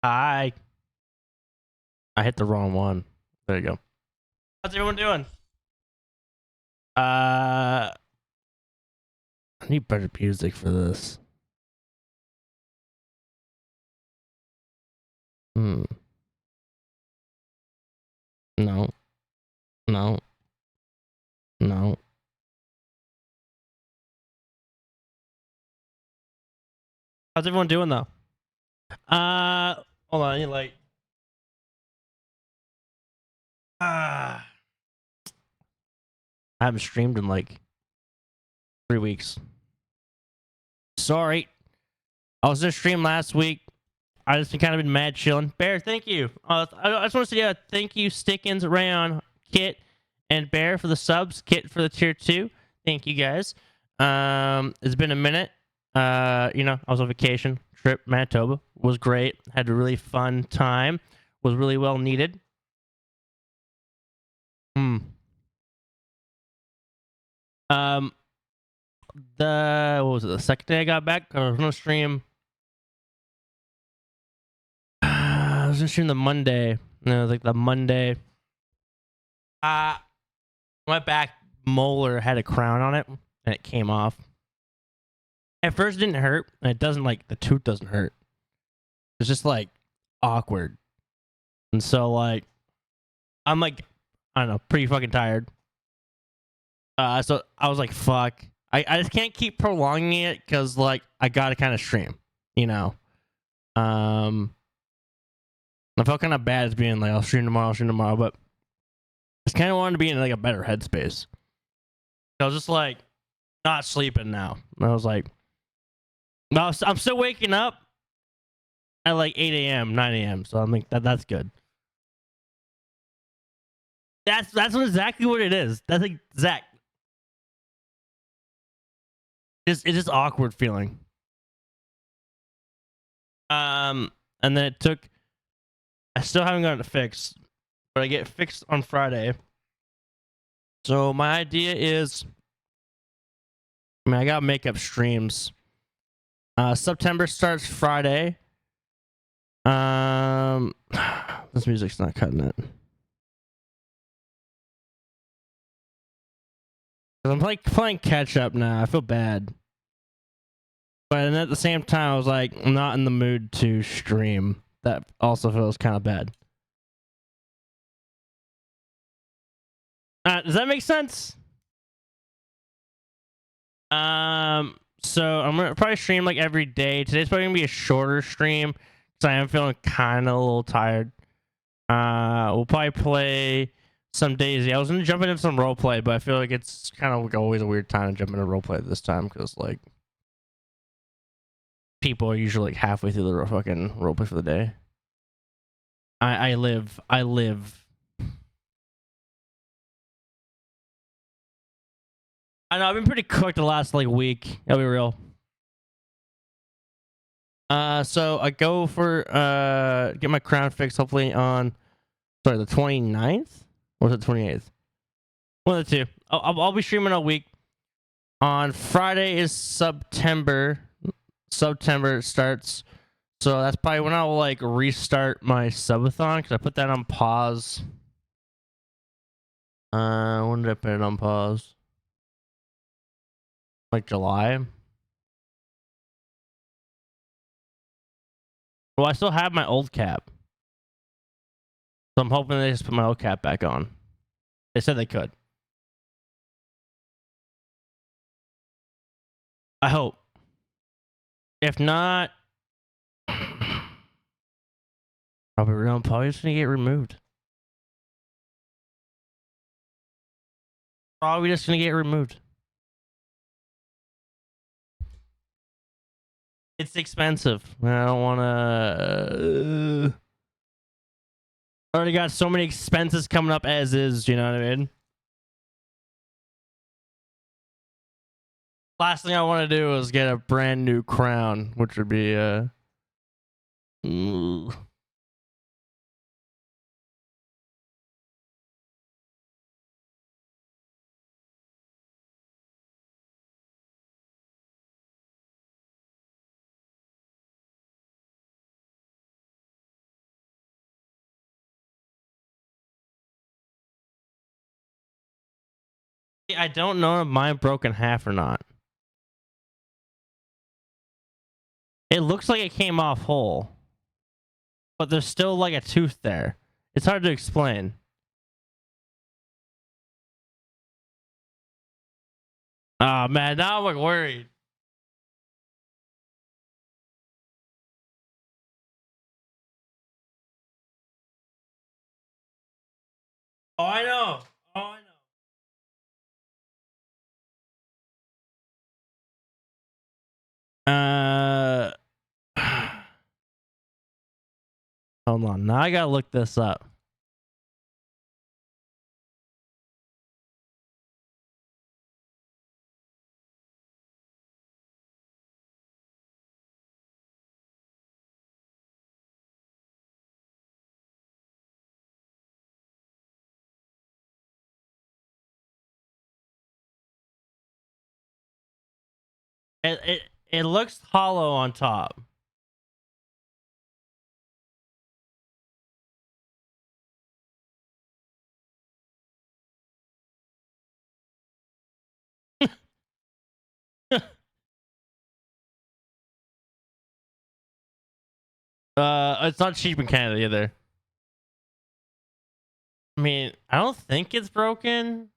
Hi. I hit the wrong one. There you go. How's everyone doing? I need better music for this. Hmm. No. No. No. How's everyone doing though? Hold on. I need like. I haven't streamed in like 3 weeks. Sorry. I was in a stream last week. I just kind of been mad chilling. Bear, thank you. I just want to say thank you, Stickins, Rayon, Kit, and Bear for the subs. Kit for the tier 2. Thank you guys. It's been a minute. I was on vacation. Trip Manitoba was great. Had a really fun time. Was really well needed. The what was it? The second day I got back, I was gonna stream. I was gonna stream the Monday. No, like the Monday. My back molar had a crown on it, and it came off. At first, it didn't hurt, and it doesn't like the tooth doesn't hurt. It's just like awkward, and so like I'm like I don't know, pretty fucking tired. So I was like, fuck. I just can't keep prolonging it because like I gotta kind of stream, you know. I felt kind of bad as being like I'll stream tomorrow, but I just kind of wanted to be in like a better headspace. I was just like not sleeping now. And I was like, no, I'm still waking up at like 8 a.m., 9 a.m. So I'm like that's good. That's exactly what it is. That's exact. It's just awkward feeling. And then it took. I still haven't gotten it fixed, but I get fixed on Friday. So my idea is, I got makeup streams. September starts Friday. This music's not cutting it. I'm like playing catch up now. I feel bad, but then at the same time, I was like, I'm not in the mood to stream. That also feels kind of bad. Does that make sense? So I'm gonna probably stream like every day. Today's probably gonna be a shorter stream because I am feeling kind of a little tired. We'll probably play some DayZ. I was gonna jump into some roleplay, but I feel like it's kind of like always a weird time to jump into roleplay this time because like people are usually like halfway through the fucking roleplay for the day. I live. I know I've been pretty cooked the last like week. I'll be real. So I go for get my crown fixed hopefully on the 29th or is it 28th? One of the two. I'll be streaming all week. On Friday is September. September starts. So that's probably when I will like restart my subathon because I put that on pause. When did I put it on pause? Like July. Well, I still have my old cap. So I'm hoping they just put my old cap back on. They said they could. I hope. If not, probably just gonna get removed. Probably just gonna get removed. It's expensive. I don't want to. I already got so many expenses coming up as is. You know what I mean? Last thing I want to do is get a brand new crown, which would be I don't know if mine broke in half or not. It looks like it came off whole, but there's still like a tooth there. It's hard to explain. Oh man, now I'm like worried. Oh, I know. Oh, I know. Hold on. Now I gotta look this up. It looks hollow on top. It's not cheap in Canada either. I mean, I don't think it's broken.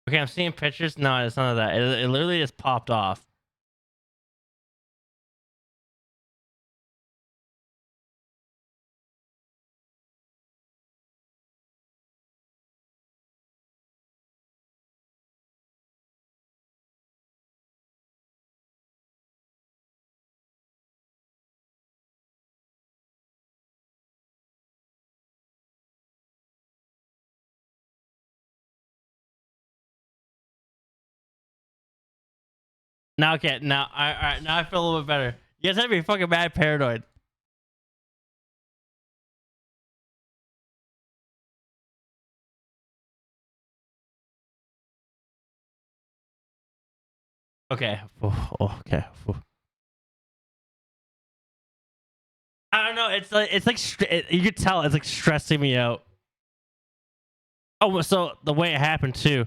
Okay, I'm seeing pictures. No, it's none of that. It literally just popped off. Now, okay, now, all right, now I feel a little bit better. You guys have to be fucking mad paranoid. Okay. Okay. I don't know. It's like you could tell it's like stressing me out. Oh, so the way it happened too.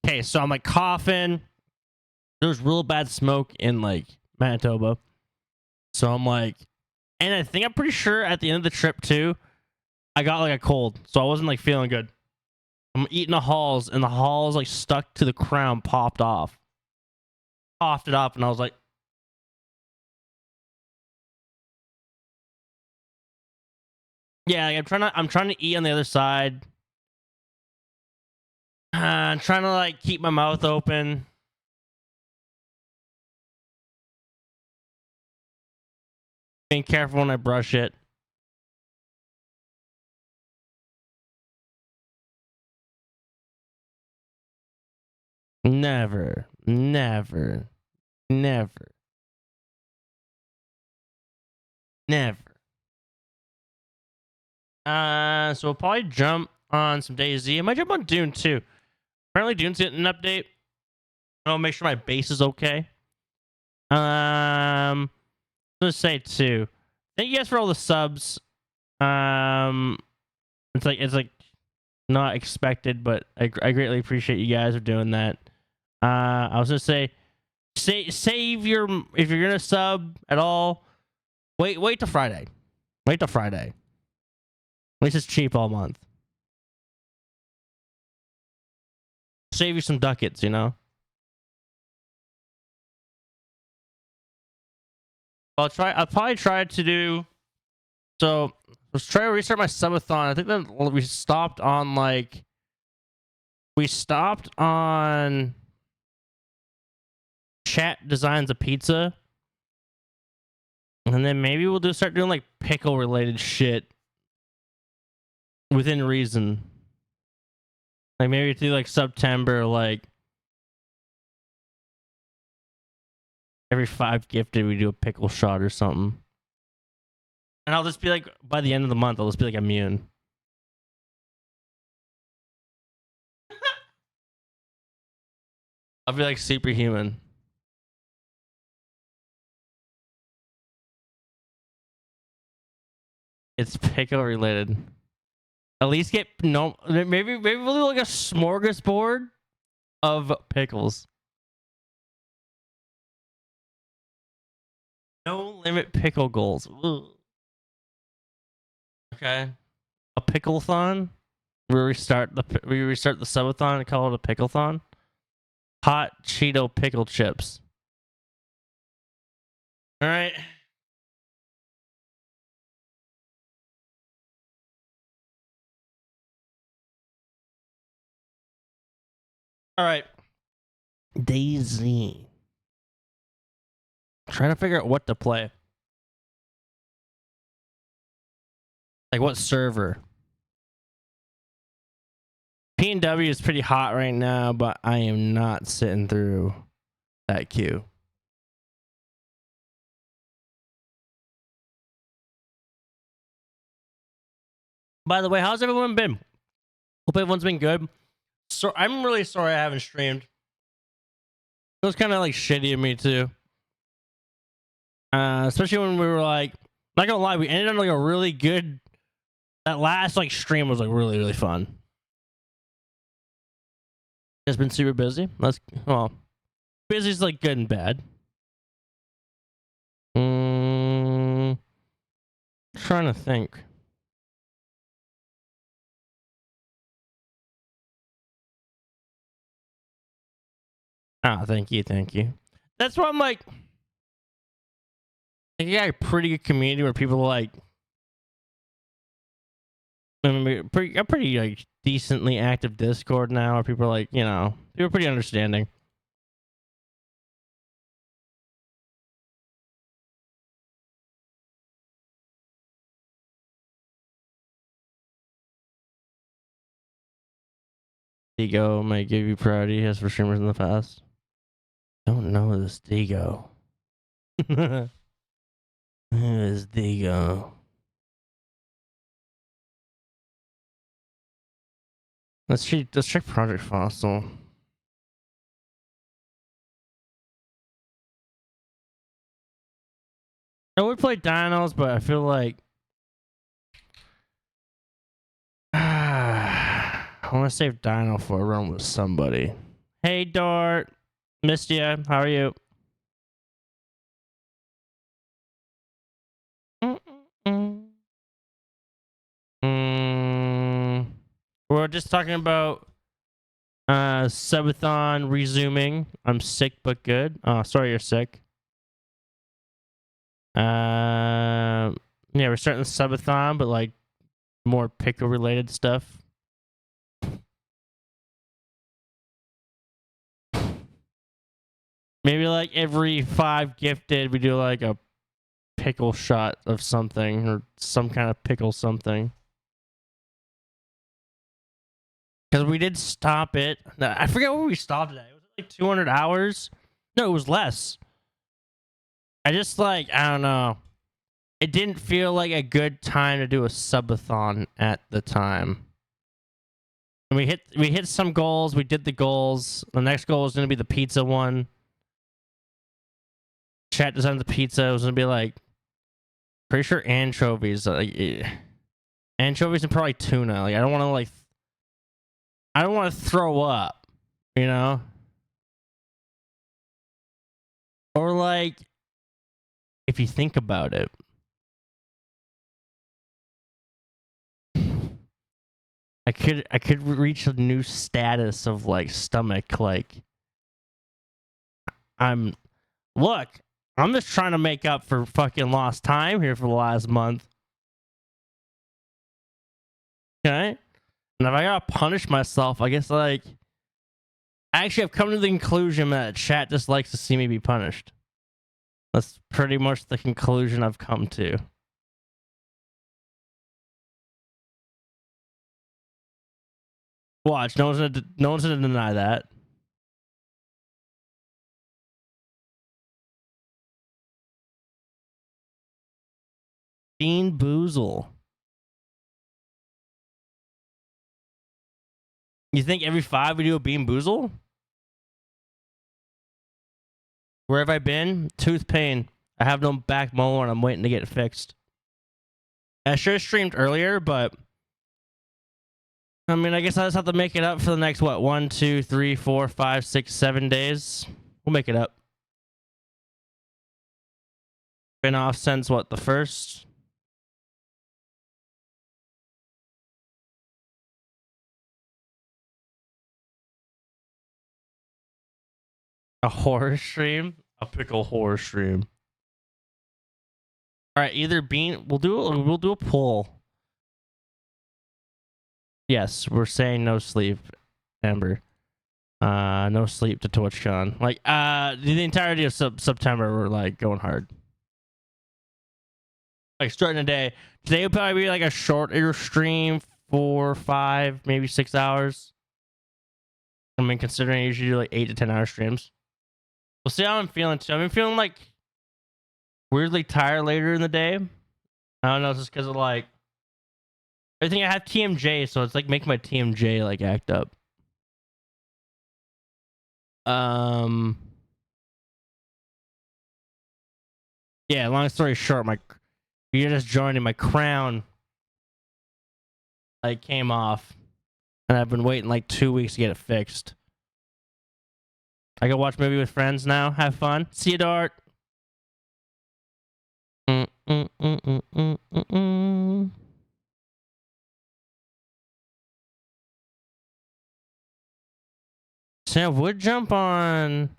Okay, so I'm like coughing. There was real bad smoke in like Manitoba. So I'm like, and I think I'm pretty sure at the end of the trip too, I got like a cold, so I wasn't like feeling good. I'm eating the halls, and the halls like stuck to the crown, popped off, coughed it up, and I was like, yeah, like, I'm trying to eat on the other side. I'm trying to like keep my mouth open. Being careful when I brush it. Never, never, never, never. So we'll probably jump on some DayZ. I might jump on Dune too. Apparently, Dune's getting an update. I'll make sure my base is okay. Let's say too. Thank you guys for all the subs. It's like not expected, but I greatly appreciate you guys for doing that. I was gonna say, save your if you're gonna sub at all. Wait till Friday. Wait till Friday. At least it's cheap all month. Save you some ducats, you know. I'll probably try to do. So let's try to restart my subathon. I think that we stopped on like. We stopped on. Chat designs a pizza. And then maybe we'll just start doing like pickle related shit within reason. Like maybe through like September, like every 5 gifted, we do a pickle shot or something. And I'll just be like, by the end of the month, I'll just be like immune. I'll be like superhuman. It's pickle related. At least get no. Maybe we'll do like a smorgasbord of pickles. No limit pickle goals. Ugh. Okay, a pickle-thon. We restart the subathon and call it a pickle-thon. Hot Cheeto pickle chips. All right. All right. DayZ. Trying to figure out what to play. Like what server? P&W is pretty hot right now, but I am not sitting through that queue. By the way, how's everyone been? Hope everyone's been good. So I'm really sorry I haven't streamed. It was kind of like shitty of me too. Especially when we were like, not gonna lie, we ended on like a really good. That last like stream was like really, really fun. It's been super busy. Busy is like good and bad. Trying to think. Ah, thank you. That's why I'm like, I got a pretty good community where people like, a pretty like decently active Discord now, where people are like, people are pretty understanding. Digo might give you priority as for streamers in the past. Don't know this Digo. Who is Digo? Let's check Project Fossil. I would play Dinos, but I feel like I want to save Dino for a run with somebody. Hey Dart, missed ya. How are you? We're just talking about subathon resuming. I'm sick but good. Oh, sorry you're sick. Yeah, we're starting the subathon, but like more pickle related stuff. Maybe like every 5 gifted, we do like a pickle shot of something or some kind of pickle something. Because we did stop it. I forget where we stopped it at. It was like 200 hours. No, it was less. I just like, I don't know. It didn't feel like a good time to do a subathon at the time. And we hit some goals. We did the goals. The next goal was going to be the pizza one. Chat designed the pizza. It was going to be like, pretty sure anchovies. Anchovies and probably tuna. Like, I don't want to throw up, Or like, if you think about it, I could reach a new status of like stomach. Like, I'm just trying to make up for fucking lost time here for the last month. Okay? And if I gotta punish myself, I guess like actually I've come to the conclusion that chat just likes to see me be punished. That's pretty much the conclusion I've come to. Watch, no one's gonna deny that. Bean Boozle. You think every 5 we do a Bean Boozle? Where have I been? Tooth pain. I have no back molar and I'm waiting to get it fixed. I should have streamed earlier, but I mean, I guess I just have to make it up for the next, what, 1, 2, 3, 4, 5, 6, 7 days. We'll make it up. Been off since, what, the first? A horror stream? A pickle horror stream. All right, either Bean. We'll do a poll. Yes, we're saying no sleep, Amber. No sleep to TwitchCon. Like, the entirety of September, we're like going hard. Like starting today. Today will probably be like a shorter stream, 4, 5, maybe 6 hours. I mean, considering I usually do like 8 to 10 hour streams. We'll see how I'm feeling too. I've been feeling like weirdly tired later in the day. I don't know, it's just because of like everything. I have TMJ, so it's like making my TMJ like act up. Yeah, long story short, you're just joining, my crown like came off, and I've been waiting like 2 weeks to get it fixed. I can watch movie with friends now. Have fun. See you, Dart. Sam would jump on.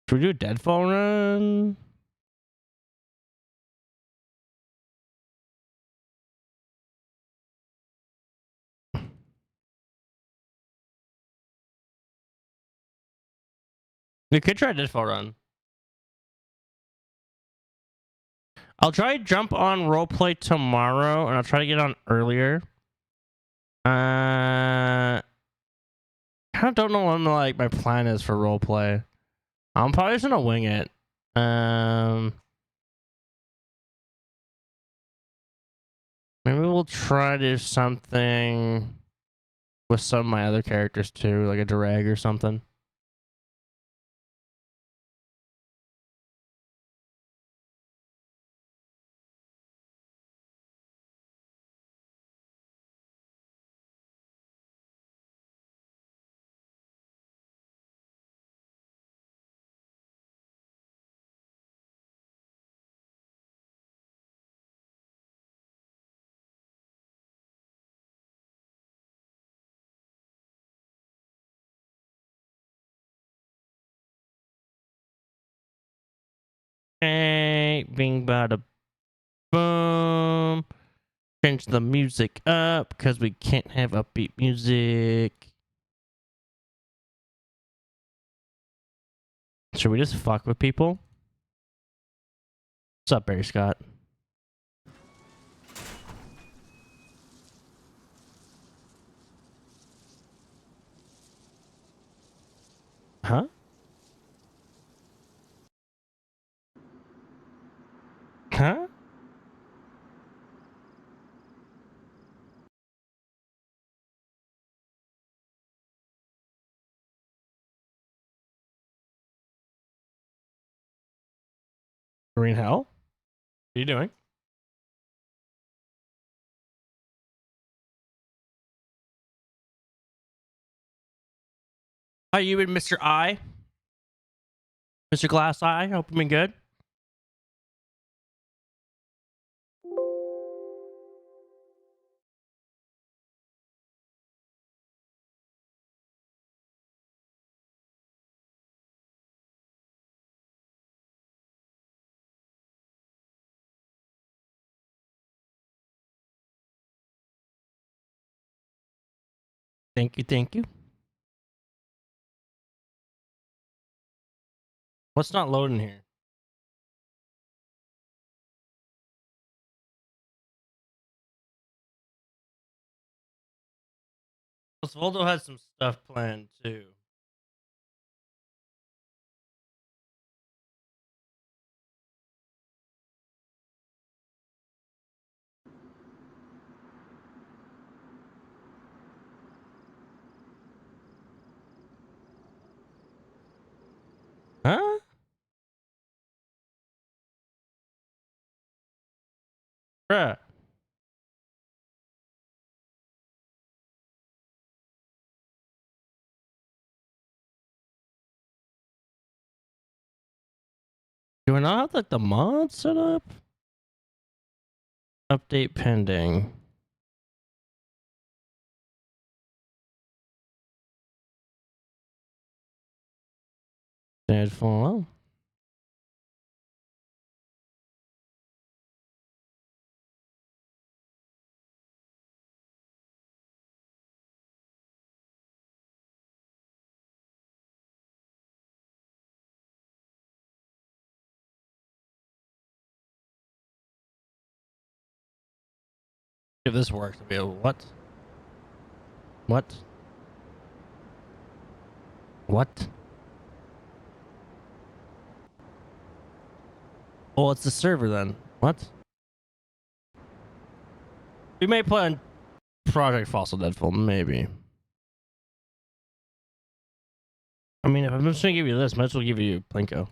Should we do a deadfall run? We could try a deadfall run. I'll try to jump on roleplay tomorrow, and I'll try to get on earlier. I kind of don't know what like my plan is for roleplay. I'm probably just gonna wing it. Maybe we'll try to do something with some of my other characters too, like a drag or something. Hey, bing bada boom. Change the music up because we can't have upbeat music. Should we just fuck with people? What's up, Barry Scott? Huh? Huh? Green Hell? What are you doing? How you been, Mr. I? Mr. Glass Eye? Hope you've been good. Thank you, thank you. What's not loading here? Voldo has some stuff planned too. Bruh. Do I not have like the mod set up? Update pending. Deadfall. If this works, it'll be a what? What? What? Oh, it's the server then. What? We may play on Project Fossil Deadfall, maybe. I mean, if I'm just gonna give you this, might as well give you Plinko.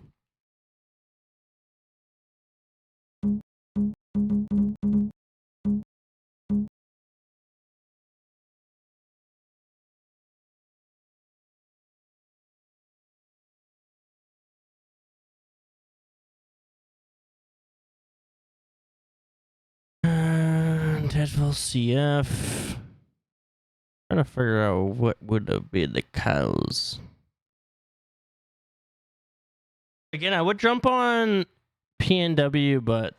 Deadfall CF. Trying to figure out what would have been the cause. Again, I would jump on PNW, but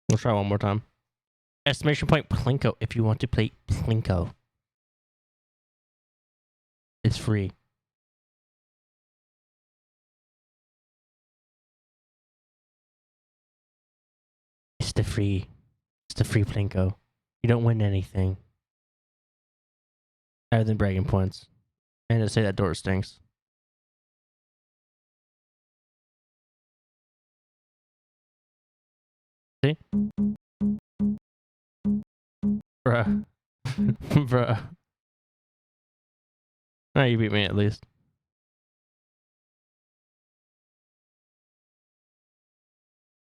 we'll try one more time. Estimation point Plinko if you want to play Plinko. It's free. It's the free Plinko. You don't win anything. Other than bragging points. And to say that door stinks. See? Bruh. Bruh. Oh, you beat me at least.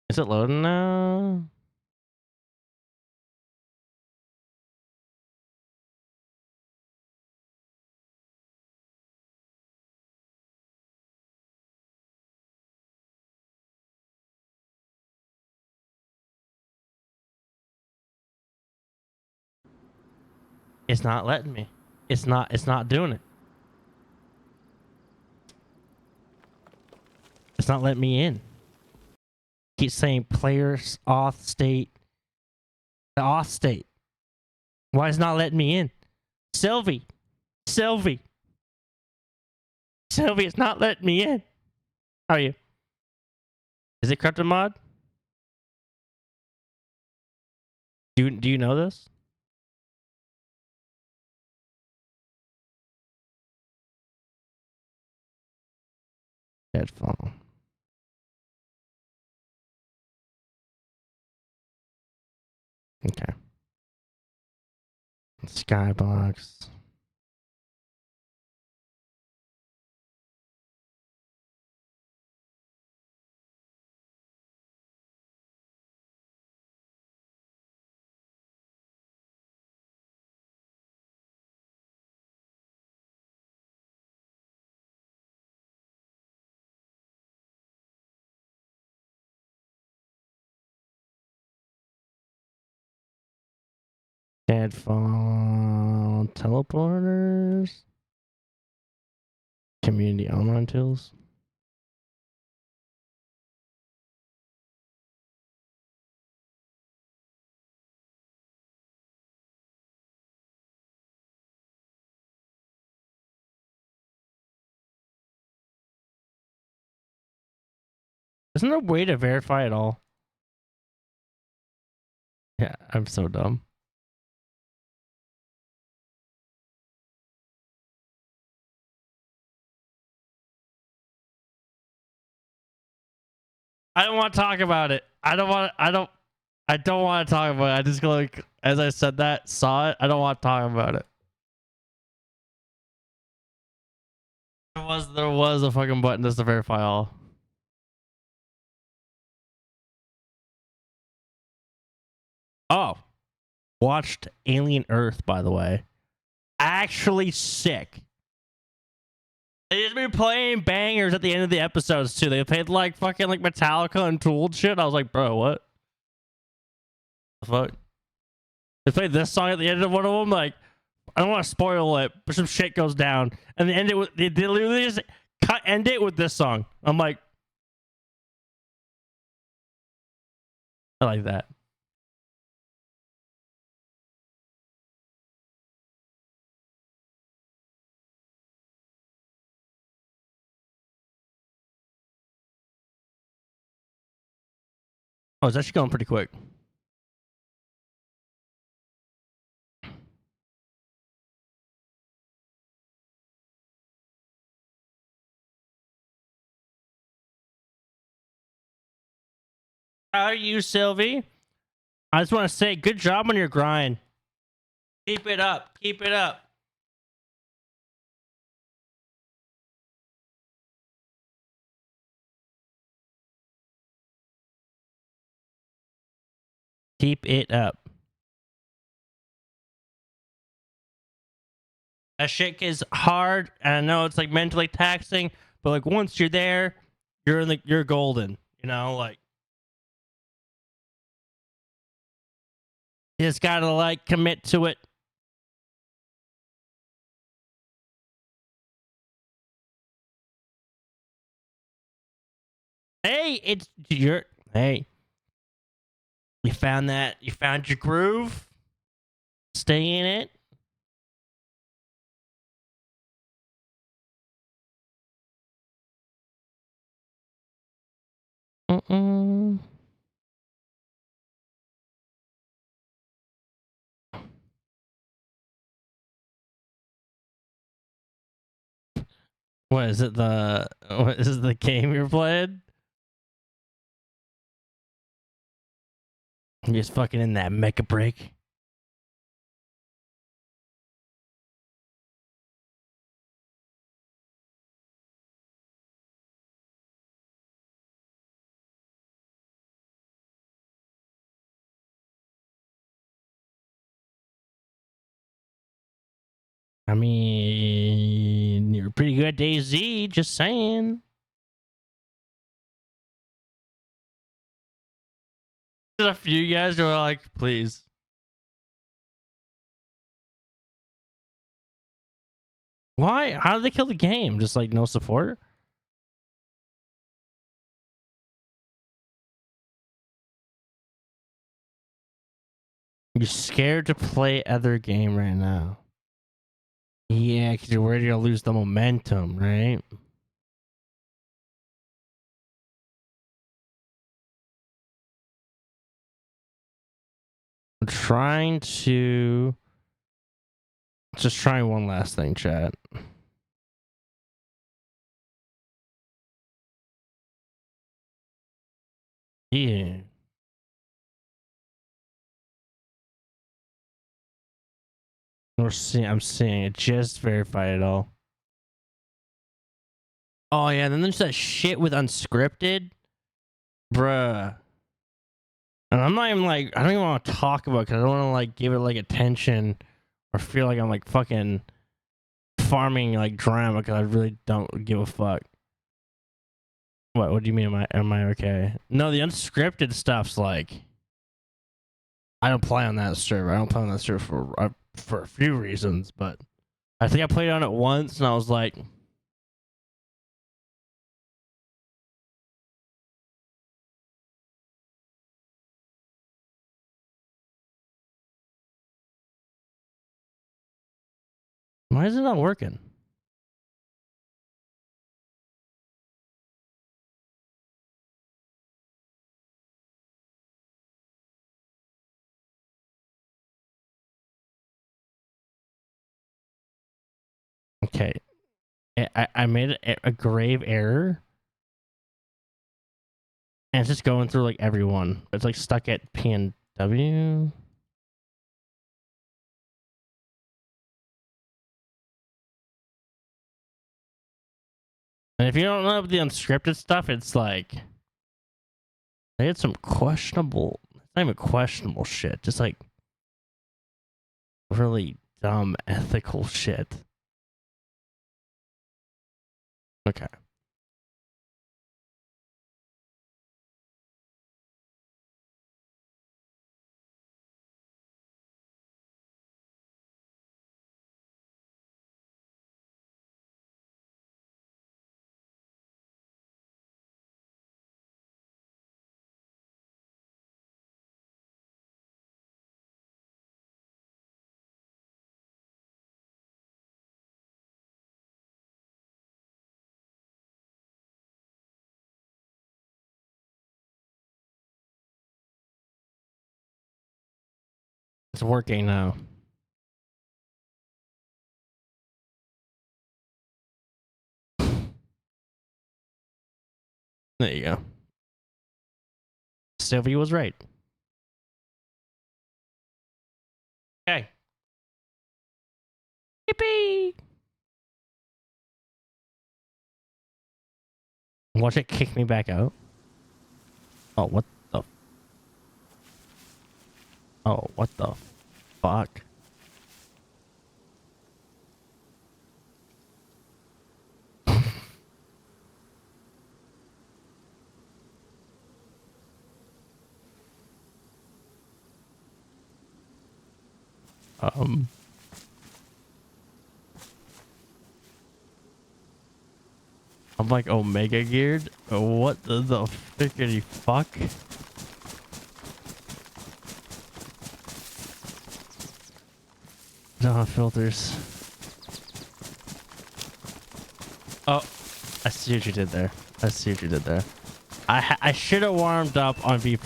Is it loading now? It's not letting me. It's not doing it. It's not letting me in. Keeps saying players auth state. The auth state. Why is it not letting me in? Sylvie, it's not letting me in. How are you? Is it corrupted mod? Do you know this? Deadfall. Okay. Skybox. Deadfall. Teleporters. Community online tools. Isn't there a way to verify it all? Yeah, I'm so dumb. I don't want to talk about it. I don't want to talk about it. I just like, as I said that, saw it. I don't want to talk about it. There was a fucking button just to verify all. Oh, watched Alien Earth, by the way. Actually sick. They just been playing bangers at the end of the episodes too. They played like fucking like Metallica and Tool shit. I was like, bro, what the fuck? They played this song at the end of one of them. Like, I don't want to spoil it, but some shit goes down, and they end it with they literally just end it with this song. I'm like, I like that. Oh, it's actually going pretty quick. How are you, Sylvie? I just want to say, good job on your grind. Keep it up. Keep it up. Keep it up. That shit is hard, and I know it's like mentally taxing, but like once you're there, you're golden. You know, like you just gotta like commit to it. Hey, it's your hey. You found that? You found your groove. Stay in it. What is it? What is the game you're playing? You're just fucking in that mecha break. I mean, you're pretty good at DayZ, just saying. There's a few guys who are like, please. Why? How did they kill the game? Just like no support? You're scared to play other game right now. Yeah, because you're worried you're gonna lose the momentum, right? I'm trying to just try one last thing, chat. Yeah. I'm seeing it. Just verify it all. Oh yeah, and then there's that shit with unscripted. Bruh. And I'm not even like, I don't even want to talk about it because I don't want to like give it like attention or feel like I'm like fucking farming like drama because I really don't give a fuck. What do you mean? Am I okay? No, the unscripted stuff's like, I don't play on that server. I don't play on that server for a few reasons, but I think I played on it once and I was like, why is it not working? Okay, I made a grave error. And it's just going through like everyone. It's like stuck at PNW. And if you don't know the unscripted stuff, it's like they had some questionable, not even questionable shit, just like really dumb ethical shit. Okay. It's working now. There you go. Sylvie was right. Okay. Yippee! Watch it kick me back out. Oh, what the? Oh, what the fuck? I'm like Omega geared. What the frickety fuck? No filters. Oh, I see what you did there. I see what you did there. I should have warmed up on V++.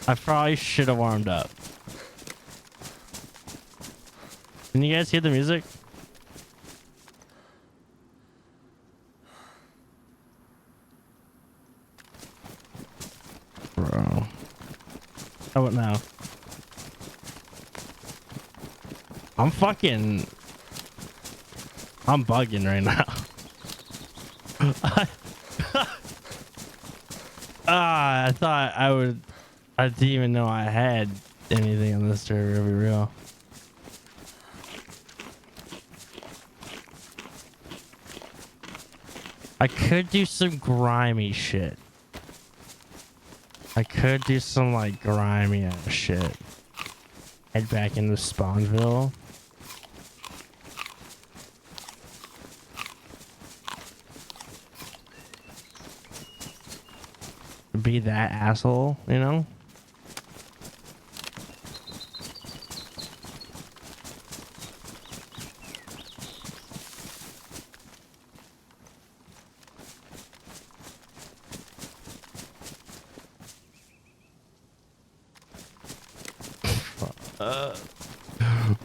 I probably should have warmed up. Can you guys hear the music? Bro. How about now? I'm bugging right now. I thought I didn't even know I had anything on this server, to be real. I could do some grimy shit. I could do some like grimy ass shit. Head back into Spawnville. Be that asshole, you know?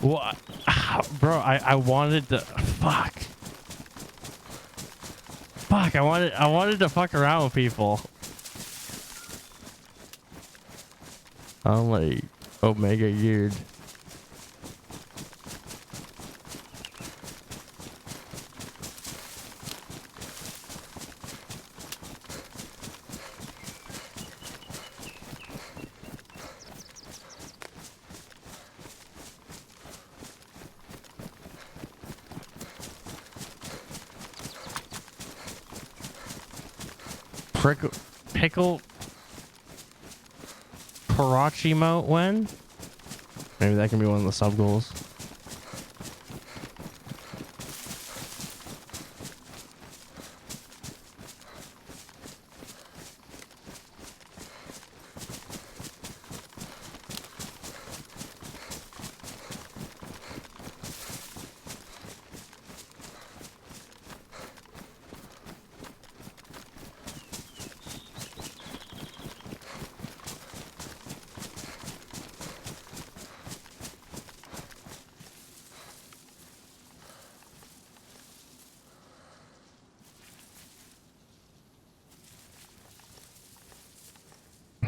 What? Bro, I wanted to fuck. I wanted to fuck around with people. I'm like Omega geared. Pickle Karachi emote when? Maybe that can be one of the sub goals.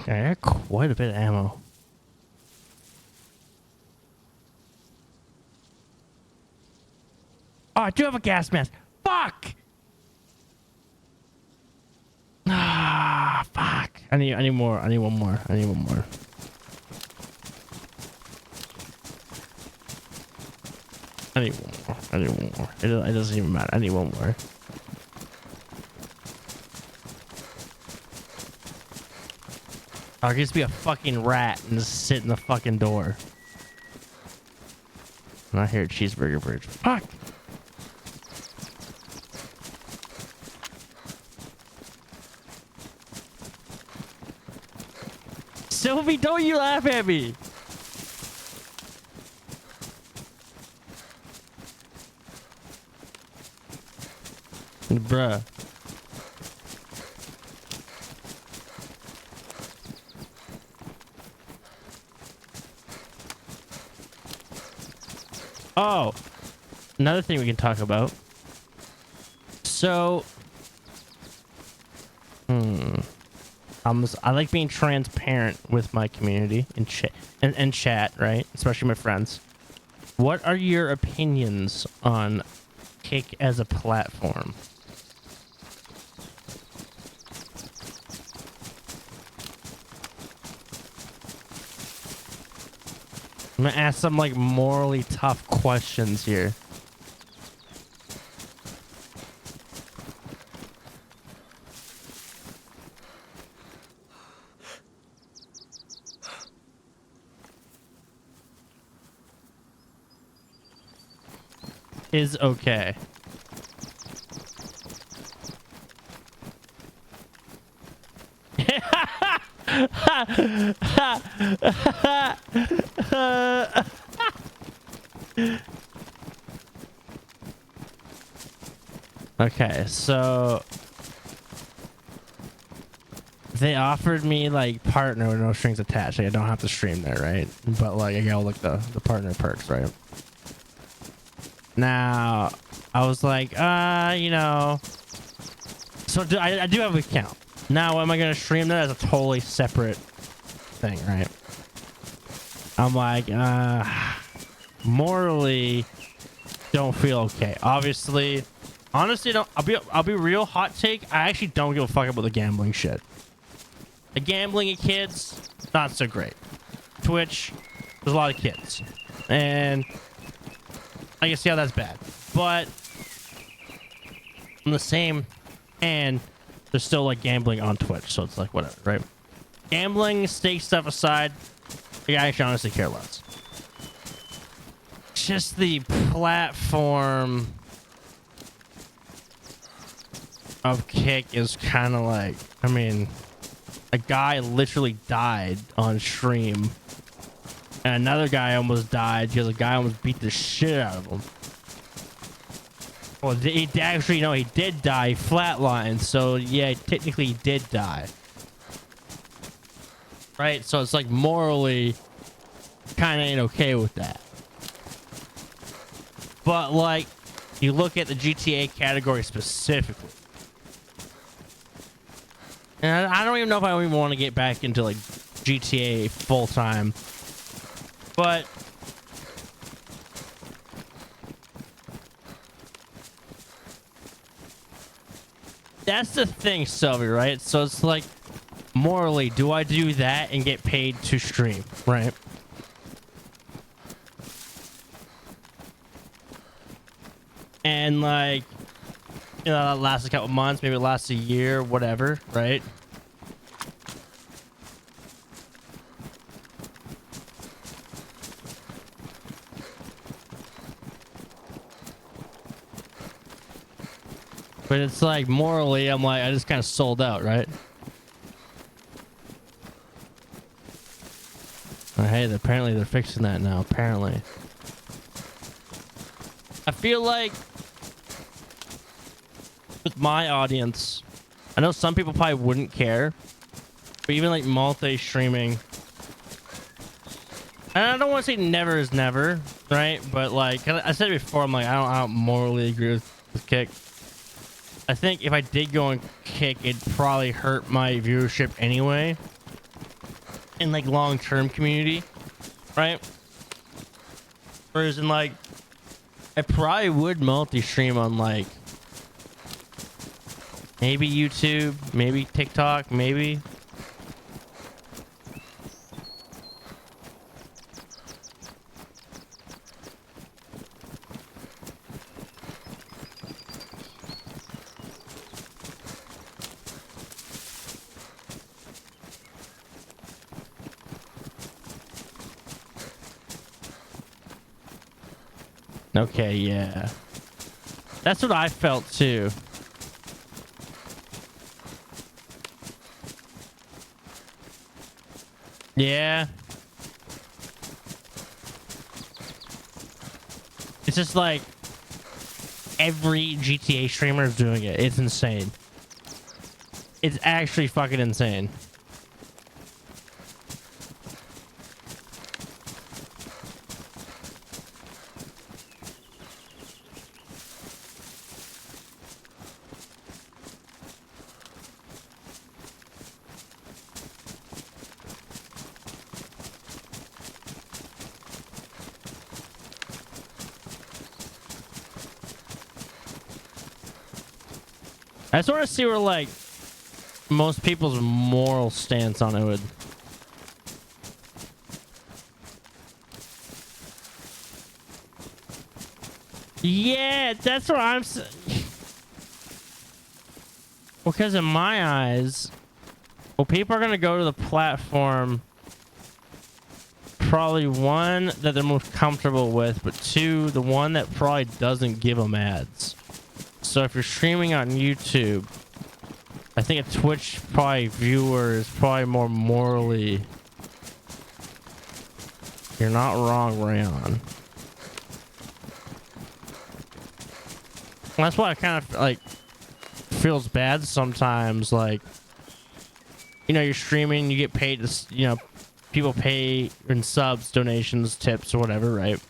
Okay, I got quite a bit of ammo. Oh, I do have a gas mask. Fuck! Ah, fuck. I need more. I need one more. I need one more. I need one more. I need one more. It doesn't even matter. I need one more. I could just be a fucking rat and just sit in the fucking door. And I hear a cheeseburger bridge. Fuck! Sylvie, don't you laugh at me! Bruh. Oh, another thing we can talk about. So, I like being transparent with my community in chat, right? Especially my friends. What are your opinions on Kick as a platform? I'm gonna ask some like morally tough questions here. Is okay. Okay, so they offered me like partner with no strings attached. Like I don't have to stream there, right? But like I got like the partner perks, right? Now I was like, you know, so I do have an account. Now am I gonna stream that as a totally separate thing, right? I'm like, morally don't feel okay. Obviously, honestly, don't. I'll be real. Hot take. I actually don't give a fuck about the gambling shit. The gambling and kids, not so great. Twitch, there's a lot of kids, and I can see how that's bad. But on the same hand, there's still like gambling on Twitch, so it's like whatever, right? Gambling, stake stuff aside, I actually honestly care less. Just the platform of Kick is kind of like, I mean, a guy literally died on stream, and another guy almost died because a guy almost beat the shit out of him. Well, he actually, no, he did die. He flatlined, so yeah, technically he did die. Right? So it's like morally kind of ain't okay with that. But like, you look at the GTA category specifically. And I don't even know if I even want to get back into like GTA full time. But that's the thing, Sylvie, right? So it's like, morally, do I do that and get paid to stream, right? And like, you know, that lasts a couple months, maybe it lasts a year, whatever, right? But it's like, morally, I'm like, I just kind of sold out, right? Oh, hey, apparently they're fixing that now, apparently. I feel like with my audience, I know some people probably wouldn't care, but even like multi-streaming, and I don't want to say never is never, right? But like I said before, I'm like, I don't morally agree with Kick. I think if I did go on Kick, it'd probably hurt my viewership anyway. in like long-term community, right? Whereas in like, I probably would multi-stream on like maybe YouTube, maybe TikTok, maybe. Okay, yeah. That's what I felt too. Yeah. It's just like every GTA streamer is doing it. It's insane. It's actually fucking insane. I just want to see where like most people's moral stance on it would. Yeah, that's what I'm saying. Because in my eyes, well, people are gonna go to the platform probably one that they're most comfortable with, but two, the one that probably doesn't give them ads. So if you're streaming on YouTube, I think a Twitch probably viewer is probably more morally. You're not wrong, Rayon. That's why I kind of like feels bad sometimes. Like, you know, you're streaming, you get paid to, you know, people pay in subs, donations, tips, or whatever, right?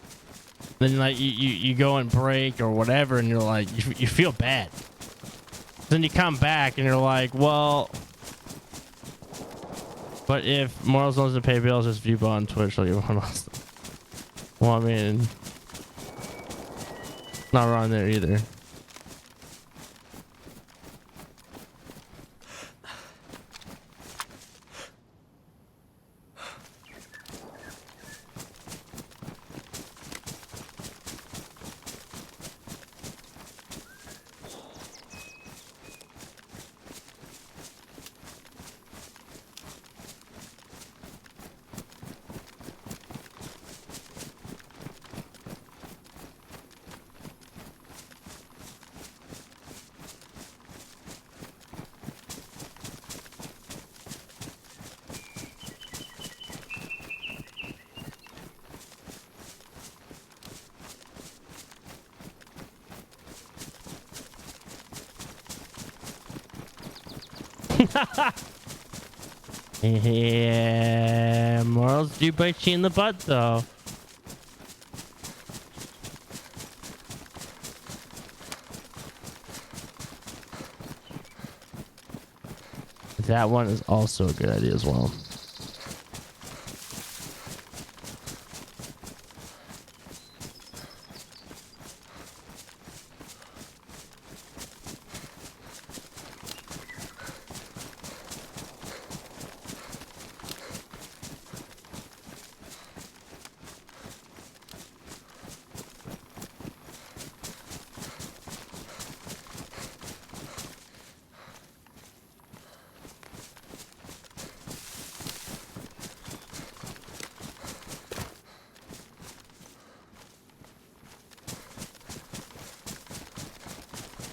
Then like you go and break or whatever, and you're like you feel bad. Then you come back and you're like, well, but if Morals doesn't pay bills, just view on Twitch like everyone else. Well, I mean, not wrong there either. Yeah, Morals do bite you in the butt, though. That one is also a good idea as well.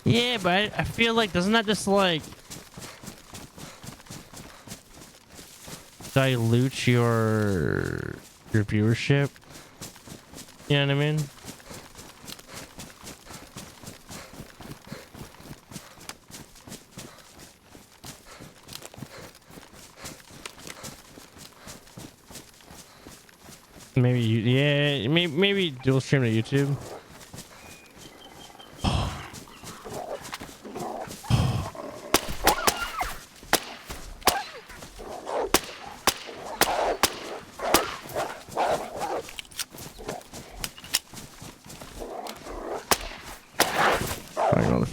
Yeah, but I feel like, doesn't that just like dilute your viewership? You know what I mean? Maybe you, yeah, maybe dual stream to YouTube.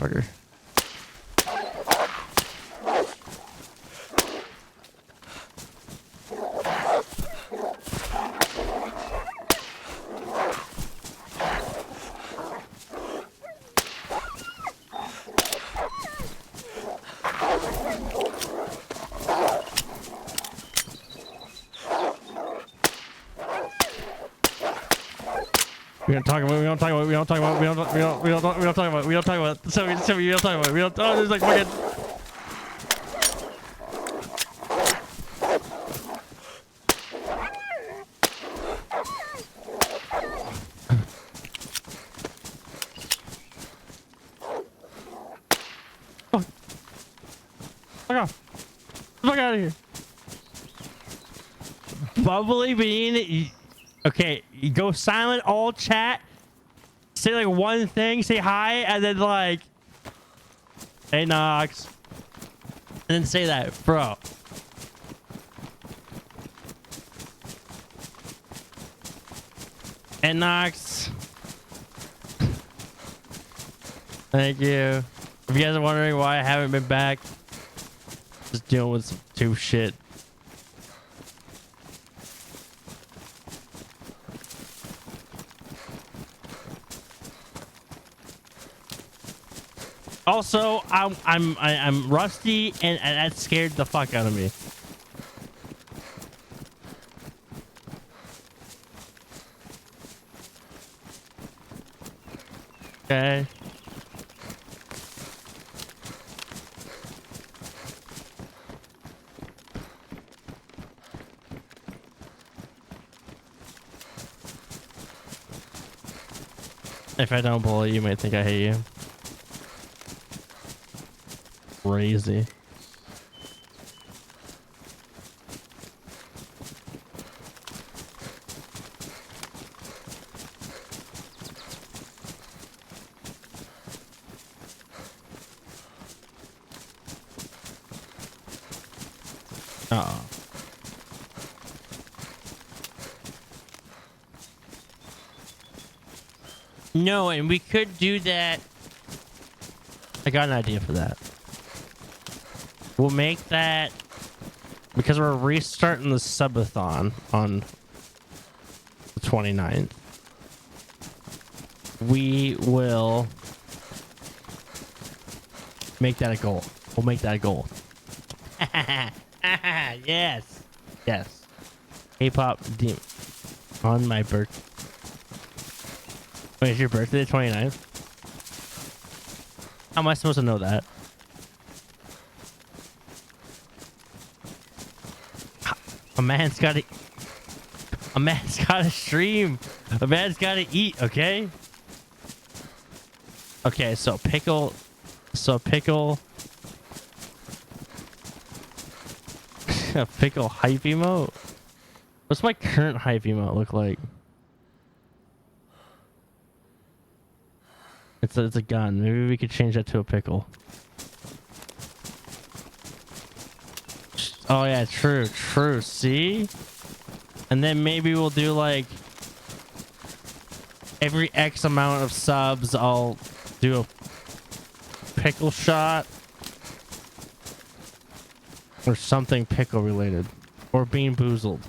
motherfucker. We don't talk about. So we don't talk about. We don't. Oh, there's like fucking. Oh. Fuck off. Fuck out of here. Bubbly bean. Okay, you go silent, all chat. Say like one thing, say hi, and then like, hey Nox, and then say that, bro. And Nox, thank you. If you guys are wondering why I haven't been back, just dealing with some tube shit. Also, I'm rusty, and that scared the fuck out of me. Okay. If I don't bully, you might think I hate you. Crazy. Uh-oh. No, and we could do that. I got an idea for that. We'll make that because we're restarting the subathon on the 29th. We will make that a goal. We'll make that a goal. Yes. Yes. K-pop demon on my birthday. Wait, is your birthday the 29th? How am I supposed to know that? A man's gotta stream. A man's gotta eat, okay? Okay, so pickle. A pickle hype emote? What's my current hype emote look like? It's a gun. Maybe we could change that to a pickle. Oh yeah, true. See? And then maybe we'll do like every X amount of subs I'll do a pickle shot or something pickle related or being boozled.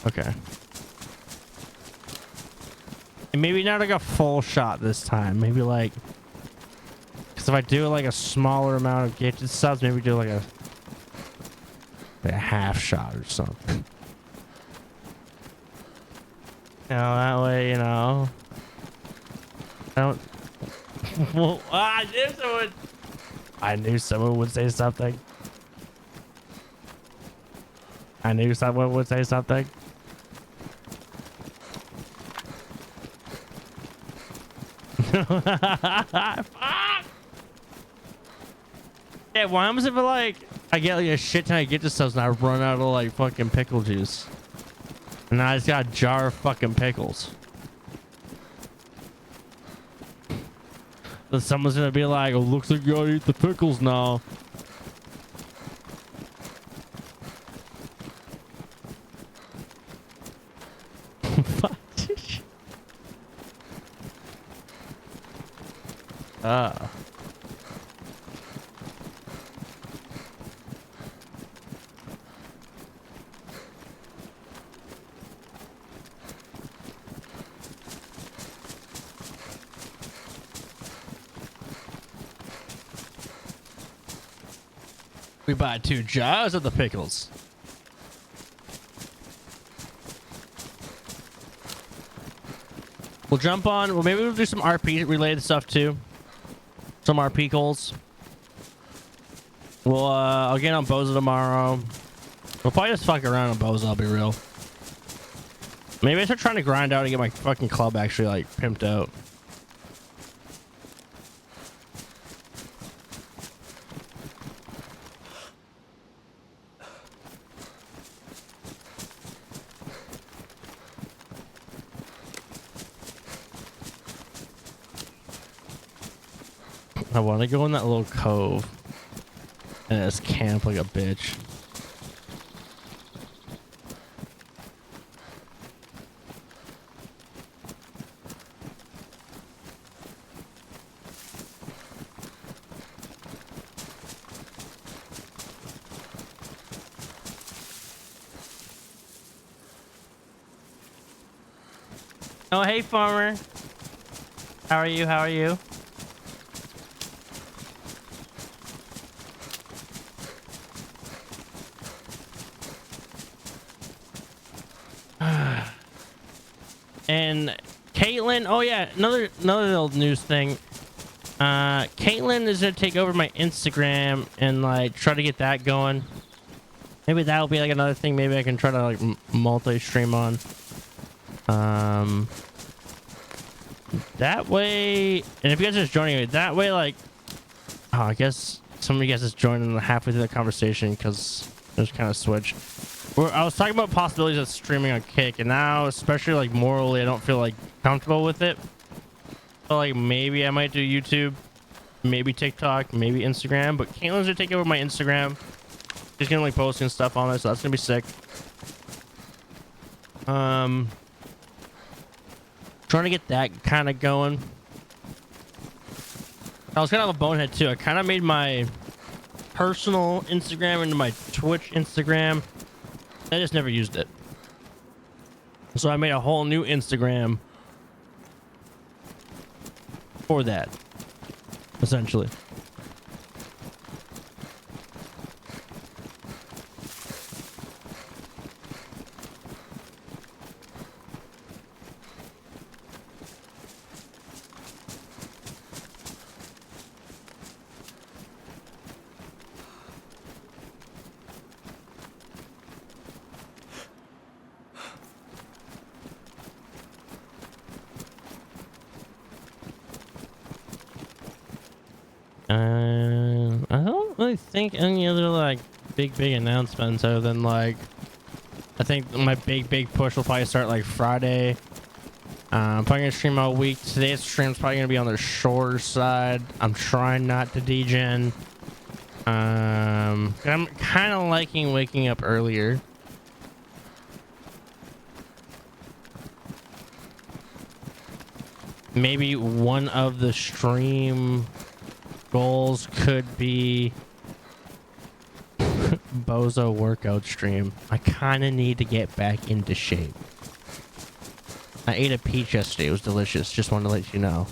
Okay. And maybe not like a full shot this time. Maybe like, because if I do like a smaller amount of gifted subs, maybe do like a half shot or something. That way, I don't. Well, I knew someone would say something. I knew someone would say something. Yeah, why was it for like I get like a shit ton of gift stuff and I run out of like fucking pickle juice, and now I just got a jar of fucking pickles. Then someone's gonna be like, "Oh, looks like you gotta eat the pickles now." Fuck. Ah. We buy 2 jars of the pickles. We'll jump on. Well, maybe we'll do some RP related stuff too. Some RP goals. We'll I'll get on Bozo tomorrow. We'll probably just fuck around on Bozo, I'll be real. Maybe I start trying to grind out and get my fucking club actually like pimped out. I want to go in that little cove and just camp like a bitch. Oh, hey, farmer. How are you? How are you? And Caitlin, oh yeah, another little news thing. Caitlin is gonna take over my Instagram and like try to get that going. Maybe that'll be like another thing. Maybe I can try to like multi-stream on. That way, and if you guys are just joining me, that way, like, oh, I guess some of you guys just joined halfway through the conversation because it was kind of switched. I was talking about possibilities of streaming on Kick, and now, especially like morally, I don't feel like comfortable with it. So like maybe I might do YouTube, maybe TikTok, maybe Instagram. But Caitlin's gonna take over my Instagram. She's gonna like posting stuff on it, so that's gonna be sick. Trying to get that kind of going. I was kind of a bonehead too. I kind of made my personal Instagram into my Twitch Instagram. I just never used it. So I made a whole new Instagram for that, essentially. I don't really think any other like big announcements other than like I think my big push will probably start like Friday. I'm probably gonna stream all week. Today's stream's probably gonna be on the shorter side. I'm trying not to degen. I'm kind of liking waking up earlier. Maybe one of the stream goals could be Bozo workout stream. I kind of need to get back into shape. I ate a peach yesterday. It was delicious. Just wanted to let you know.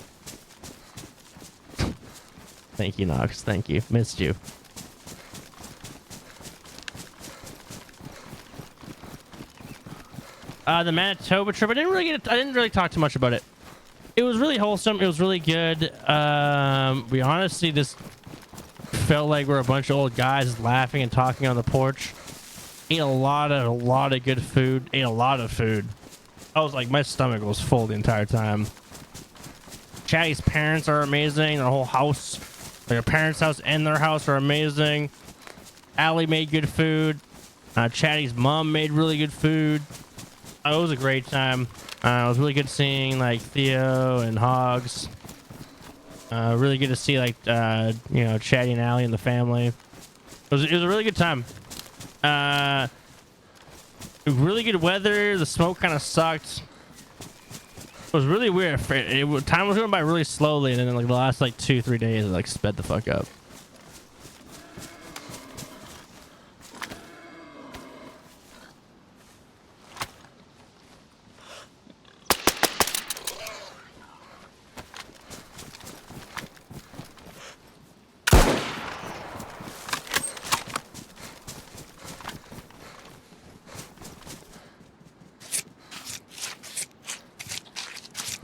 Thank you, Nox. Thank you. Missed you. The Manitoba trip. I didn't really talk too much about it. It was really wholesome. It was really good. We honestly just felt like we're a bunch of old guys laughing and talking on the porch. Ate a lot of good food. Ate a lot of food. I was like, my stomach was full the entire time. Chatty's parents are amazing. Their whole house, their parents' house and their house are amazing. Allie made good food. Chatty's mom made really good food. It was a great time. It was really good seeing like Theo and Hogs. Really good to see like you know, Chatty and Allie and the family. It was a really good time. Really good weather. The smoke kind of sucked. It was really weird. Time was going by really slowly, and then like the last like 2-3 days, it like sped the fuck up.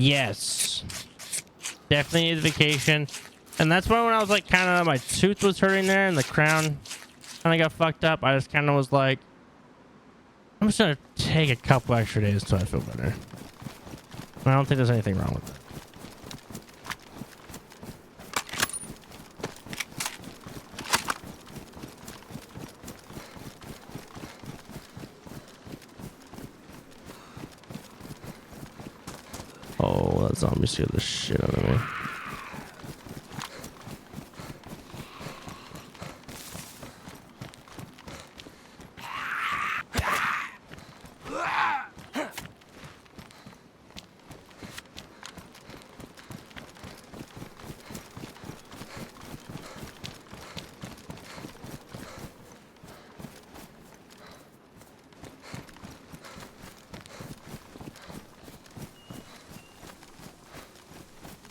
Yes, definitely needs vacation. And that's why when I was like kind of, my tooth was hurting there and the crown kind of got fucked up, I just kind of was like, I'm just gonna take a couple extra days until I feel better. I don't think there's anything wrong with it. Oh, that zombie scared the shit out of me.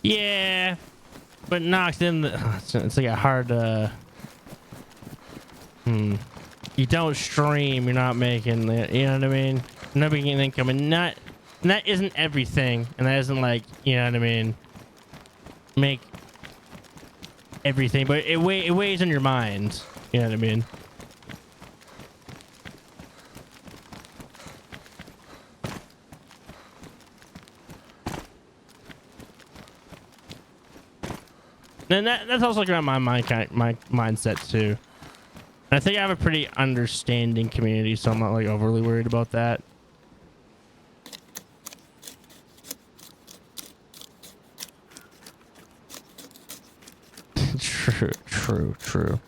Yeah, but knocked in the. It's like a hard. You don't stream, you're not making it. You know what I mean? You're not making income, and not. And that isn't everything, and that isn't like, you know what I mean. Make everything, but it weighs on your mind. You know what I mean? And that's also like around my mindset too. And I think I have a pretty understanding community, so I'm not like overly worried about that. True.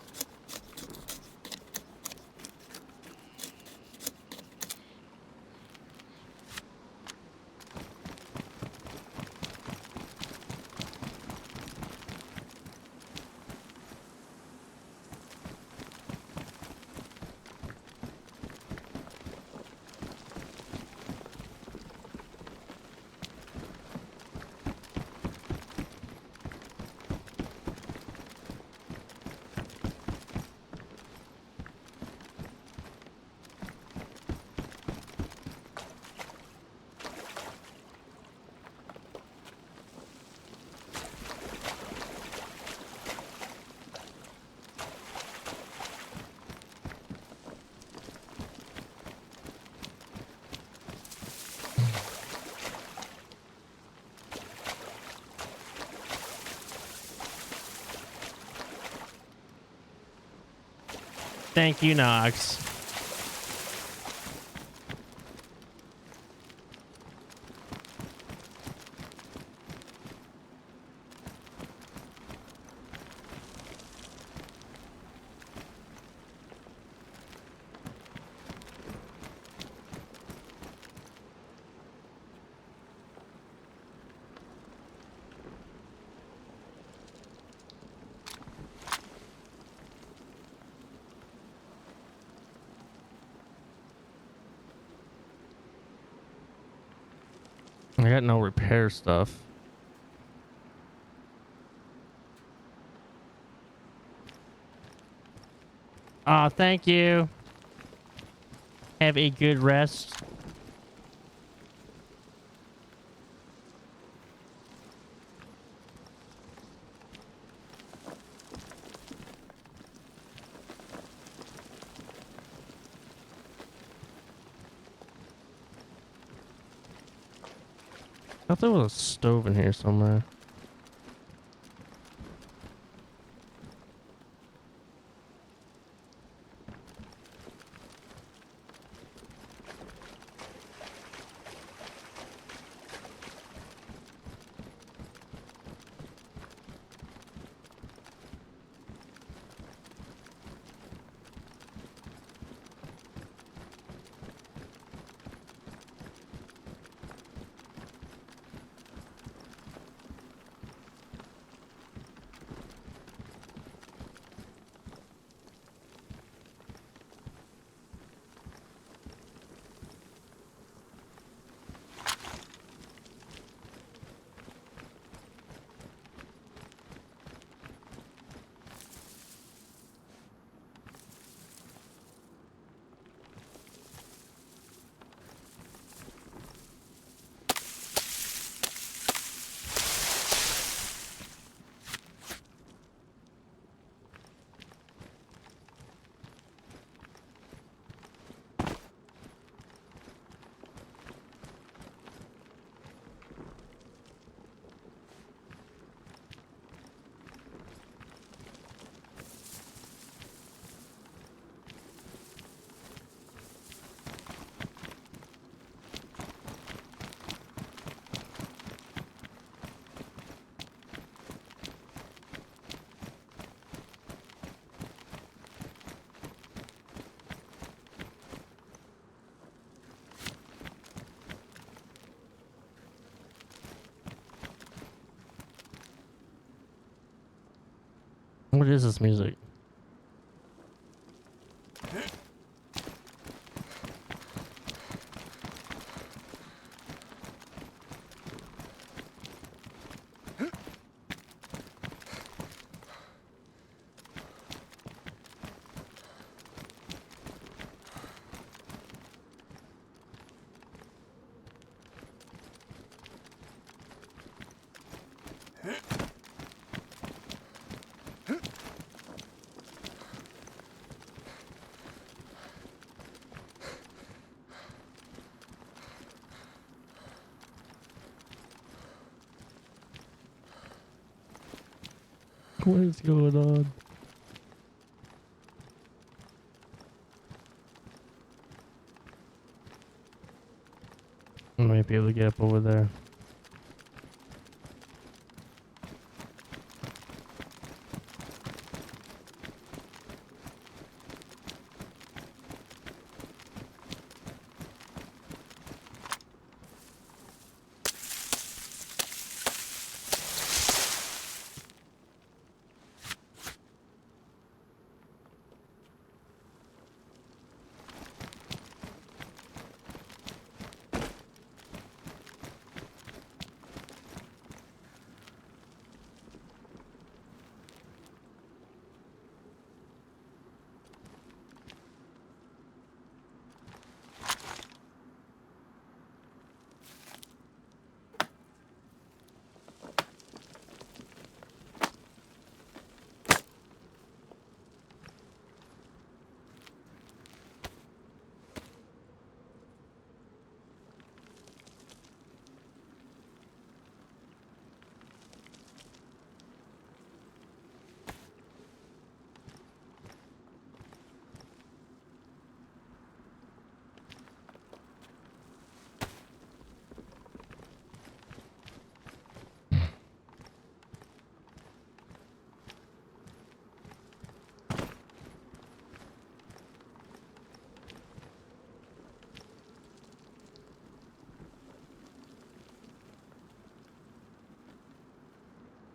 Thank you, Nox. I got no repair stuff. Aw, thank you. Have a good rest. I thought there was a stove in here somewhere. is this music? What is going on? I might be able to get up over there.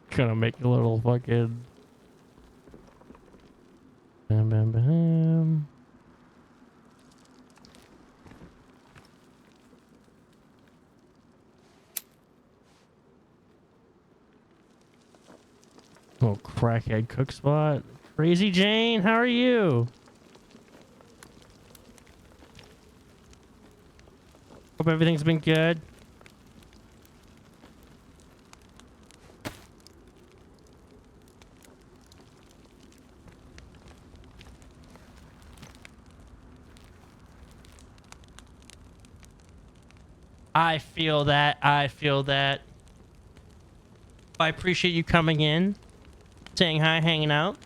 Gonna make a little fucking bam bam bam. Little crackhead cook spot. Crazy Jane, how are you? Hope everything's been good. I feel that. I feel that. I appreciate you coming in, saying hi, hanging out.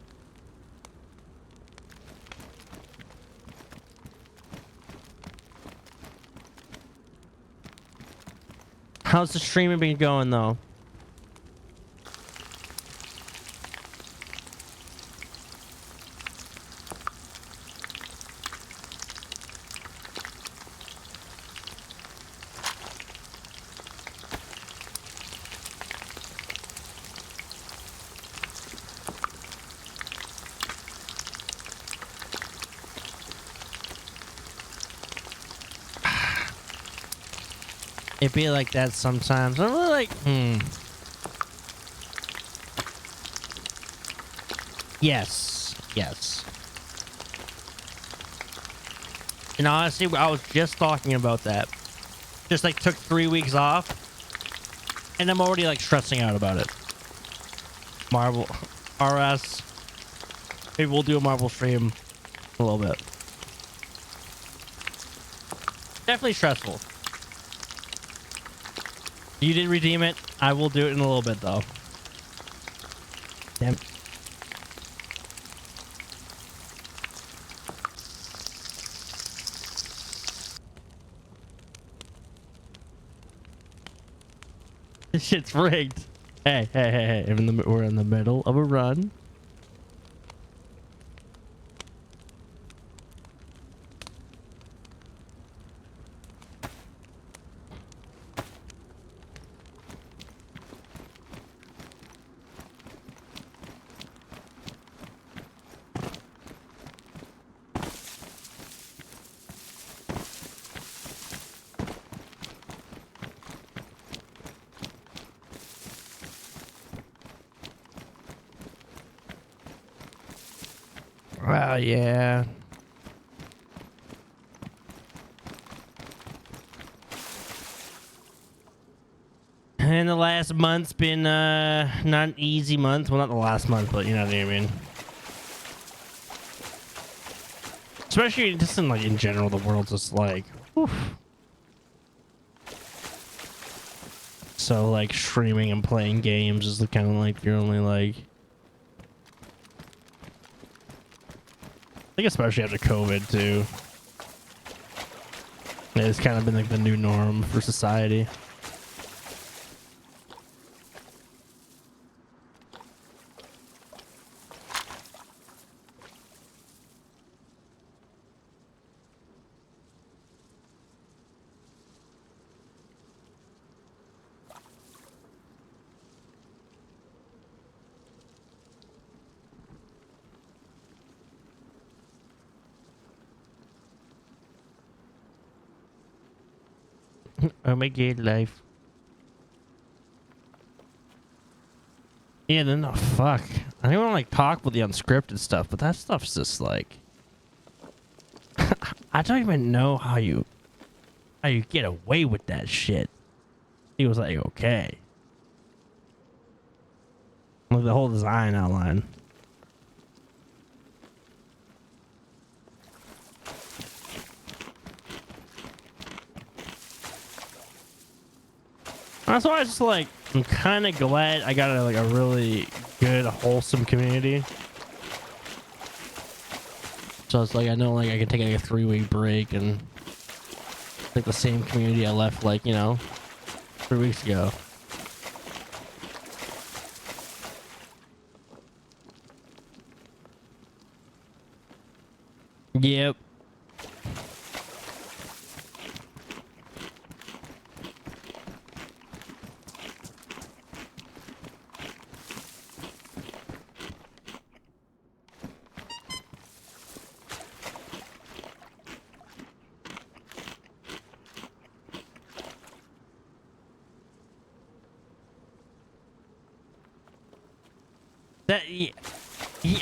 How's the streaming been going, though? It be like that sometimes. I'm really like, Yes. Yes. And honestly, I was just talking about that. Just like took 3 weeks off. And I'm already like stressing out about it. Marvel. RS. Maybe we'll do a Marvel stream a little bit. Definitely stressful. You did redeem it. I will do it in a little bit, though. Damn. This shit's rigged. Hey, hey, hey, hey. We're in the middle of a run. Well, yeah. And the last month's been not an easy month. Well, not the last month, but you know what I mean. Especially just in like in general, the world's just like, oof. So like streaming and playing games is kind of like you're only like, I think especially after COVID too. It's kind of been like the new norm for society. Oh my god, life. Yeah, then oh fuck. I don't want to like talk about the unscripted stuff, but that stuff's just like I don't even know how you get away with that shit. He was like, okay. Like the whole design outline. That's why I just like I'm kind of glad I got a really good wholesome community. So it's like I know like I can take like a 3-week break and like the same community I left like, you know, 3 weeks ago. Yep.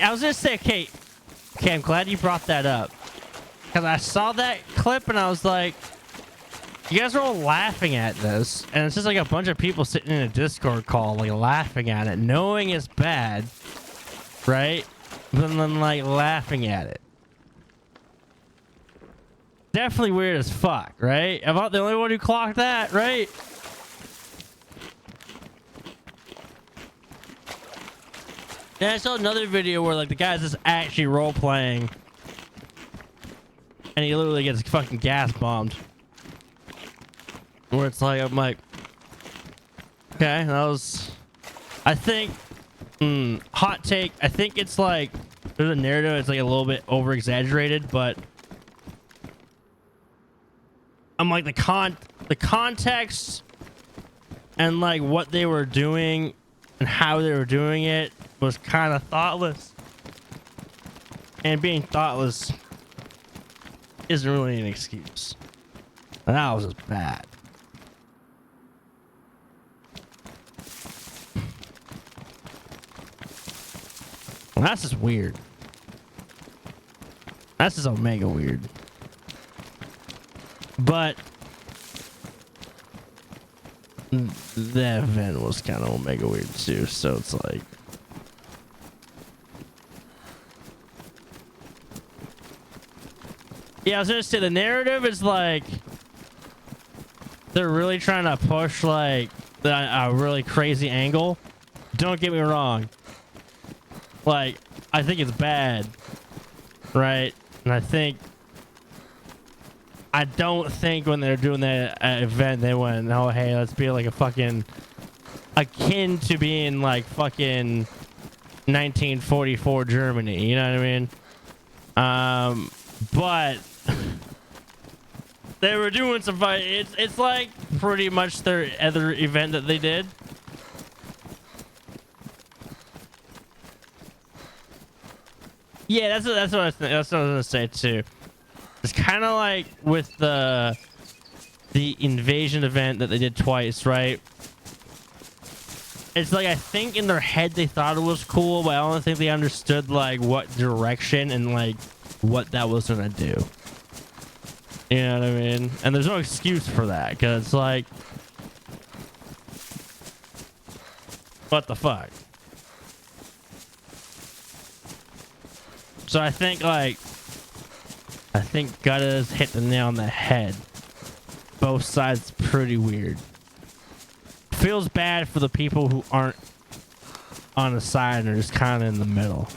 I was gonna say, okay, I'm glad you brought that up. Because I saw that clip and I was like, you guys are all laughing at this. And it's just like a bunch of people sitting in a Discord call, like laughing at it, knowing it's bad, right? But then like laughing at it. Definitely weird as fuck, right? I'm not the only one who clocked that, right? Then I saw another video where like the guy's just actually role playing, and he literally gets fucking gas bombed. Where it's like I'm like, okay, that was, I think, hot take. I think it's like there's a narrative. It's like a little bit over exaggerated, but I'm like the context and like what they were doing and how they were doing it was kind of thoughtless, and being thoughtless isn't really an excuse. And that was just bad. Well, that's just weird. That's just omega weird. But the event was kind of omega weird too, so it's like, yeah, I was gonna say the narrative is like they're really trying to push like a really crazy angle. Don't get me wrong. Like, I think it's bad, right? And I don't think when they're doing that event they went, oh hey, let's be like a fucking akin to being like fucking 1944 Germany. You know what I mean? But they were doing some fight. It's like pretty much their other event that they did. Yeah, that's what I was gonna say too. It's kind of like with the invasion event that they did twice, right? it's like I think in their head they thought it was cool, but I don't think they understood like what direction and like what that was gonna do. You know what I mean? And there's no excuse for that, because it's like, what the fuck? So I think Gutta's hit the nail on the head. Both sides pretty weird. Feels bad for the people who aren't on the side and are just kind of in the middle.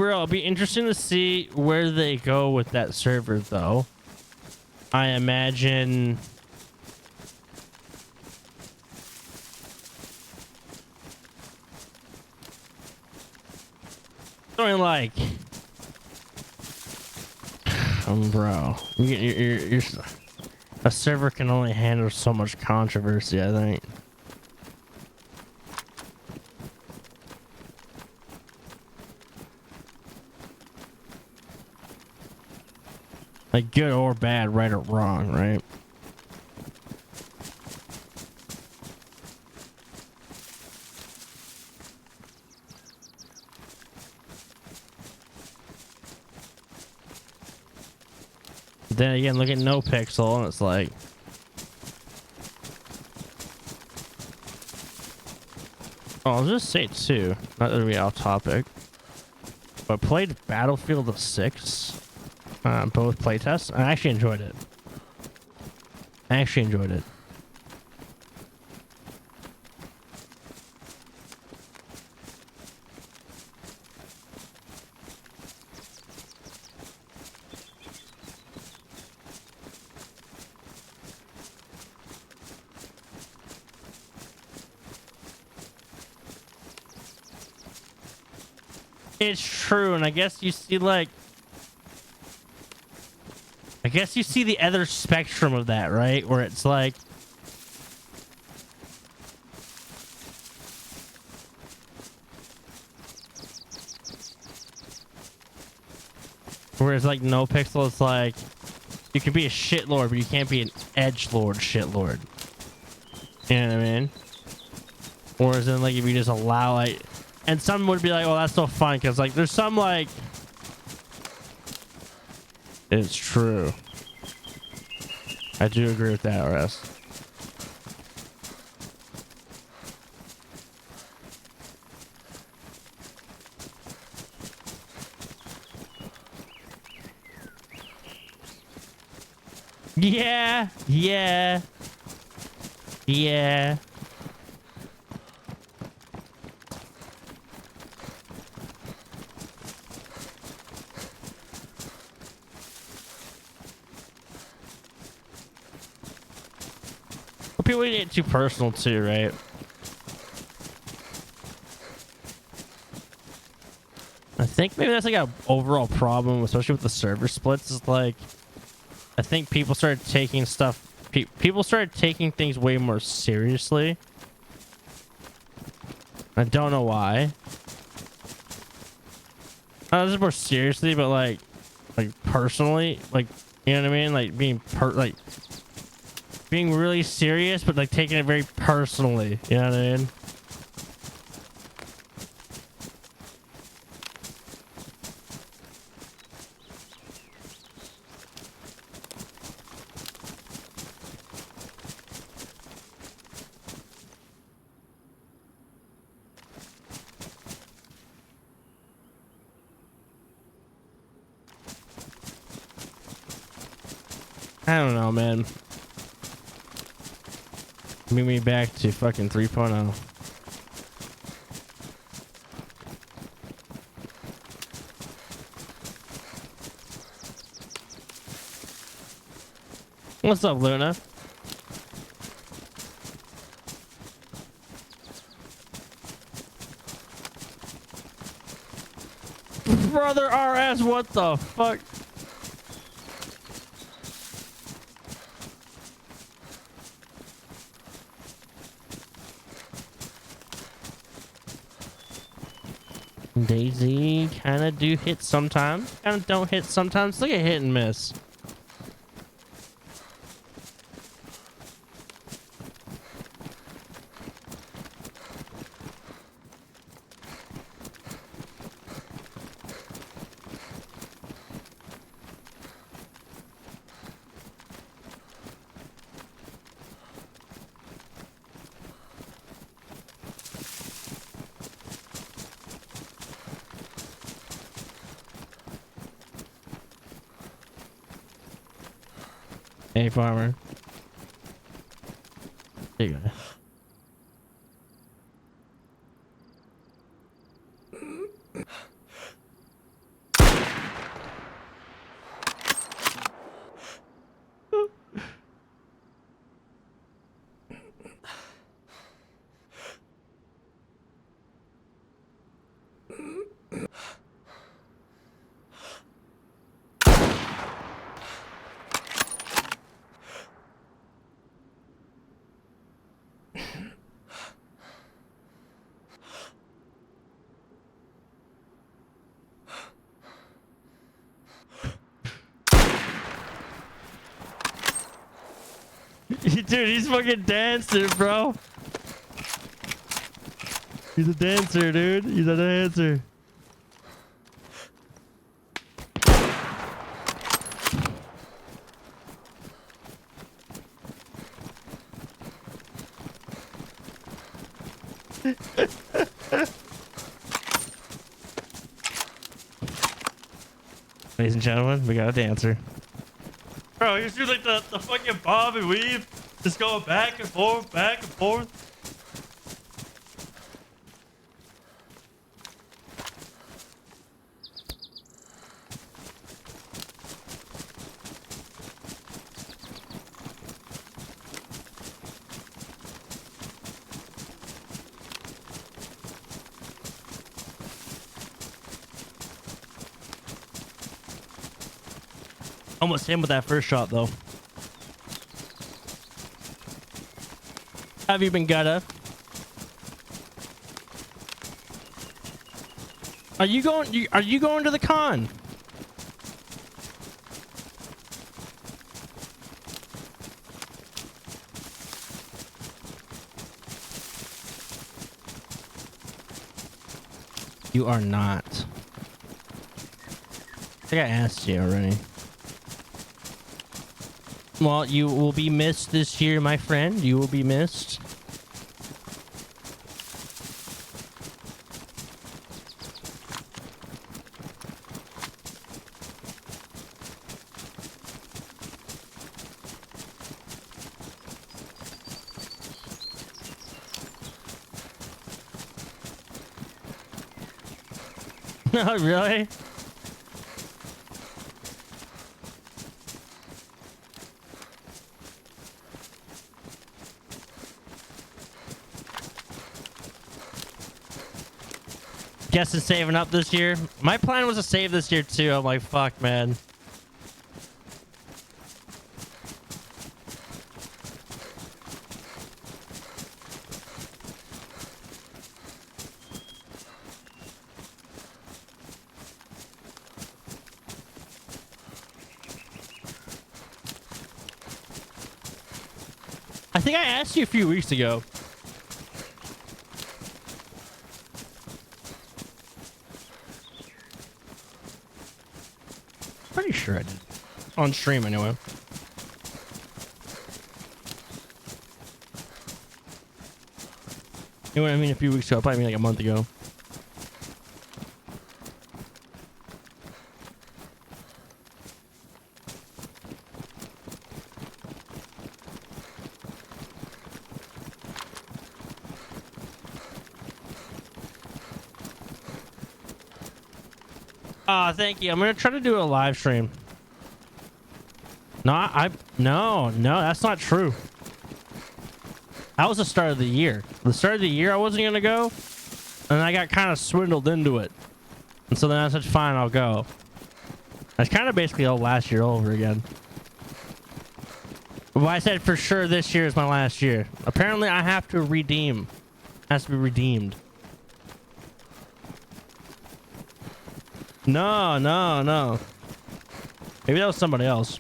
It'll be interesting to see where they go with that server, though. I imagine something like, bro, a server can only handle so much controversy, I think. Like good or bad, right or wrong, right? Then again, look at NoPixel, and it's like, oh, I'll just say too, not to be off topic, but played Battlefield 6. Both playtests. I actually enjoyed it. It's true, and I guess you see like, you see the other spectrum of that, right? Where it's like, whereas like NoPixel, it's like you can be a shitlord, but you can't be an edgelord shitlord. You know what I mean? Whereas then like if you just allow like, and some would be like, oh, that's so fun, because like there's some like, it's true. I do agree with that, RS. Yeah. People get too personal too, right? I think maybe that's like an overall problem, especially with the server splits. Is like, I think people started taking stuff. People started taking things way more seriously. I don't know why. Not just more seriously, but like personally, like, you know what I mean? Like being really serious, but like taking it very personally. You know what I mean? I don't know, man. Meet me back to fucking 3.0. What's up, Luna? Brother RS, what the fuck? DayZ kind of do hit sometimes, kind of don't hit sometimes. Look at hit and miss. Hey, farmer. There you go. Dude, he's fucking dancing, bro. He's a dancer, dude. He's a dancer. Ladies and gentlemen, we got a dancer. Bro, you do like the fucking bob and weave, just going back and forth, back and forth. Almost him with that first shot, though. Have you been gutta? Are you going to the con? You are not. I think I asked you already. Well, you will be missed this year, my friend. You will be missed. No, really? Guessing saving up this year. My plan was to save this year too. I'm like, fuck, man. I think I asked you a few weeks ago. Pretty sure I did. On stream, anyway. You know what I mean? A few weeks ago, probably like a month ago. Thank you. I'm gonna try to do a live stream. No, that's not true. That was the start of the year. The start of the year, I wasn't gonna go, and I got kind of swindled into it. And so then I said, fine, I'll go. That's kind of basically all last year over again. But I said for sure this year is my last year. Apparently, I have to redeem. It has to be redeemed. No, no, no. Maybe that was somebody else.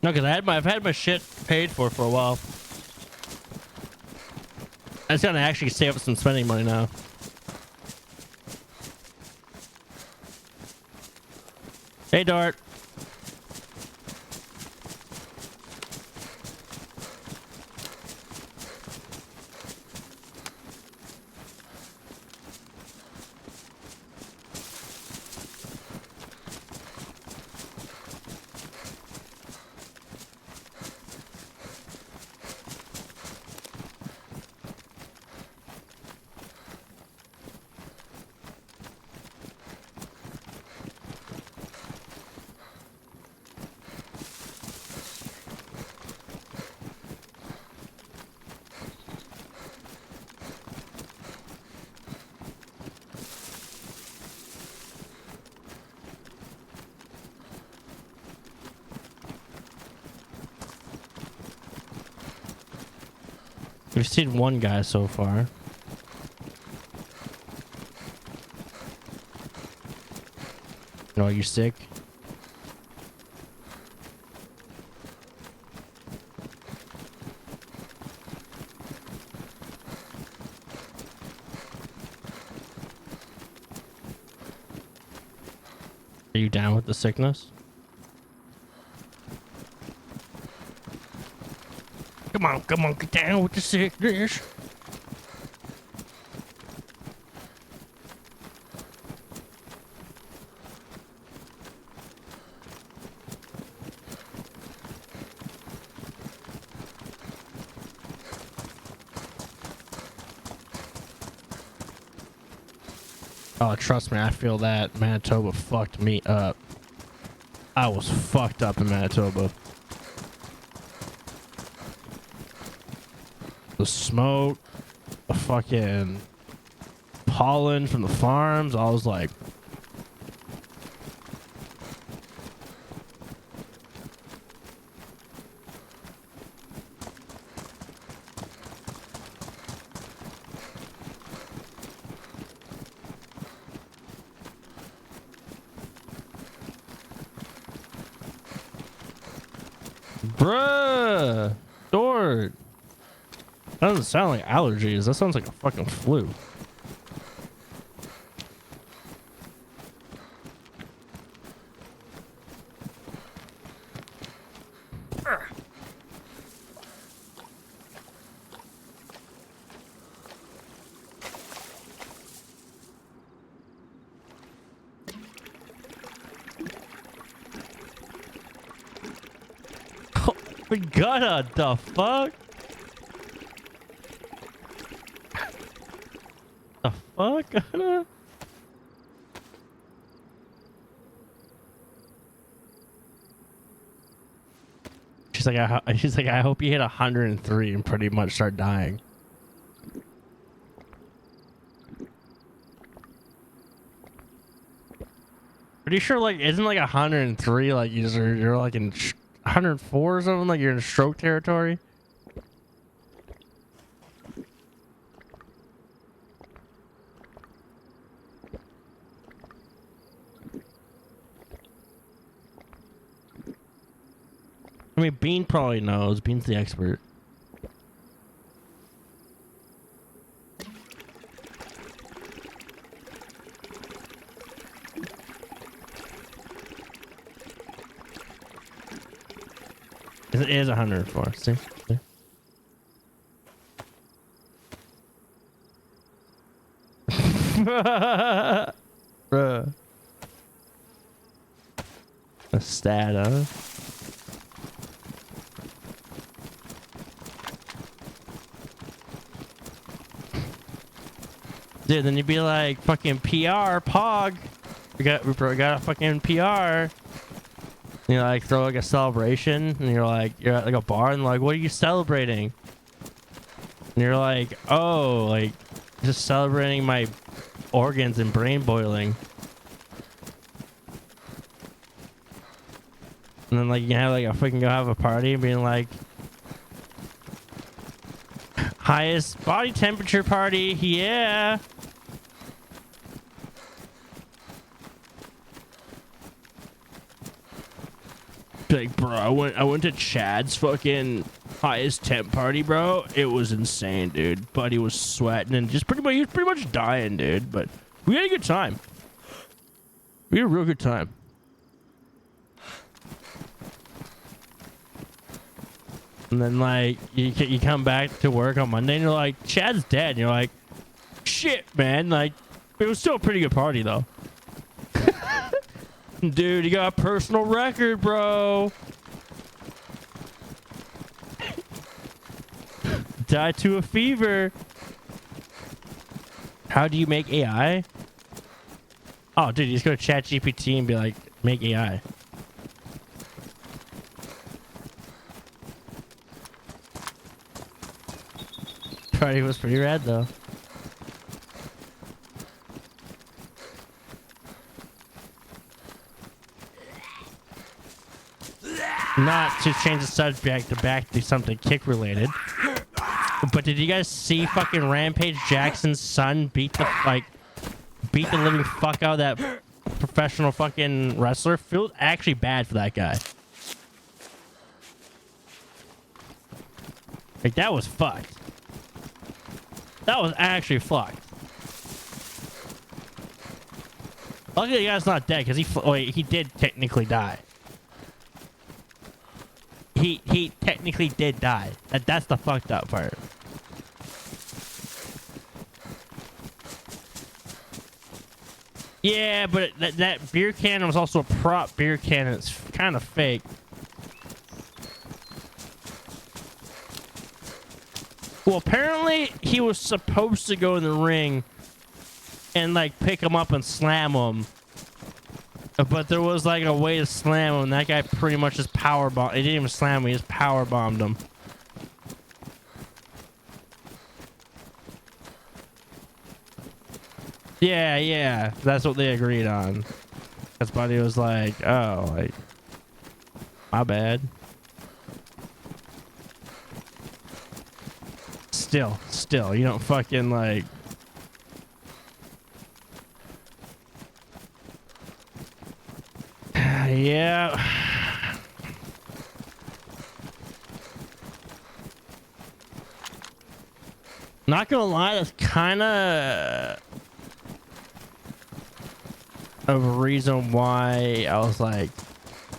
No, because I've had my shit paid for a while. I just gotta actually save up some spending money now. Hey, Dart. We've seen one guy so far. No, are you sick? Are you down with the sickness? Come on, get down with the sickness. Oh, trust me, I feel that. Manitoba fucked me up. I was fucked up in Manitoba. The smoke, the fucking pollen from the farms, I was like... Bruh! Dort! That doesn't sound like allergies. That sounds like a fucking flu. Oh my god, the fuck? The fuck? She's like, I hope you hit 103 and pretty much start dying. Pretty sure, like, isn't like 103 like you're like in 104 or something, like you're in stroke territory? I mean, Bean probably knows. Bean's the expert. It is 104. See? See? Bruh. A stat, huh? Dude, then you'd be like, fucking PR, Pog. We got a fucking PR. And you like throw like a celebration, and you're at like a bar, and like, what are you celebrating? And you're like, oh, like just celebrating my organs and brain boiling. And then like you can have like a fucking go have a party and being like Highest body temperature party, yeah. Like, bro, I went to Chad's fucking highest temp party, bro. It was insane, dude. Buddy was sweating and just he was pretty much dying, dude. But we had a good time. We had a real good time. And then, like, you come back to work on Monday and you're like, Chad's dead. And you're like, shit, man. Like, it was still a pretty good party, though. Dude, you got a personal record, bro. Died to a fever. How do you make AI? Oh, dude, you just go to ChatGPT and be like, make AI. Party was pretty rad, though. Not to change the subject back to something kick related, but did you guys see fucking Rampage Jackson's son beat the living fuck out of that professional fucking wrestler? Feels actually bad for that guy. Like, that was fucked. That was actually fucked. Luckily the guy's not dead, because he did technically die. He technically did die. That's the fucked up part. Yeah, but that beer can was also a prop beer can, and it's kind of fake. Well, apparently he was supposed to go in the ring and like pick him up and slam him. But there was like a way to slam him, and that guy pretty much just power bombed. He didn't even slam him, he just power bombed him. Yeah, that's what they agreed on. His buddy was like, oh, like, my bad. Still, you don't fucking like. Yeah. Not gonna lie, that's kind of a reason why I was like,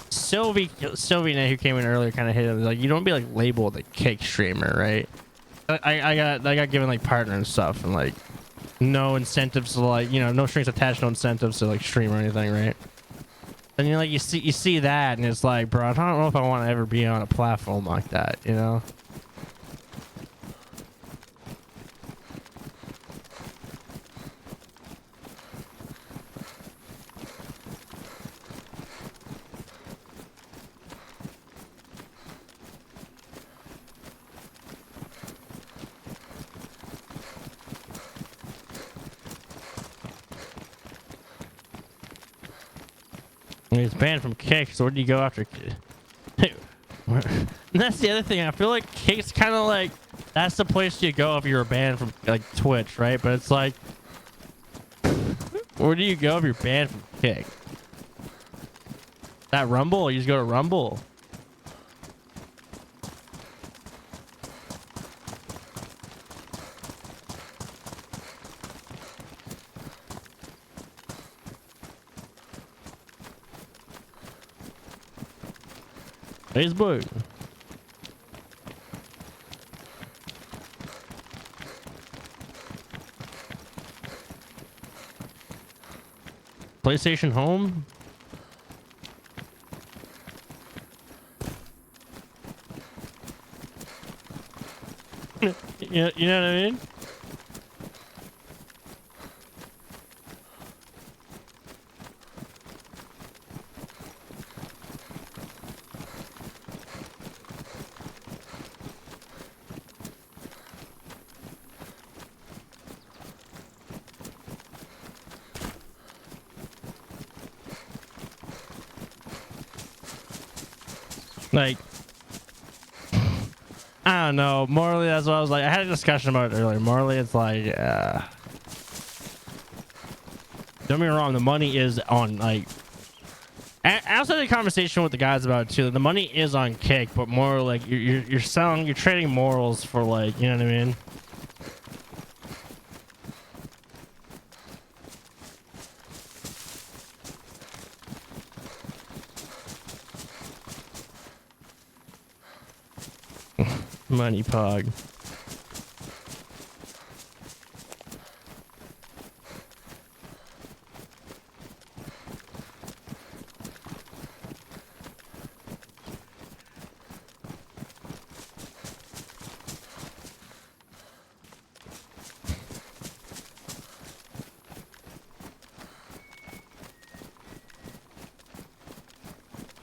Sylvie, who came in earlier, kind of hit it. Like, you don't be like labeled a kick streamer, right? I got given like partner and stuff, and like no incentives to like, you know, no strings attached, no incentives to like stream or anything, right? And you like you see that, and it's like, bro, I don't know if I want to ever be on a platform like that, you know? He's banned from Kick, so where do you go after? And that's the other thing. I feel like Kick's kind of like, that's the place you go if you're banned from like Twitch, right? But it's like, where do you go if you're banned from Kick? That Rumble? You just go to Rumble. Facebook. PlayStation Home. You know what I mean? Like, I don't No. Morally, that's what I was like. I had a discussion about it earlier. Morally, it's like, don't get me wrong. The money is on, like, I also had a conversation with the guys about it too. The money is on Kick, but more like you're selling, you're trading morals for, like, you know what I mean? Money pog.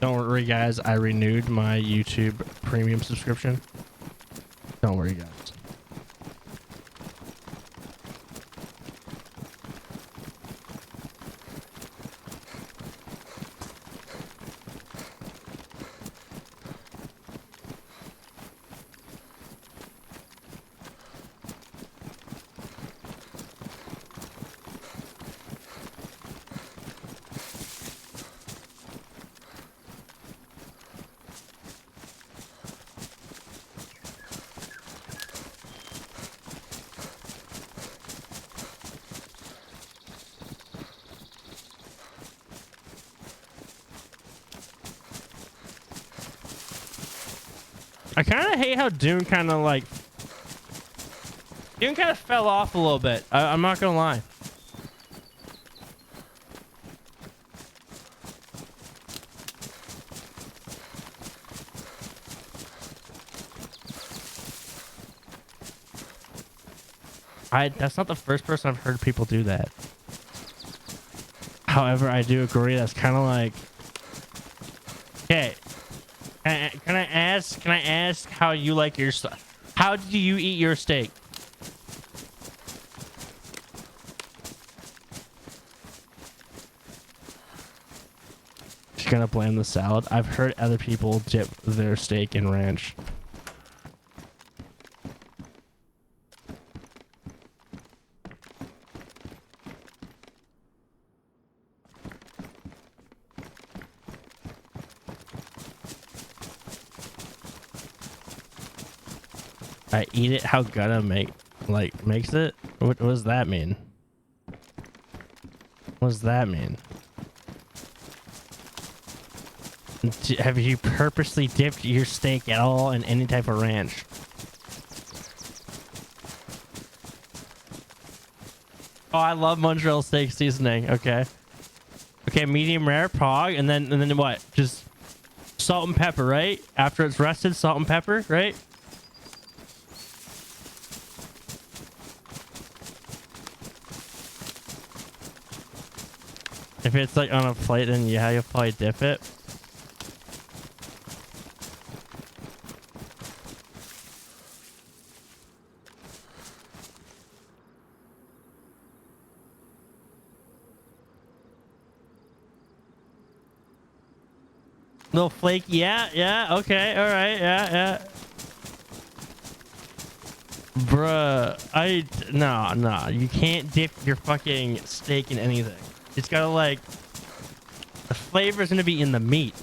Don't worry, guys. I renewed my YouTube premium subscription. Don't worry, guys. I kind of hate how Dune kind of like... Dune kind of fell off a little bit. I'm not gonna lie. That's not the first person I've heard people do that. However, I do agree that's kind of like... Okay. Can I ask how you like your stuff? How do you eat your steak? Just gonna blame the salad. I've heard other people dip their steak in ranch. I eat it how Gutta makes it? What does that mean? What does that mean? Have you purposely dipped your steak at all in any type of ranch? Oh, I love Montreal steak seasoning. Okay. Okay, medium rare, pog, and then what? Just salt and pepper, right? After it's rested, salt and pepper, right? If it's like on a plate, then yeah, you'll probably dip it. Little flaky, yeah, okay, all right, yeah. Bruh, no, you can't dip your fucking steak in anything. It's gotta, like, the flavor's gonna be in the meat.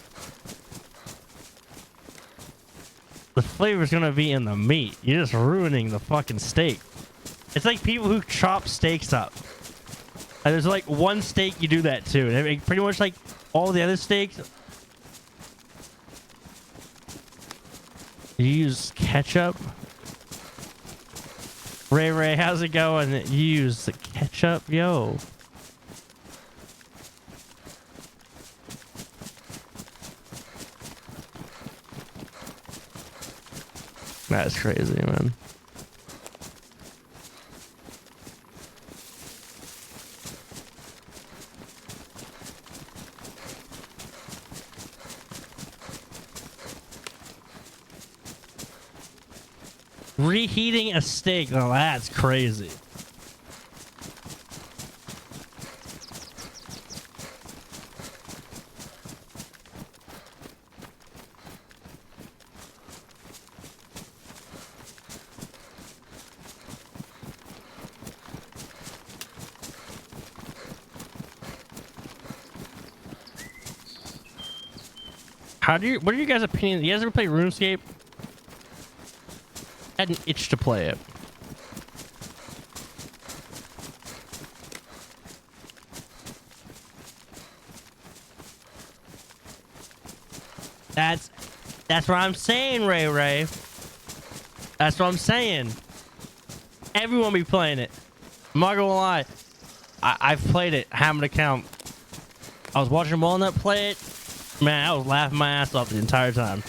The flavor's gonna be in the meat. You're just ruining the fucking steak. It's like people who chop steaks up. Like, there's like one steak you do that to. And I mean, pretty much like all the other steaks. You use ketchup. Ray, how's it going? You use the ketchup, yo. That's crazy, man. Reheating a steak, oh, that's crazy. What are your guys' opinions? You guys ever play RuneScape? I had an itch to play it. That's what I'm saying, Ray. That's what I'm saying. Everyone be playing it. I'm not gonna lie. I've played it. Have an account. I was watching Walnut play it. Man, I was laughing my ass off the entire time.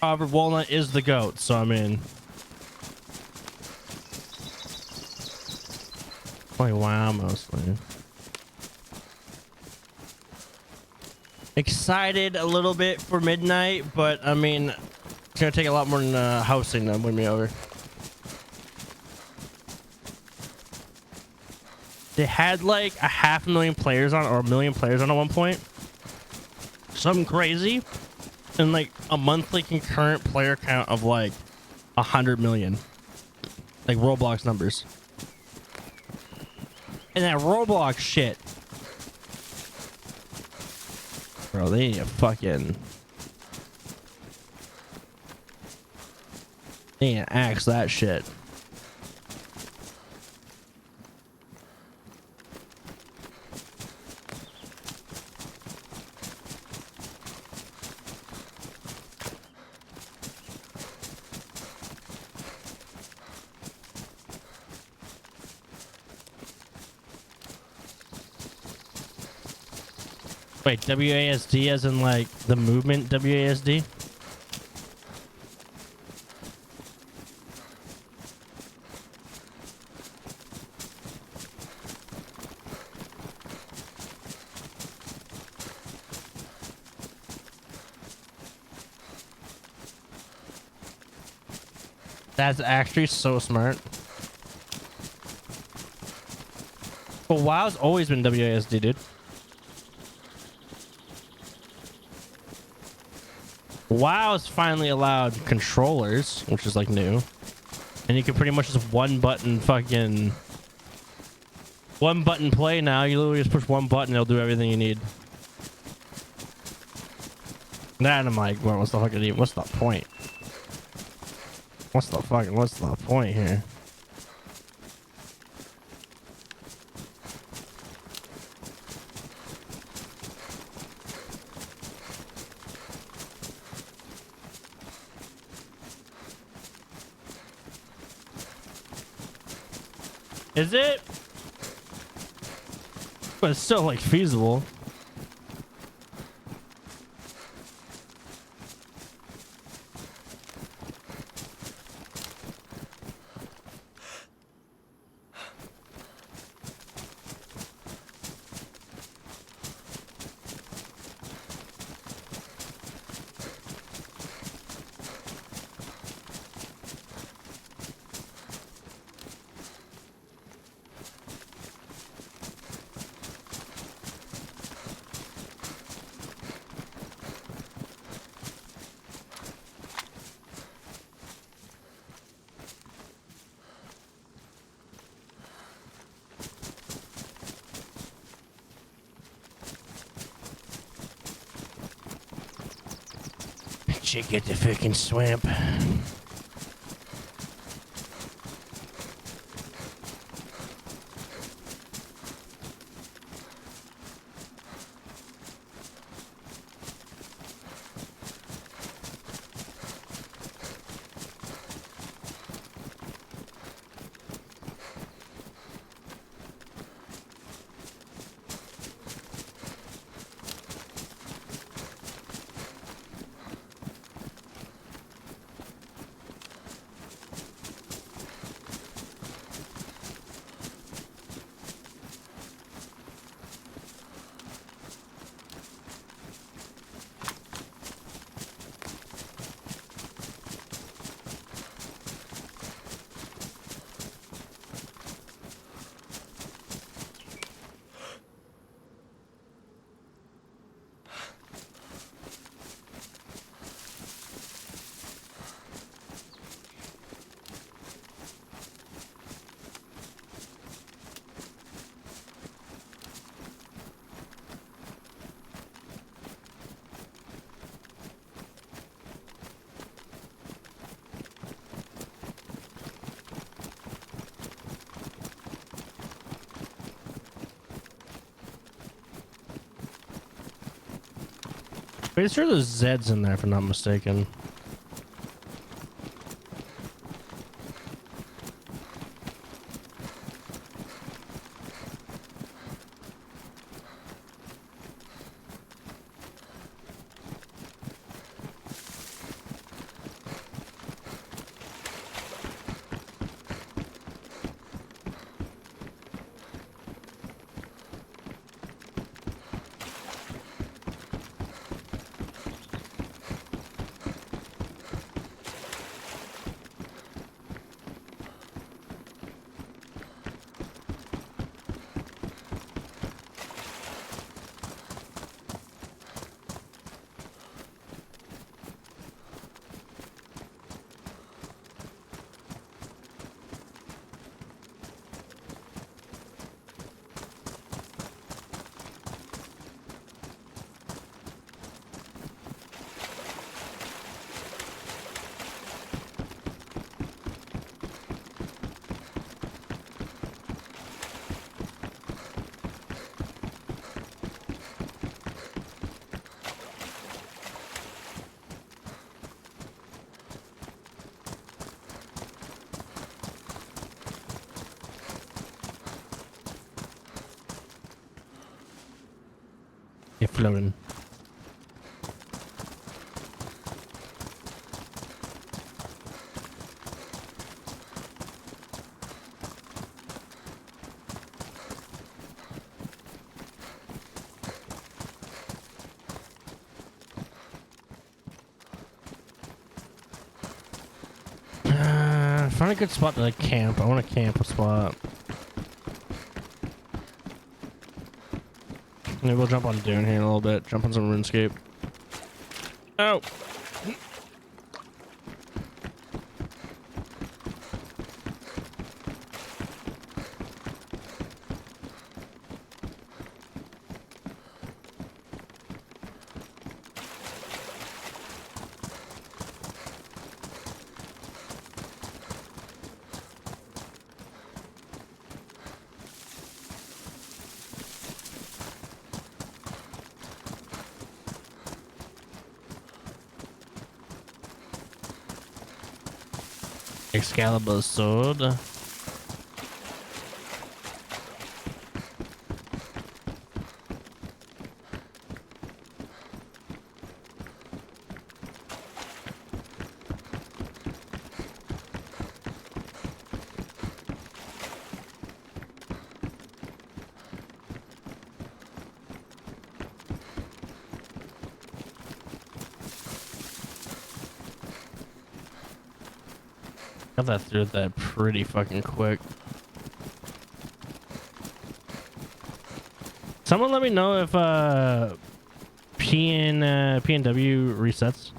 However, Walnut is the GOAT, so I mean... Play WoW mostly. Excited a little bit for midnight, but I mean, it's gonna take a lot more than hosting to win me over. They had like 500,000 players on, or 1 million players on at one point. Something crazy. And like a monthly concurrent player count of like 100 million. Like Roblox numbers. And that Roblox shit. Bro, they need to fucking... They need to axe that shit. Wait, WASD as in like the movement WASD? That's actually so smart. But WoW's always been WASD, dude. WoW's finally allowed controllers, which is like new. And you can pretty much just one button play now. You literally just push one button, it'll do everything you need. That I'm like, well, what's the point? What's the point here? Is it? But it's still like feasible. Should get the freaking swamp. Pretty sure there's Zeds in there, if I'm not mistaken. You're floating. Find a good spot to like camp. I want to camp a spot. Maybe we'll jump on Dune here in a little bit. Jump on some RuneScape. Oh! Excalibur sword. Got that through that pretty fucking quick. Someone let me know if PNW resets.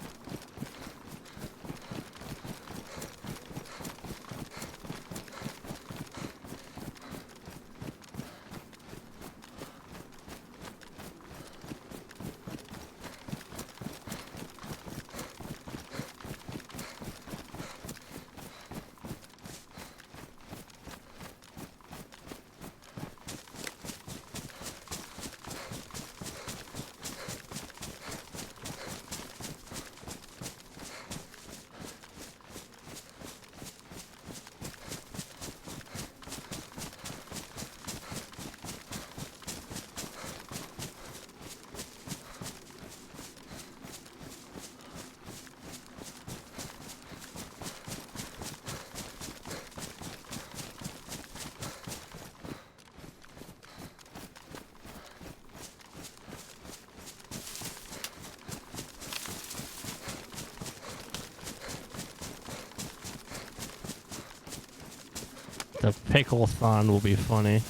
The pickle-thon will be funny.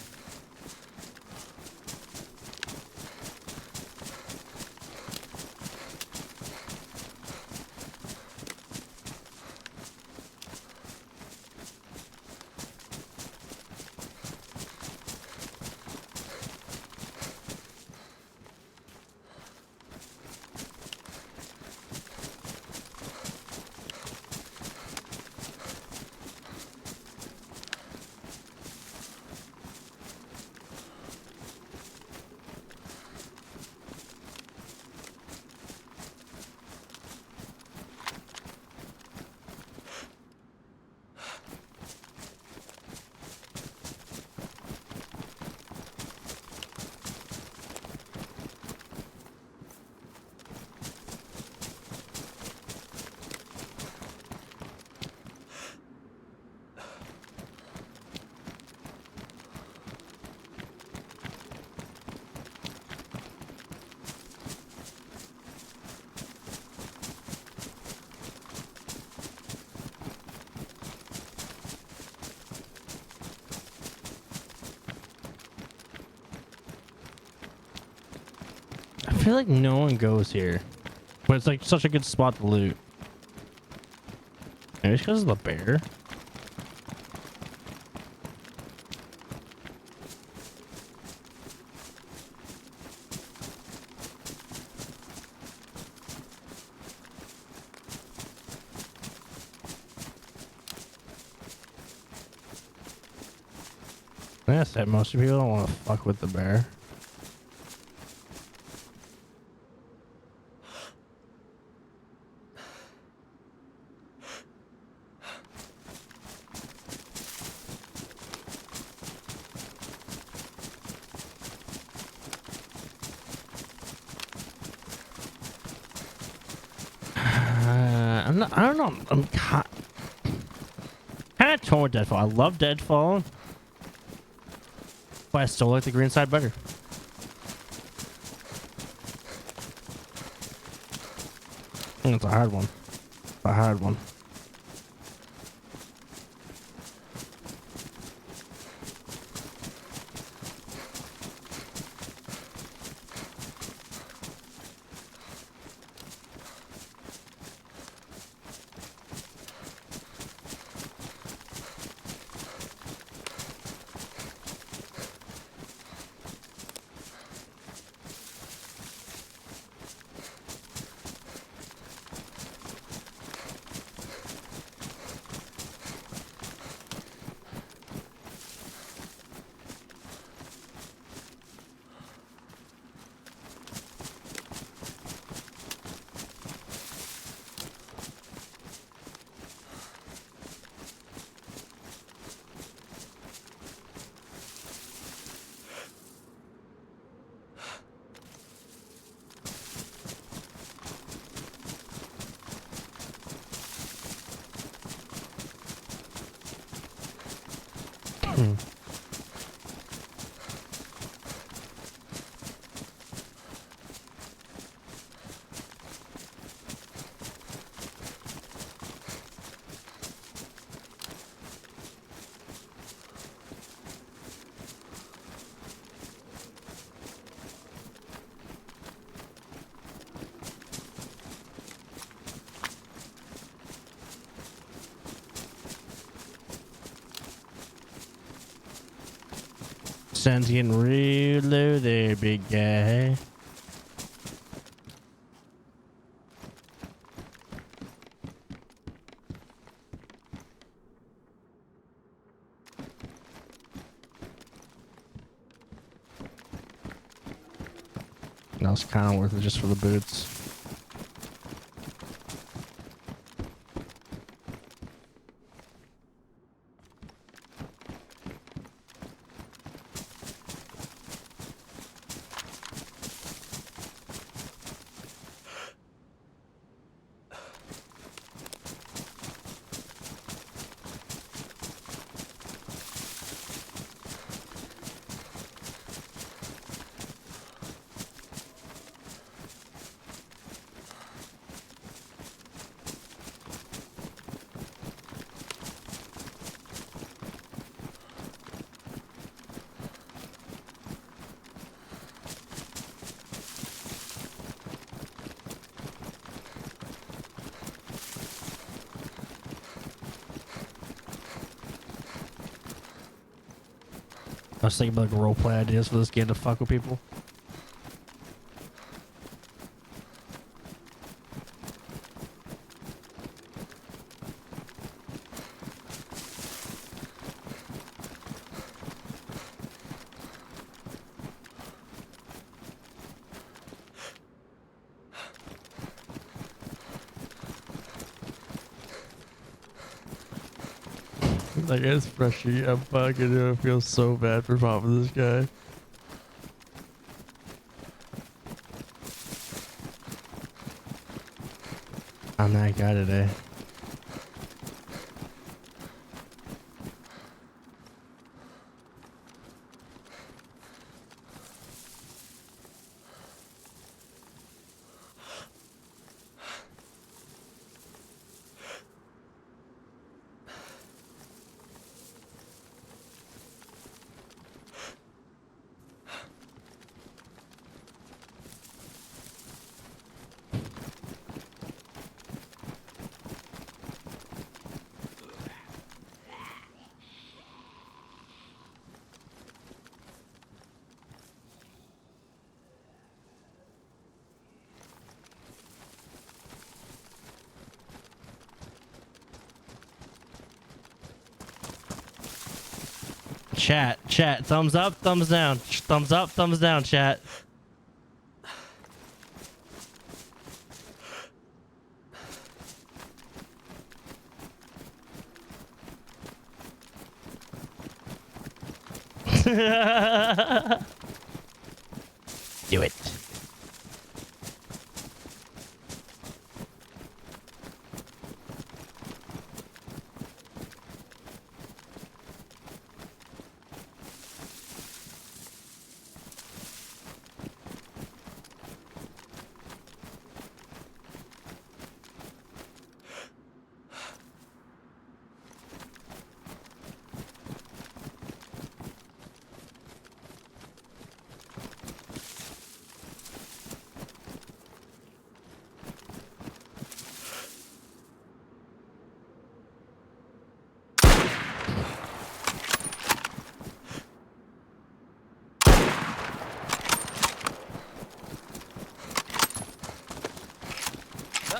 feel like no one goes here, but it's like such a good spot to loot. Maybe it's because of the bear. I said most people don't want to fuck with the bear. I don't know. I'm kind of torn with Deadfall. I love Deadfall, but I still like the green side better. It's a hard one. It's a hard one. Sun's getting real low there, big guy. That was kind of worth it just for the boots. I was thinking about like roleplay ideas for this game to fuck with people. Like, it's freshy. I'm fucking, I feel so bad for popping this guy. I'm that guy today. Chat, thumbs up, thumbs down. Thumbs up, thumbs down, chat. Do it.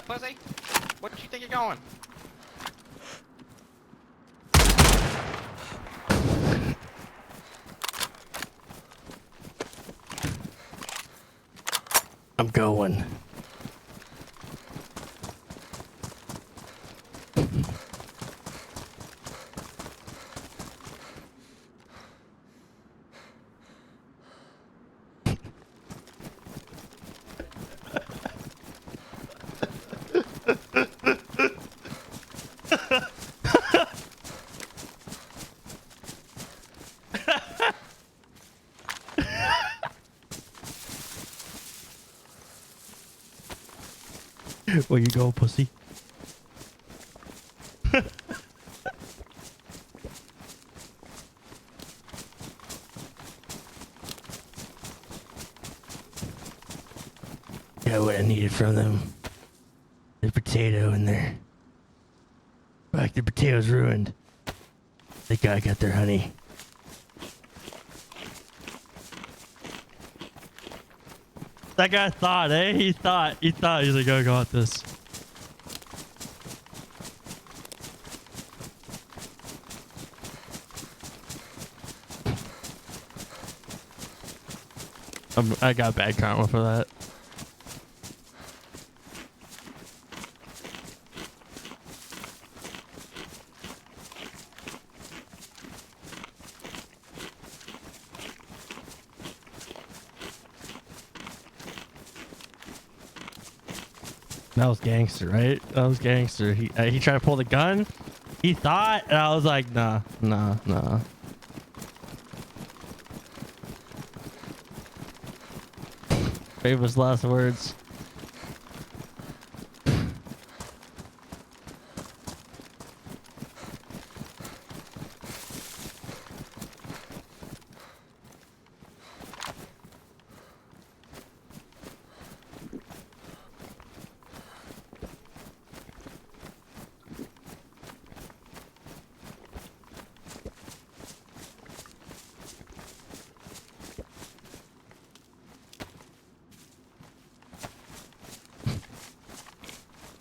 Pussy? What do you think you're going? I'm going. Where you go, pussy? Yeah, what I needed from them. The potato in there. Fuck, the potato's ruined. That guy got their honey. That guy thought, eh? He thought. He's like, I got this. I got bad karma for that. That was gangster, right? That was gangster. He tried to pull the gun. He thought, and I was like, nah. Famous last words.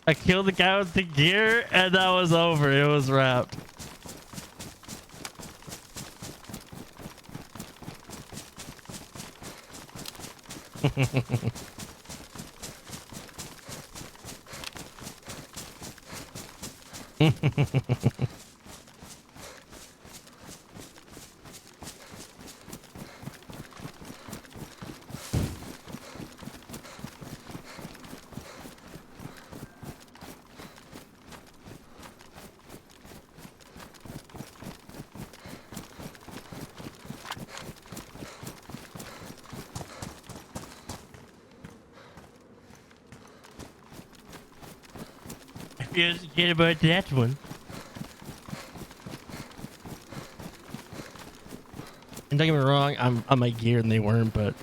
I killed the guy with the gear, and that was over. It was wrapped. I was scared about that one. And don't get me wrong, I'm on my gear and they weren't, but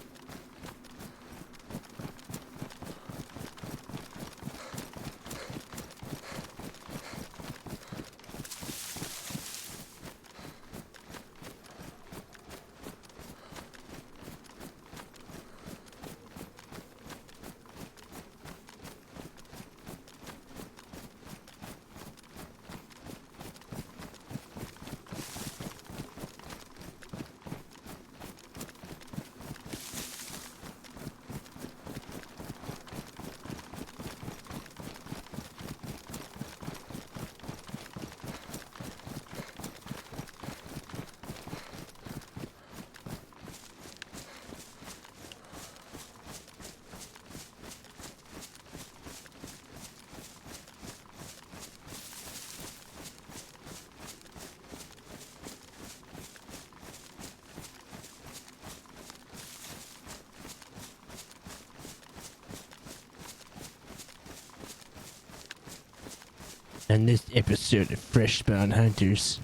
On this episode of Fresh Spawn Hunters.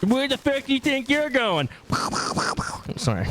Where the fuck do you think you're going? Sorry.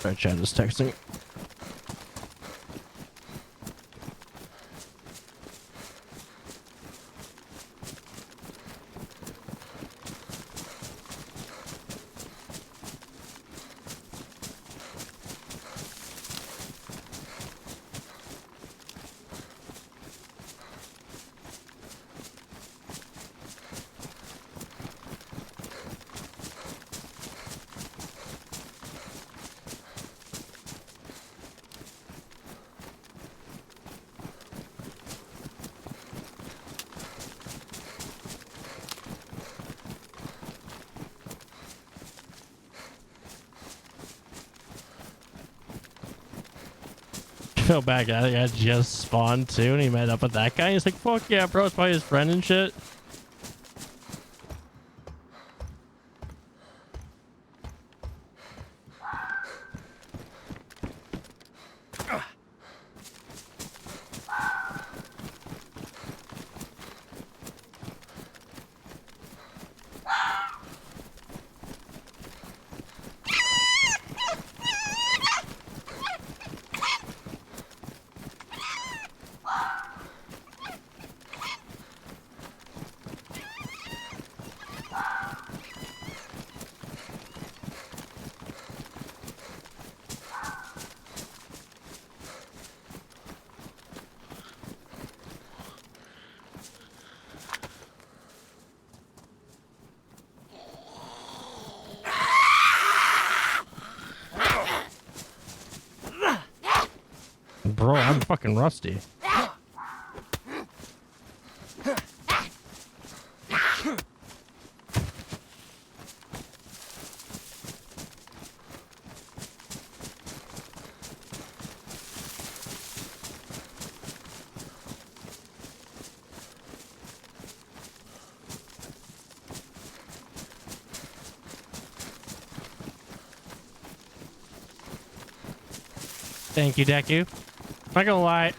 Right, Chad is texting. Feel bad guy. I just spawned too, and he met up with that guy. He's like, "Fuck yeah, bro!" It's probably his friend and shit. Bro, I'm fucking rusty. Thank you, Deku. Not gonna lie,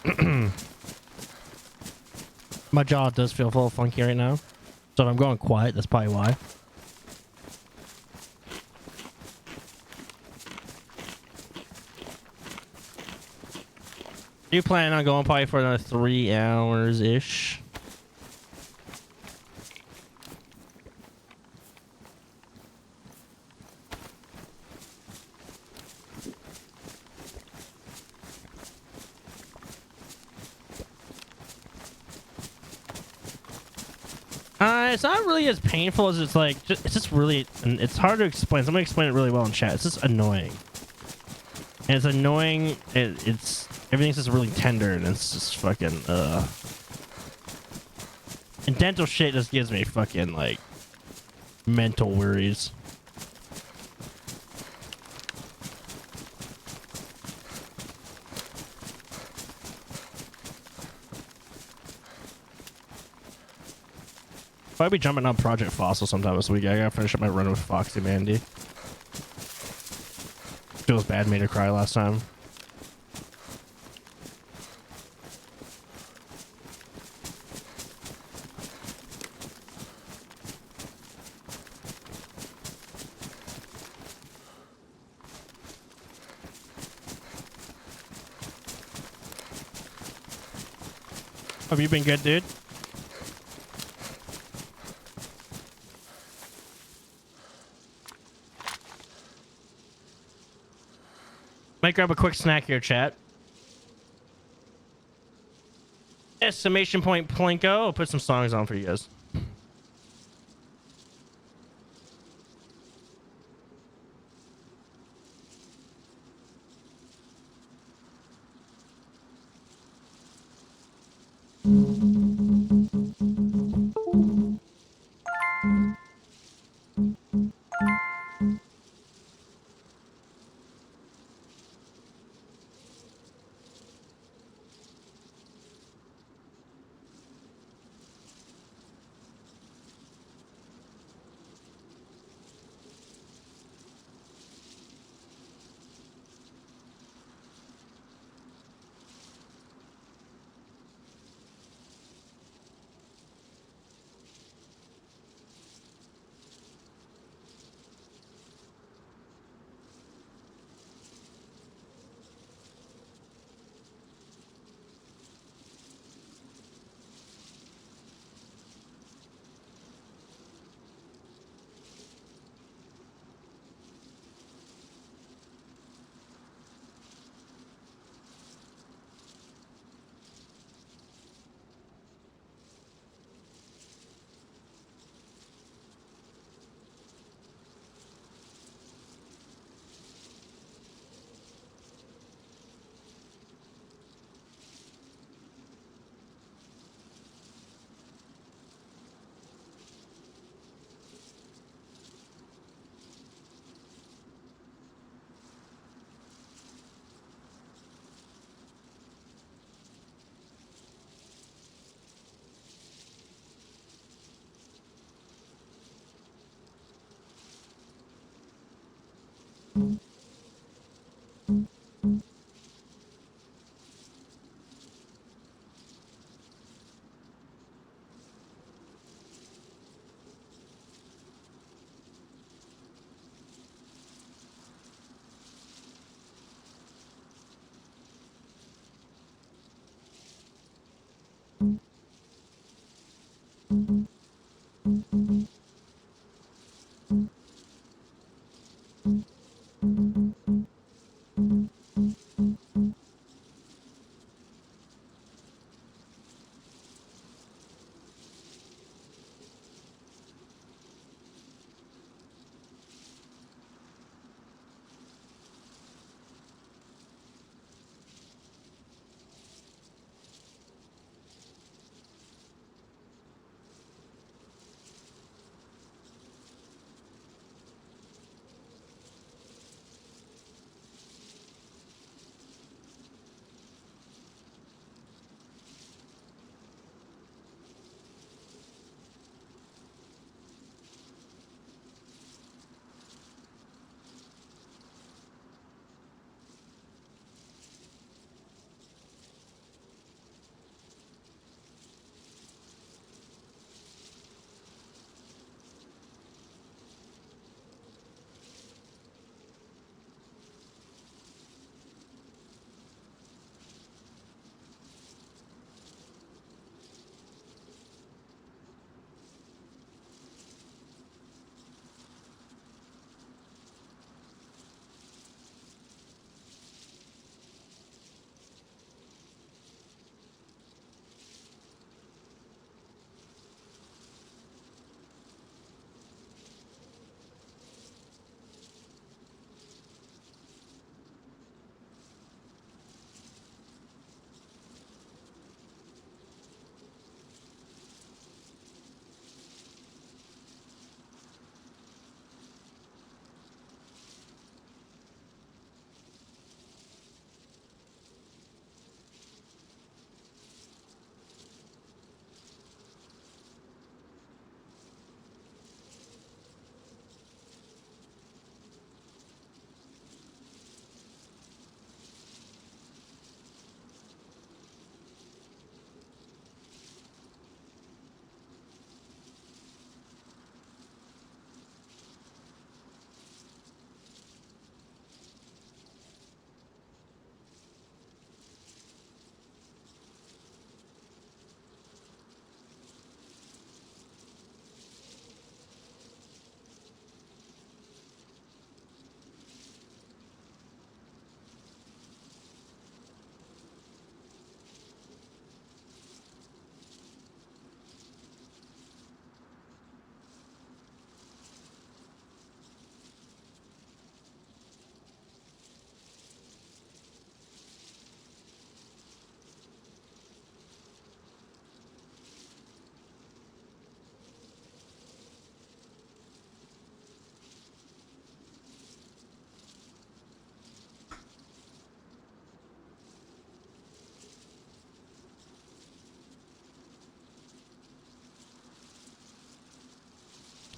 my jaw does feel a little funky right now. So if I'm going quiet, that's probably why. You plan on going probably for another 3 hours-ish? It's not really as painful as it's like, it's just really, it's hard to explain. Somebody explained it really well in chat. It's just annoying. And it's annoying, everything's just really tender and it's just fucking, and dental shit just gives me fucking, like, mental worries. I'll be jumping on Project Fossil sometime this week. I gotta finish up my run with Foxy Mandy. Feels bad, made her cry last time. Have you been good, dude? Might grab a quick snack here, chat. Exclamation point Plinko. I'll put some songs on for you guys.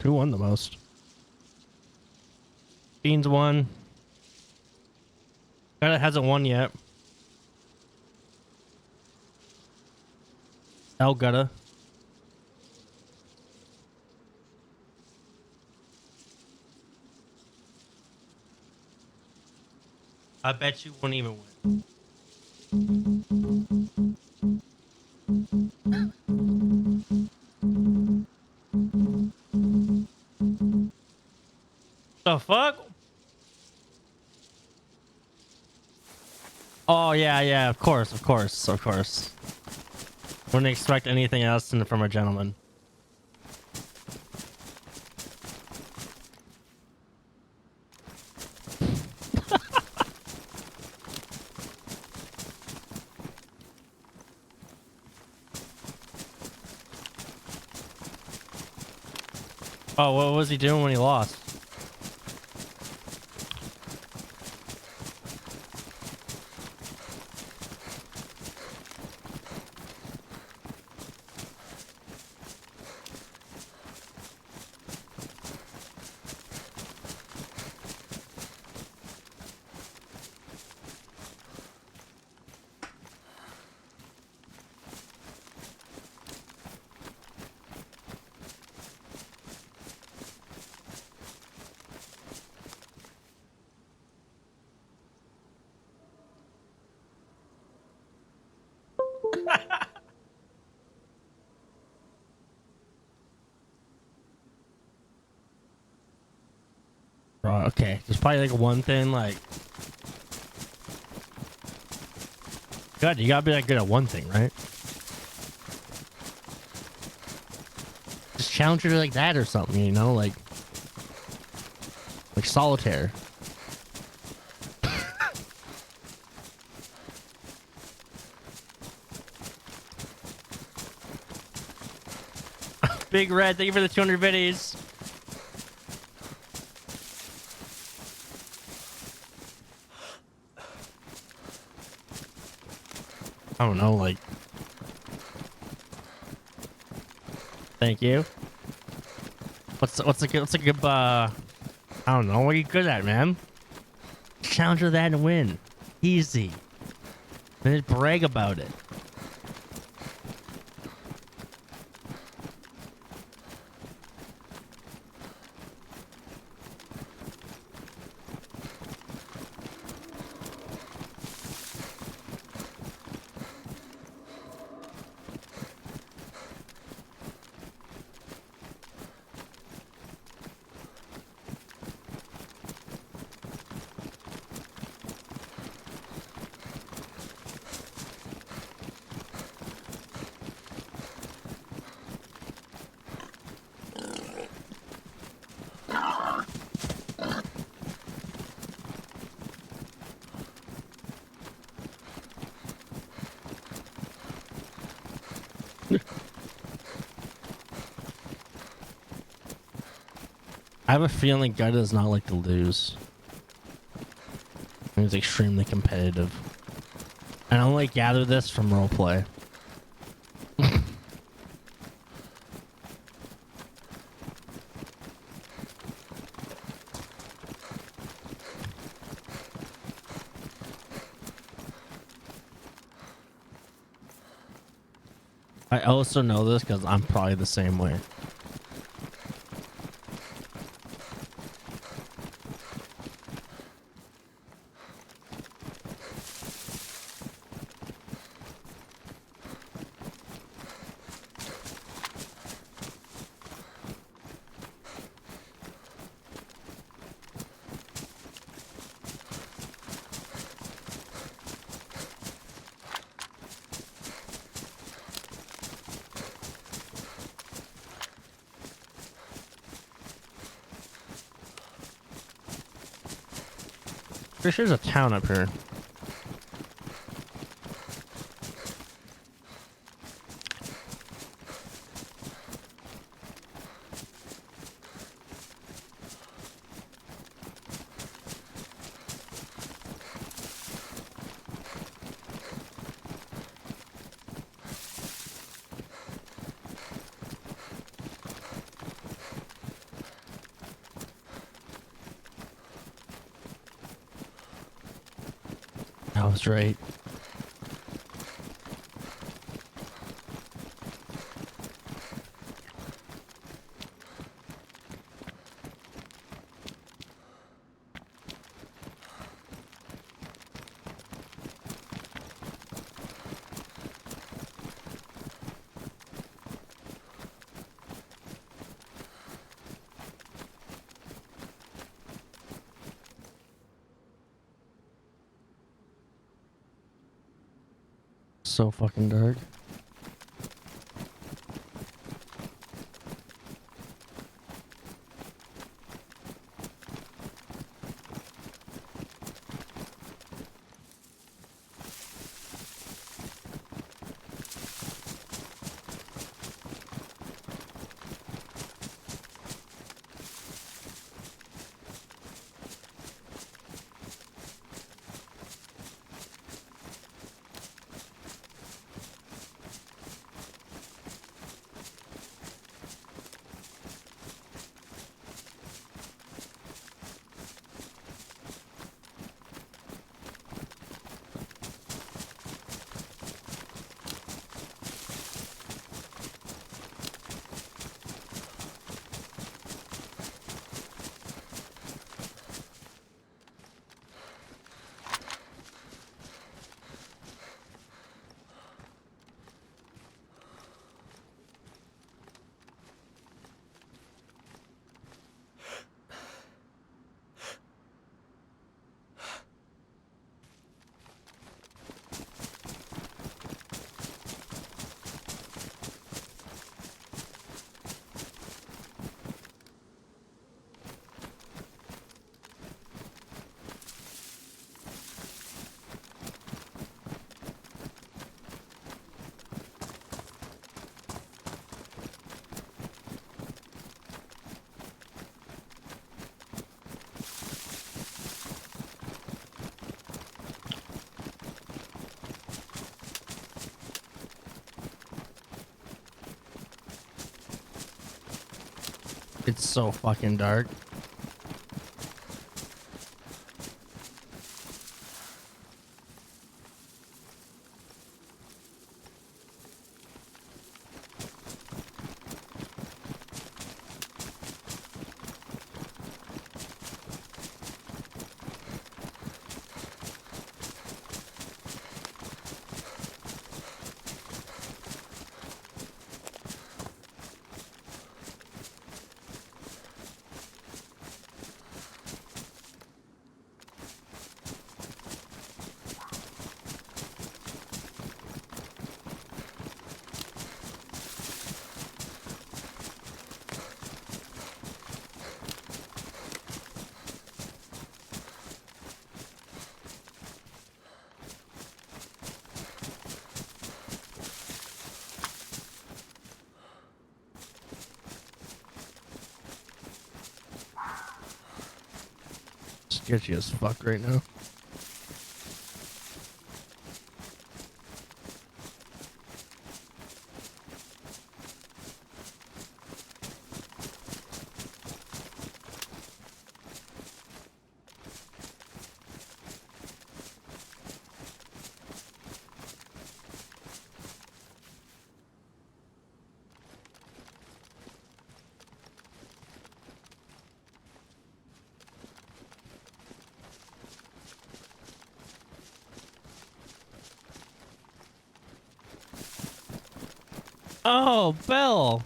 Who won the most? Beans won. Gutta hasn't won yet. El Gutta. I bet you won't even win. The fuck? Oh yeah, of course. Wouldn't expect anything else from a gentleman. Oh, what was he doing when he lost? Bro, okay, there's probably like one thing like. God, you gotta be like good at one thing, right? Just challenge her like that or something, you know, like solitaire. Big Red, thank you for the 200 biddies. I don't know, like. Thank you. What's a good I don't know. What are you good at, man? Challenge her that and win. Easy. Then just brag about it. I have a feeling Guy does not like to lose. He's extremely competitive. I only gather this from roleplay. I also know this because I'm probably the same way. Pretty sure there's a town up here. that's right. So fucking dark. It's so fucking dark. Sketchy as fuck right now. Oh, Bill.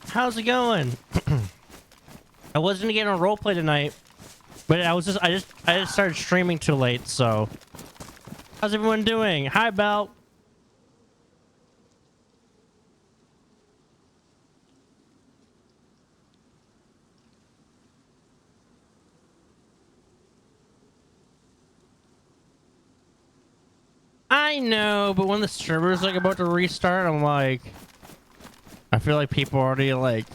How's it going? I wasn't getting a roleplay tonight, but I just started streaming too late, so. How's everyone doing? Hi, Belle. I know, but when the server's like about to restart, I'm like, I feel like people are already like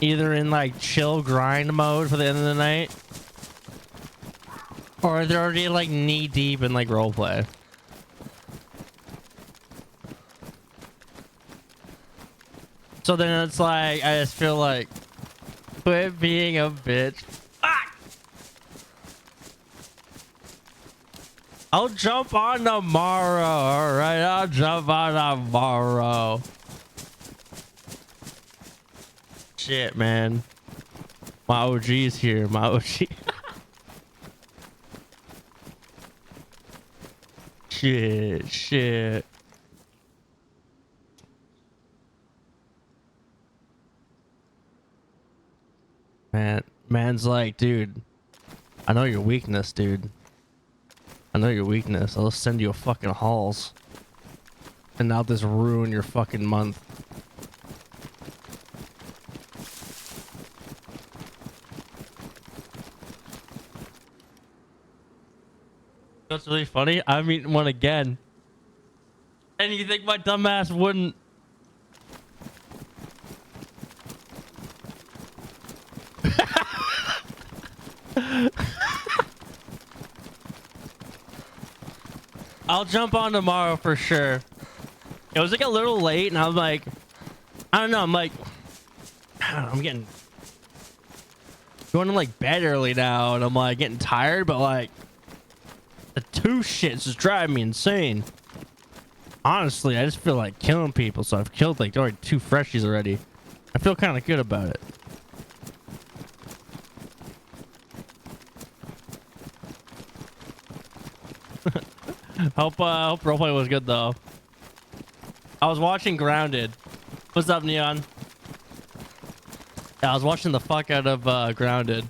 either in like chill grind mode for the end of the night, or they're already like knee deep in like roleplay. So then it's like, I just feel like, quit being a bitch. Fuck! I'll jump on tomorrow. All right, I'll jump on tomorrow. Shit, man. My OG's here. My OG. Shit. Man's like, dude, I know your weakness, dude. I know your weakness. I'll send you a fucking hauls. And now this ruin your fucking month. That's really funny. I'm eating one again. And you think my dumbass wouldn't? I'll jump on tomorrow for sure. It was like a little late and I was like, I don't know. I'm like, I'm getting going to like bed early now and I'm like getting tired, but like the two shits is driving me insane. Honestly, I just feel like killing people. So I've killed like already 2 freshies already. I feel kind of good about it. Hope roleplay was good though. I was watching Grounded. What's up, Neon? Yeah, I was watching the fuck out of Grounded.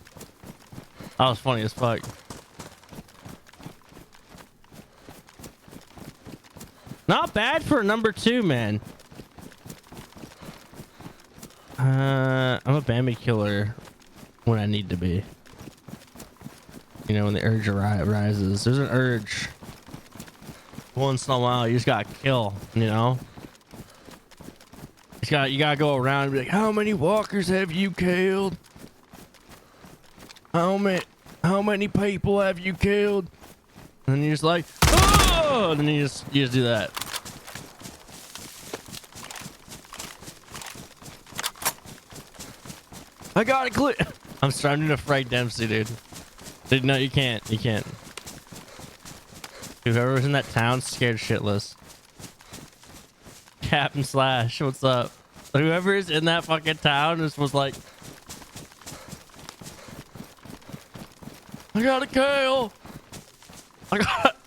That was funny as fuck. Not bad for number 2, man. I'm a Bambi killer when I need to be. You know, when the urge rises. There's an urge. Once in a while, you just gotta kill, you know? You gotta go around and be like, how many walkers have you killed? How many people have you killed? And then you're just like, oh! And then you just do that. I got it clear. I'm starting to Frank Dempsey, dude. Dude, no, you can't. You can't. Dude, whoever was in that town scared shitless. Captain Slash, what's up? Whoever is in that fucking town was like, I got a kill. I got.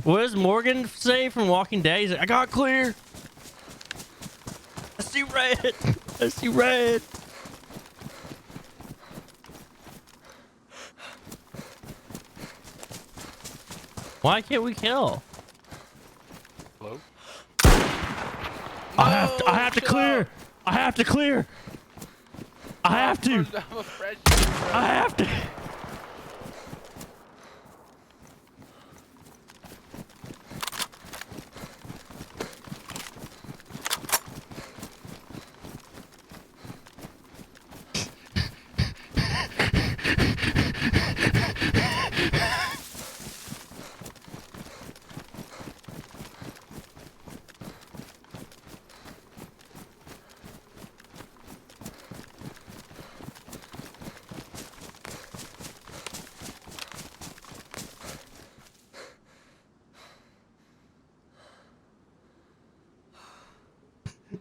What does Morgan say from Walking Dead? He's like, I got clear. I see red. I see red. Why can't we kill? Hello? I have to clear. I have to clear. I have to. I have to.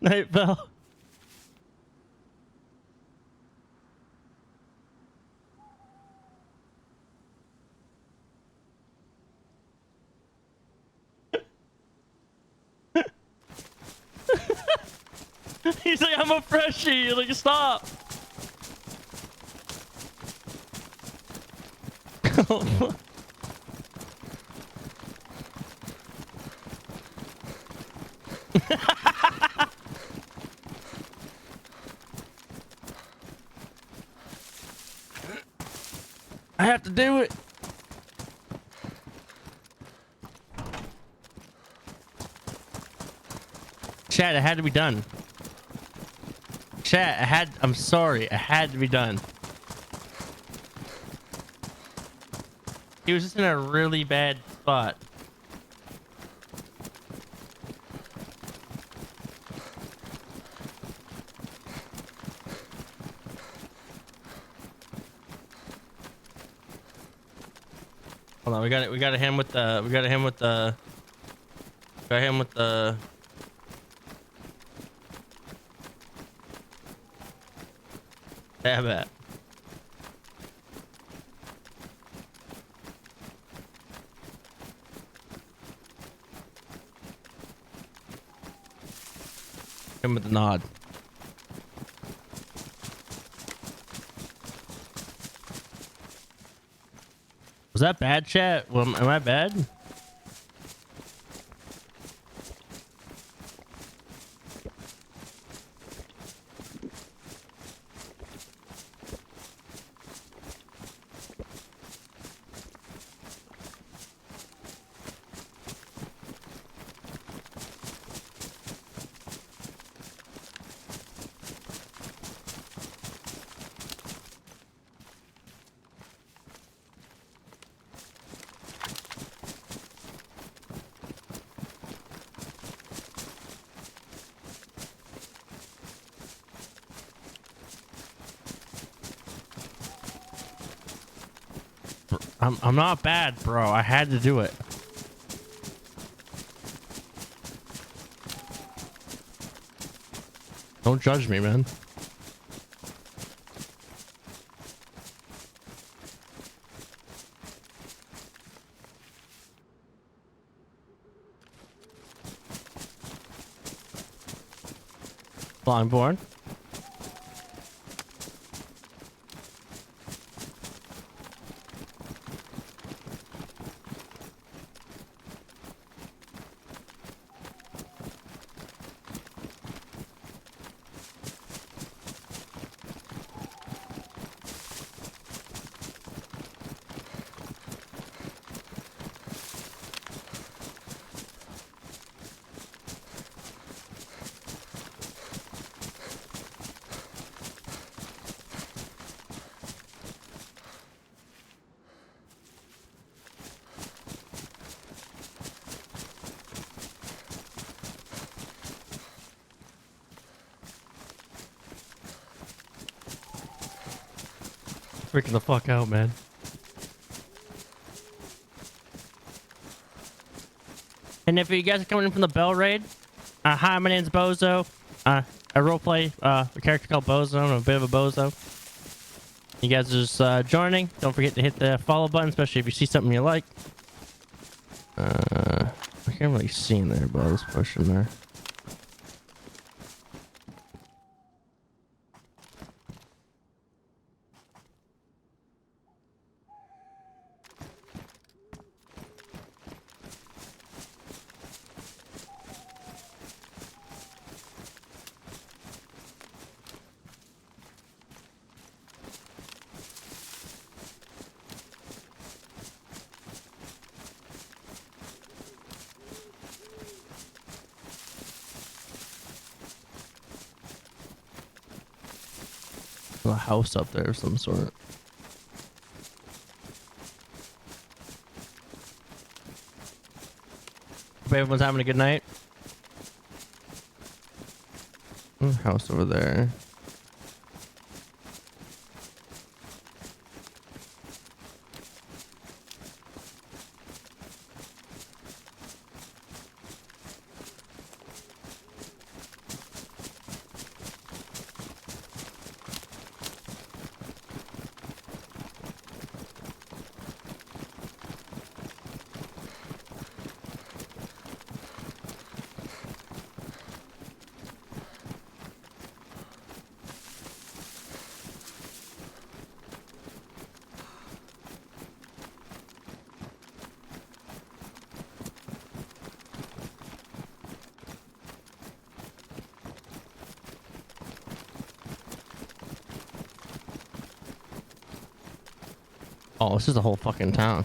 Night Bell. He's like, I'm a freshie. Like, stop. I have to do it. Chat, it had to be done. Chat, I'm sorry, it had to be done. He was just in a really bad spot. Hold on, we got him with the got him with the stab at. Him with the nod. Was that bad, chat? Well, am I bad? I'm not bad, bro. I had to do it. Don't judge me, man. Longborn. Freaking the fuck out, man. And if you guys are coming in from the Bell Raid, hi, my name's Bozo. I roleplay a character called Bozo. I'm a bit of a Bozo. You guys are just joining. Don't forget to hit the follow button, especially if you see something you like. I can't really see in there, but I'll just push in there. A house up there of some sort. Hope everyone's having a good night. House over there. Oh, this is the whole fucking town.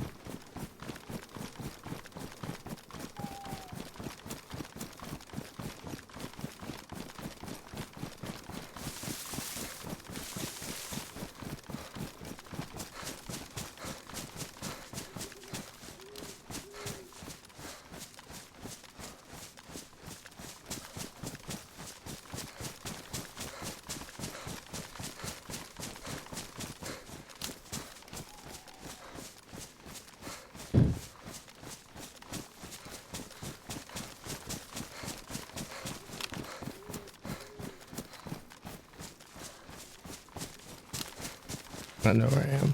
I know where I am.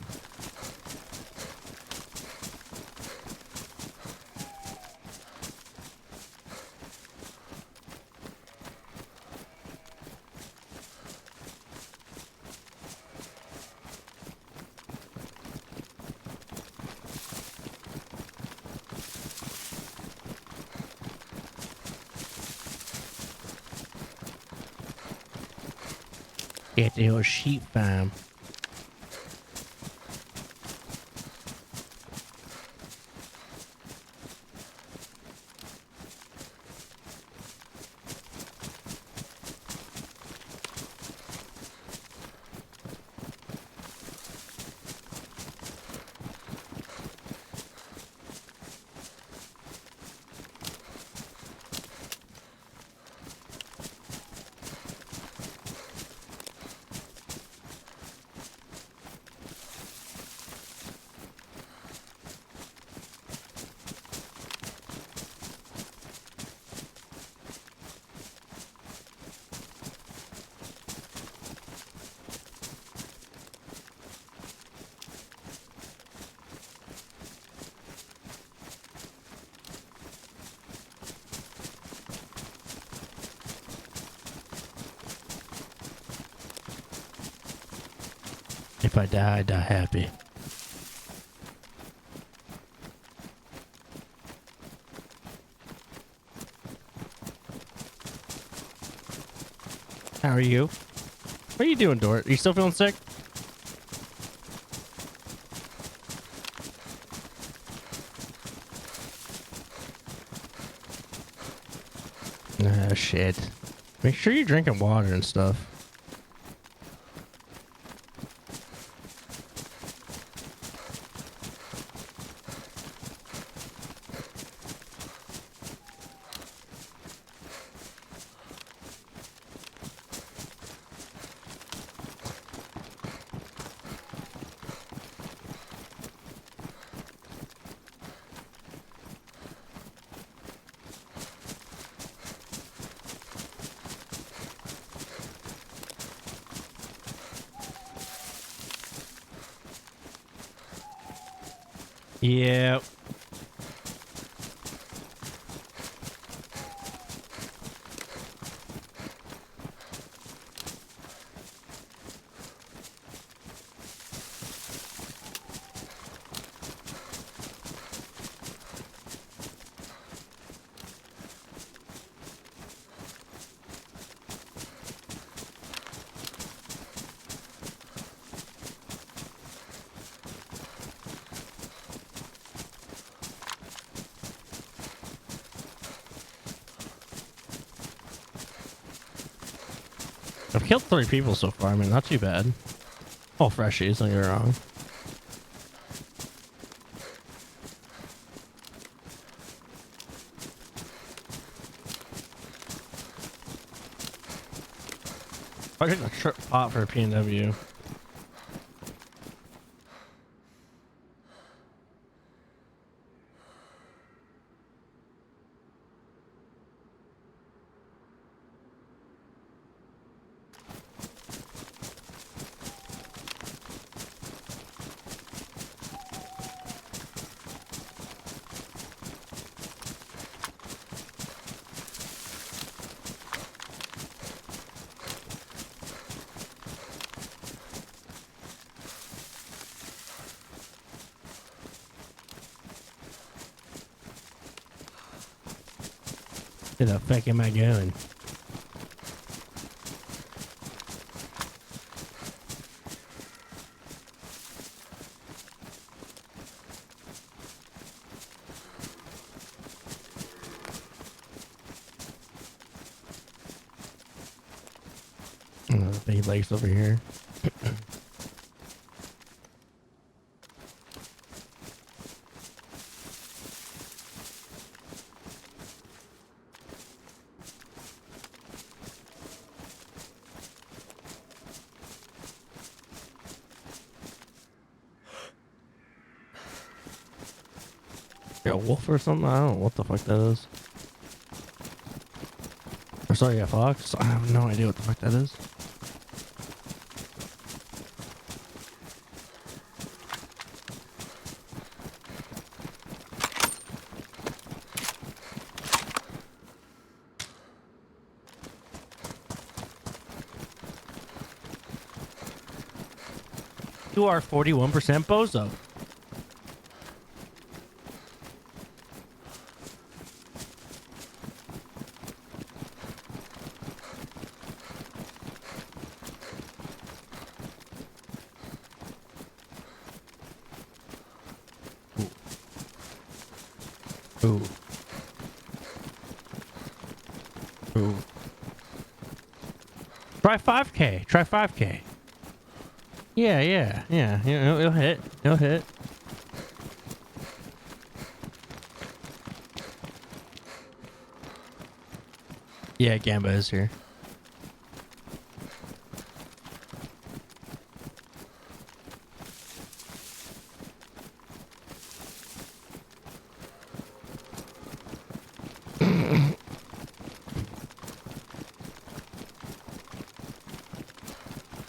Get the old sheep farm. If I die happy. How are you? What are you doing, Dort? Are you still feeling sick? Ah, shit. Make sure you're drinking water and stuff. Yeah. I've killed 3 people so far. I mean, not too bad. All freshies, don't get me wrong. I took a trip pot for a PNW. Where the fuck am I going? Oh, big lakes over here. A wolf or something? I don't know what the fuck that is. Or sorry, a fox? I have no idea what the fuck that is. You are 41% Bozo. Ooh. Ooh. Try 5K. Try 5K. Yeah. It'll hit. It'll hit. Yeah, Gamba is here.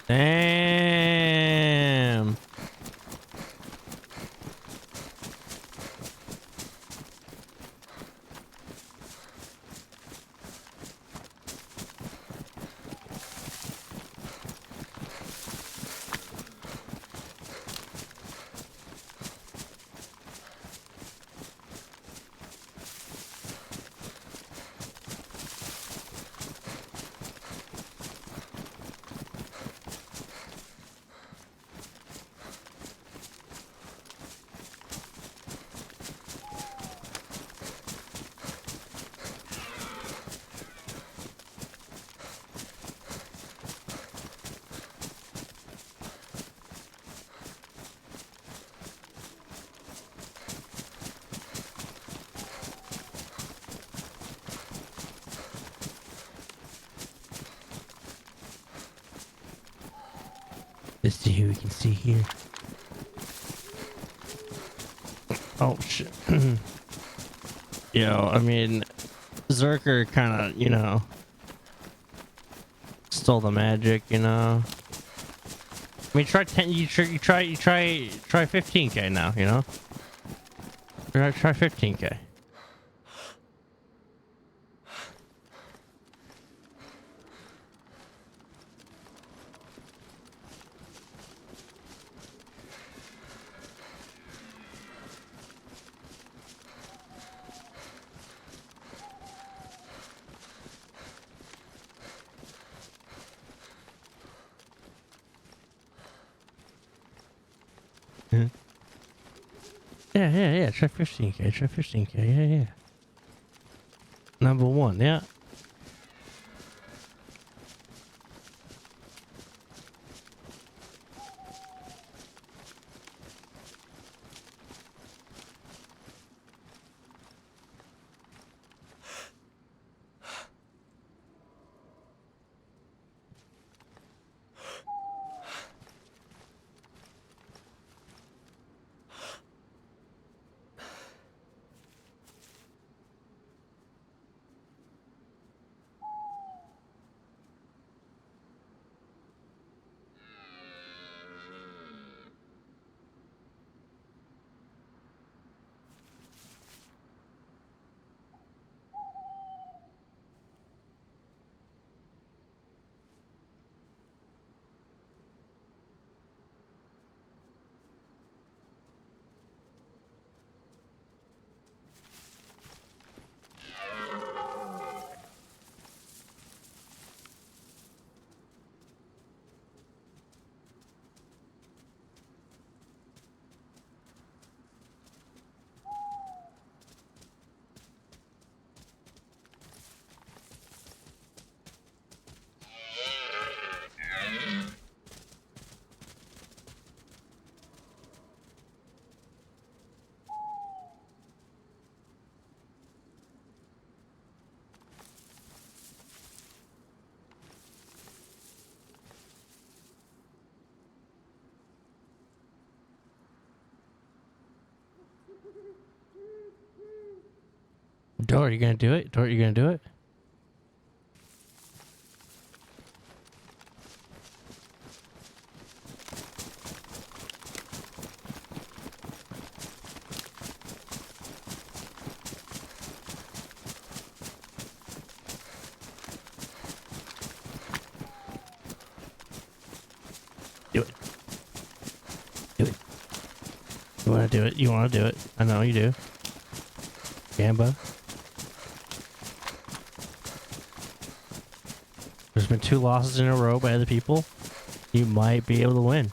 Damn. Let's see who we can see here. Oh shit. Yo, I mean, Zerker kind of, you know, stole the magic, you know. I mean, try 10. You try 15K now, you know. Try 15K. Yeah. Try 15K. Try 15K. Yeah. Number one. Yeah. Door, you gonna do it? Door, you gonna do it? Do it. You want to do it? You want to do it? I know you do. Gamba. There's been 2 losses in a row by other people. You might be able to win.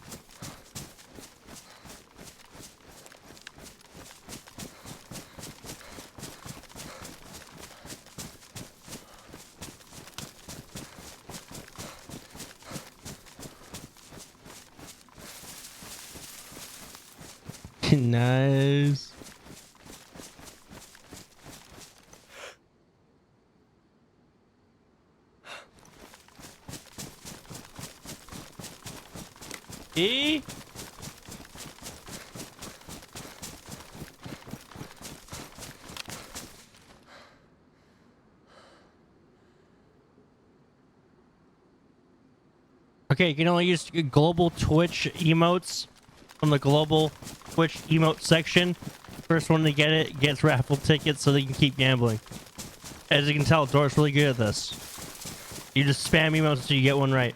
Nice. E? Okay, you can only use global Twitch emotes from the global Twitch emote section. First one to get it gets raffle tickets so they can keep gambling. As you can tell, Dort's really good at this. You just spam emotes until you get one right.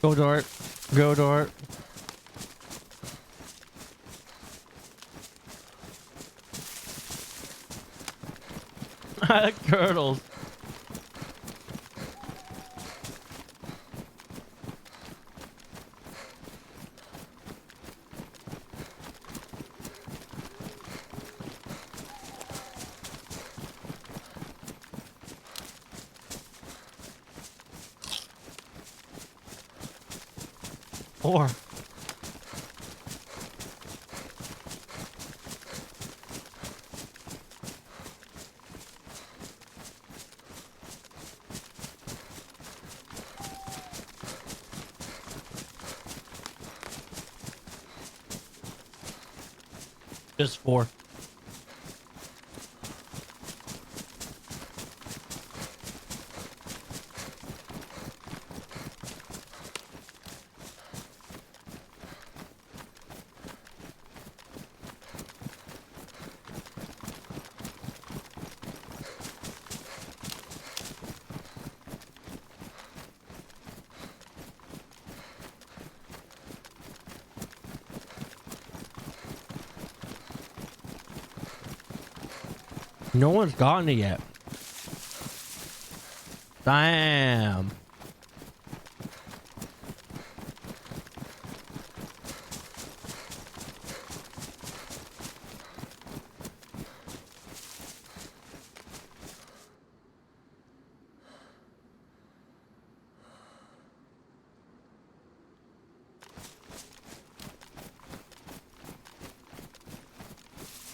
Go Dort. Go Dort. Curdles. Or just 4. No one's gotten it yet. Damn.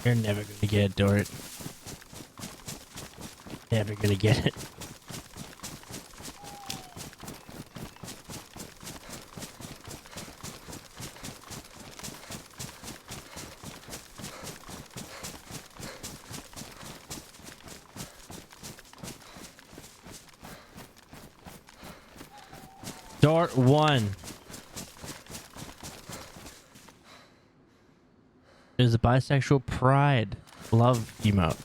You're never gonna get it, Dort. Never gonna get it. Dort 1 is a bisexual pride love emote.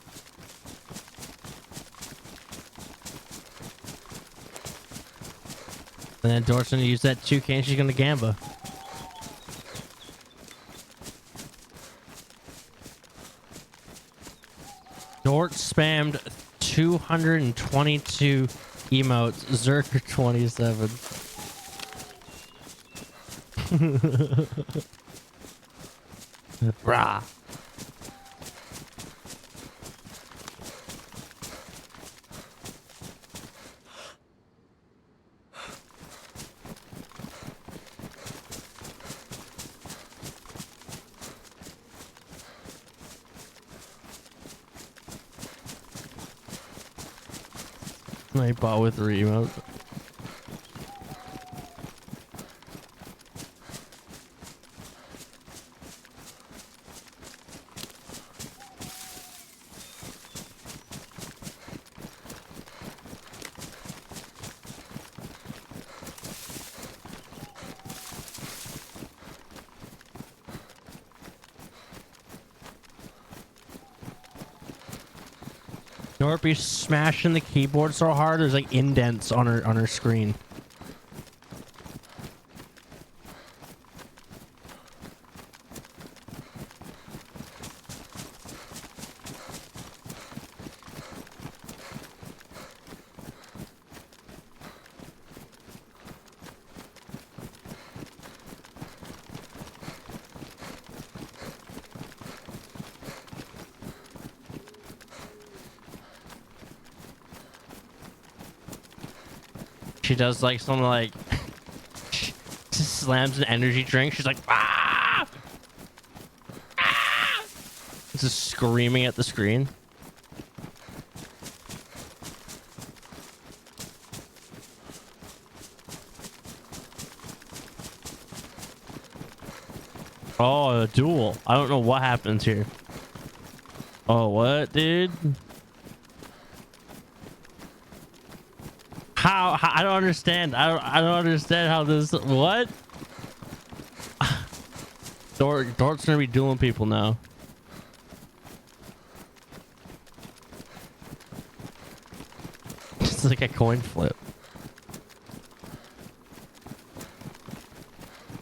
And then Dort's gonna use that 2K and she's gonna gamba. Dort spammed 222 emotes. Zerker 27. Brah. I bought with 3 emotes. Norp be smashing the keyboard so hard there's like indents on her screen. She does like something like just slams an energy drink. She's like, ah! Ah! Just screaming at the screen. Oh, a duel. I don't know what happens here. Oh, what, dude? How I don't understand. I don't understand how this. What? Dort's gonna be dueling people now. It's like a coin flip.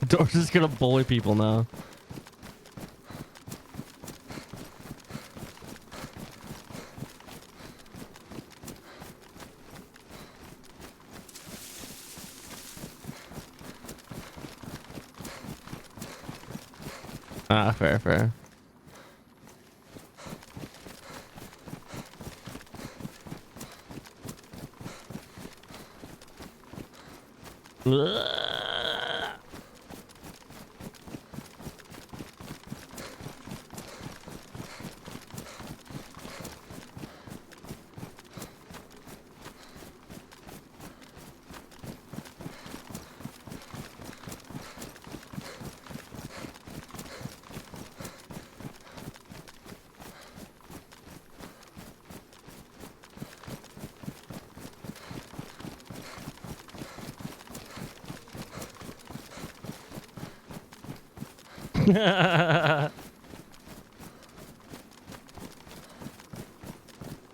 Dort's just gonna bully people now. Ah, fair.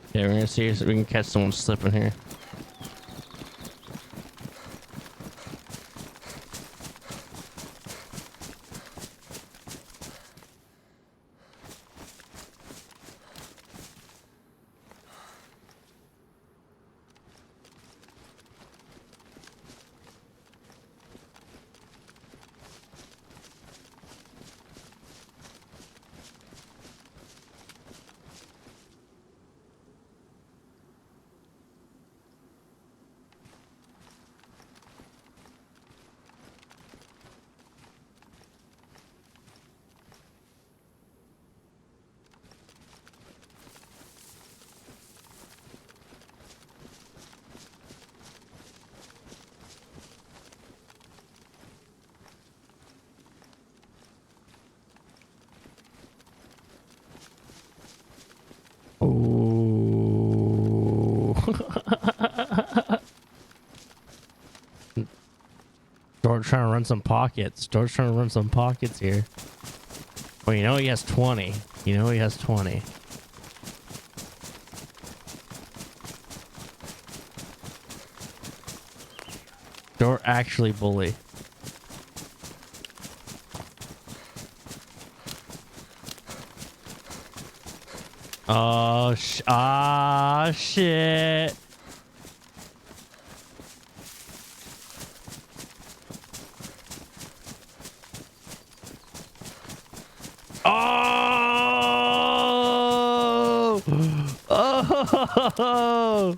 Okay, we're gonna see if we can catch someone slipping here. Oh. George trying to run some pockets. George trying to run some pockets here. Well, you know he has 20. You know he has 20. George actually bully. Oh, shit. Oh! Oh!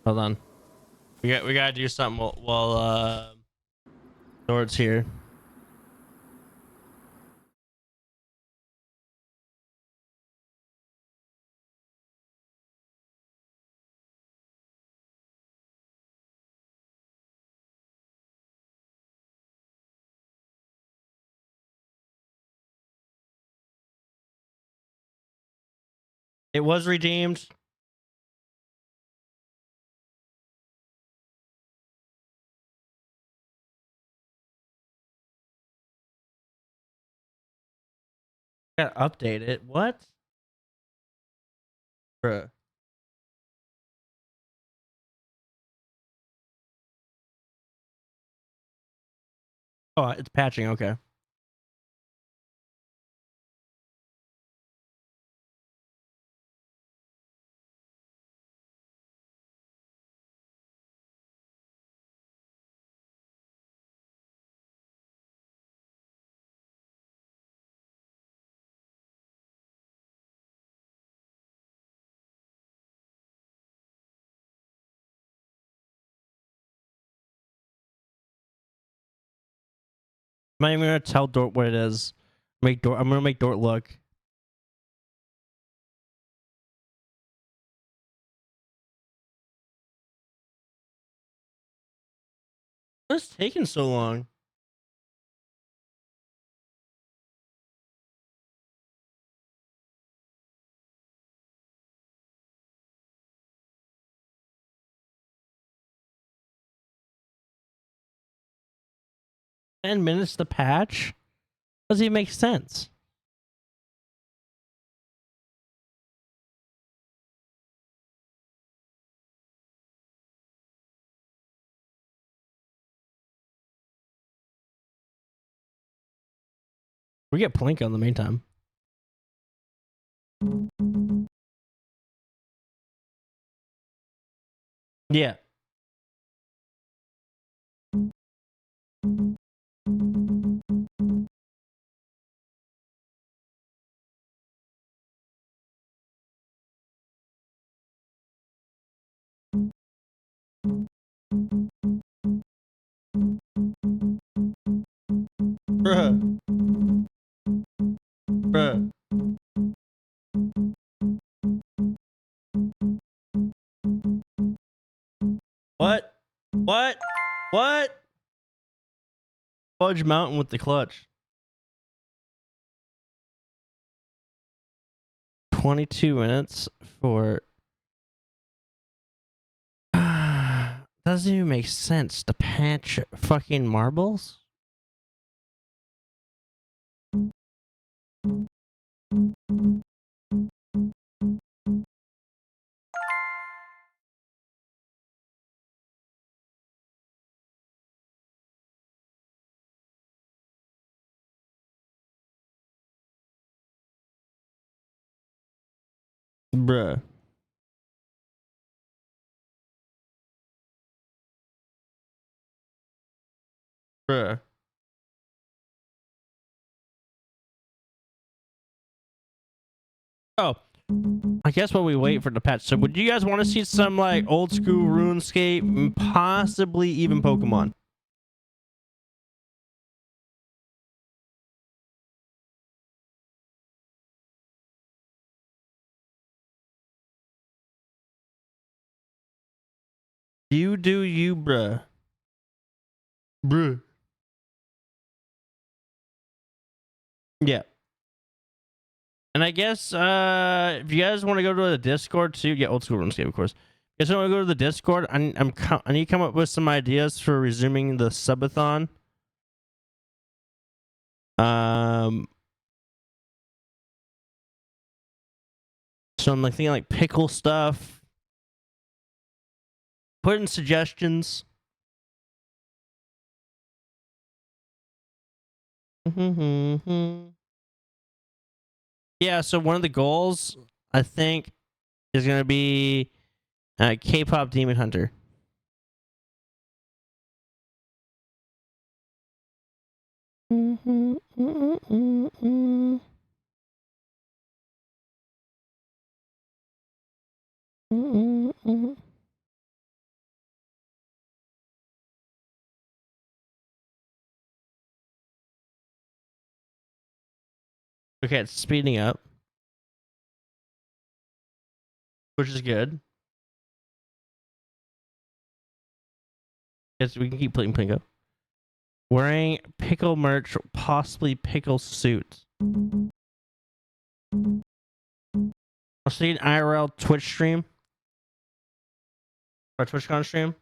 Hold on. We gotta do something while Nord's here. It was redeemed. Gotta update it. What? Bruh. Oh, it's patching. Okay. I'm not even gonna tell Dort what it is. I'm gonna make Dort look. What's taking so long? $10 to patch? Doesn't even make sense. We get Plinko in the meantime. Yeah. Bruh. Bruh. What? What? What? Fudge Mountain with the clutch. 22 minutes for... Doesn't even make sense to patch fucking marbles. Bruh. Bruh. Oh, I guess while we wait for the patch. So, would you guys want to see some like old school RuneScape, possibly even Pokemon? You do you, bruh. Bruh. Yeah. And I guess if you guys want to go to the Discord too, yeah, old school RuneScape, of course. If you guys want to go to the Discord, I need to come up with some ideas for resuming the subathon. So I'm like thinking like pickle stuff. Put in suggestions. Yeah, so one of the goals I think is gonna be K-pop Demon Hunter. Okay, it's speeding up, which is good. Yes, we can keep playing Pinko. Wearing pickle merch, possibly pickle suit. I'll see an IRL Twitch stream. Or TwitchCon stream.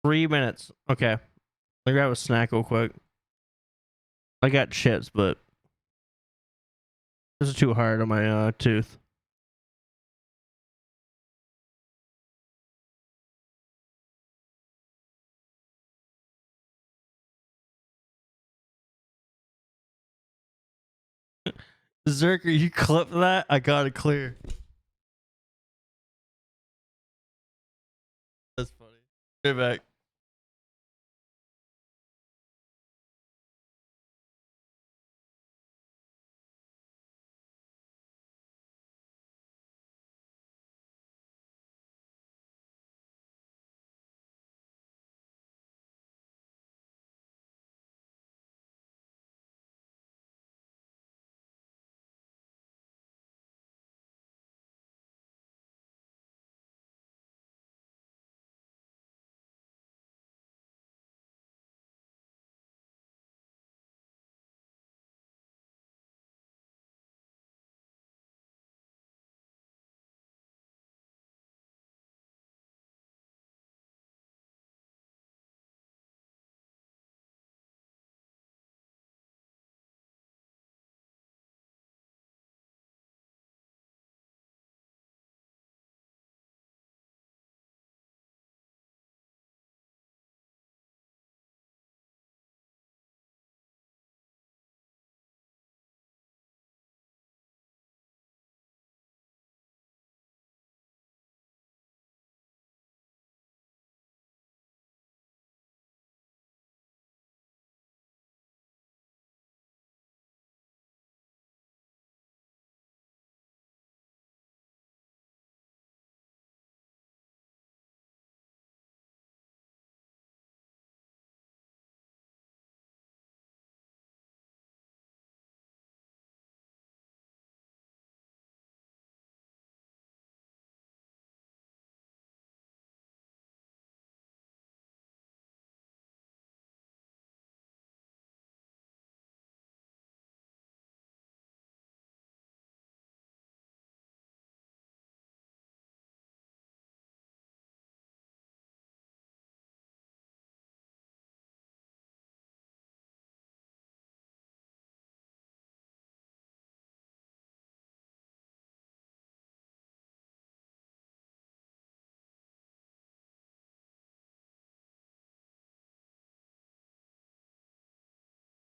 $3. Okay. Let me grab a snack real quick. I got chips, but this is too hard on my tooth. Zerker, you clip that? I got it clear. That's funny. Get back.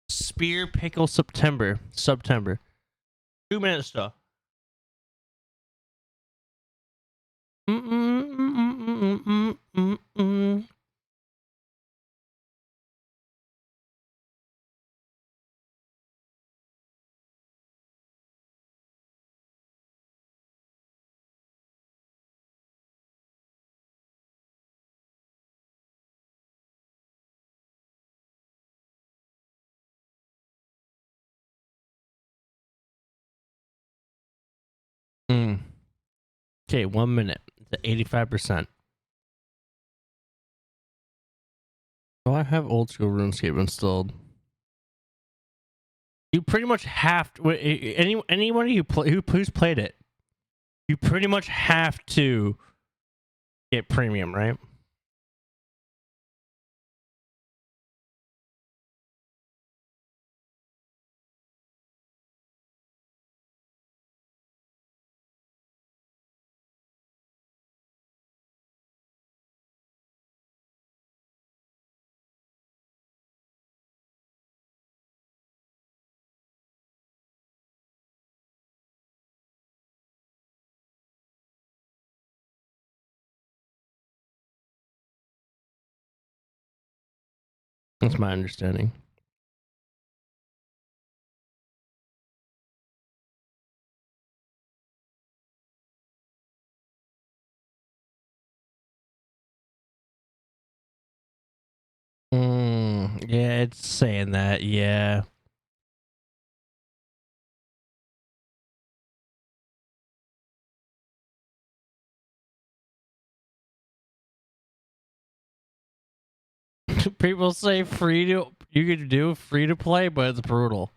Spear pickle September. 2 minutes though. Okay, 1 minute. It's 85%. Do I have old school RuneScape installed? You pretty much have to. Anyone who's played it, you pretty much have to get premium, right? That's my understanding. Yeah, it's saying that. Yeah. People say you could do free to play, but it's brutal.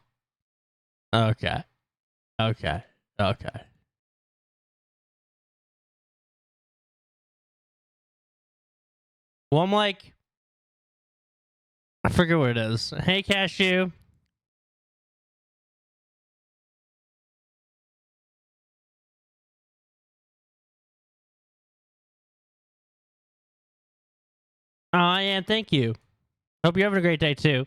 Okay. Okay. Okay. Well, I'm like, I forget what it is. Hey, Cashew. Oh, yeah, thank you. Hope you're having a great day, too.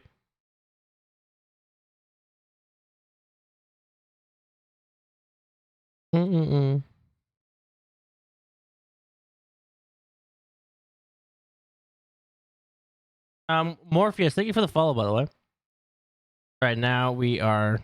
Mm-mm-mm. Morpheus, thank you for the follow, by the way. Right now, we are...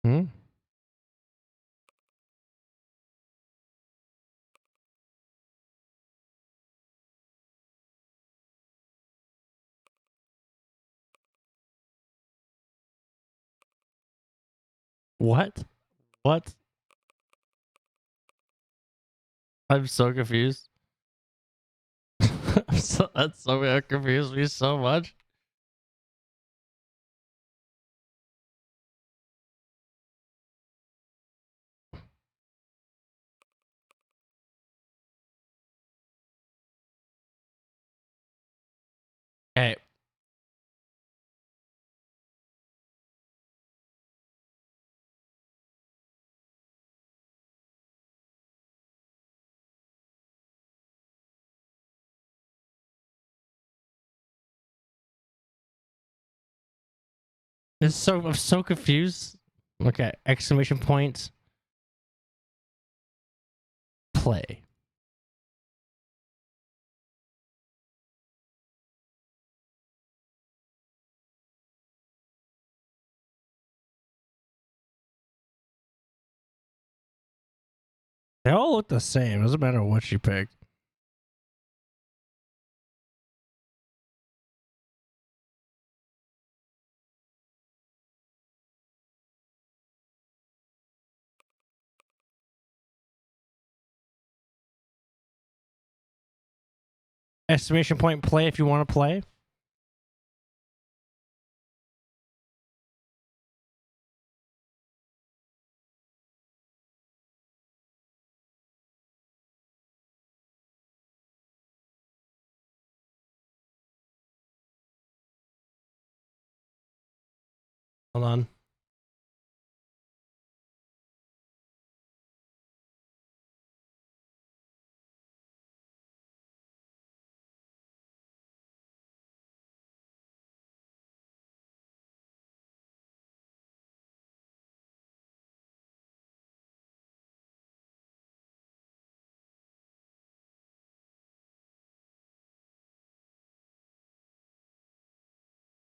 Hmm? What? What? I'm so confused. That's so confused me so much. Hey, I'm so confused. Okay, exclamation point. Play. They all look the same. Doesn't matter what you pick. Exclamation point play if you want to play. Hold on.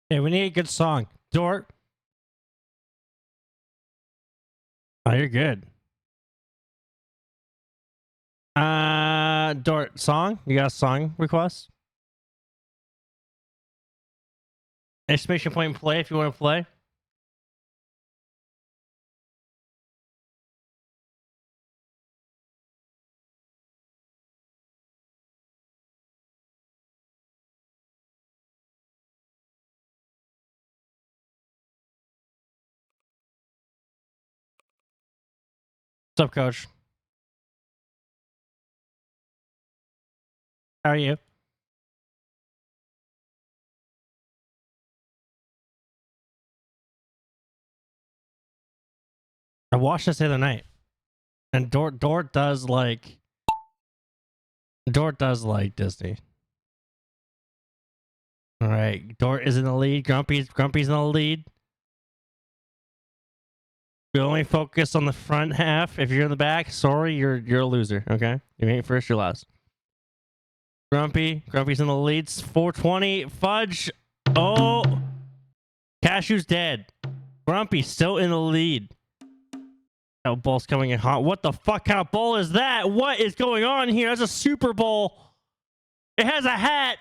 Hey, we need a good song. Dort. Oh, you're good. Dort, song? You got a song request? Exclamation point play if you want to play. What's up, coach? How are you? watched this the other night, and Dort does like Disney. All right, Dort is in the lead. Grumpy's in the lead. We only focus on the front half. If you're in the back, sorry, you're a loser. Okay, you ain't first, you're last. Grumpy's in the lead. 420. Fudge. Oh, Cashew's dead. Grumpy still in the lead. Oh, ball's coming in hot. What the fuck kind of ball is that? What is going on here? That's a Super Bowl. It has a hat.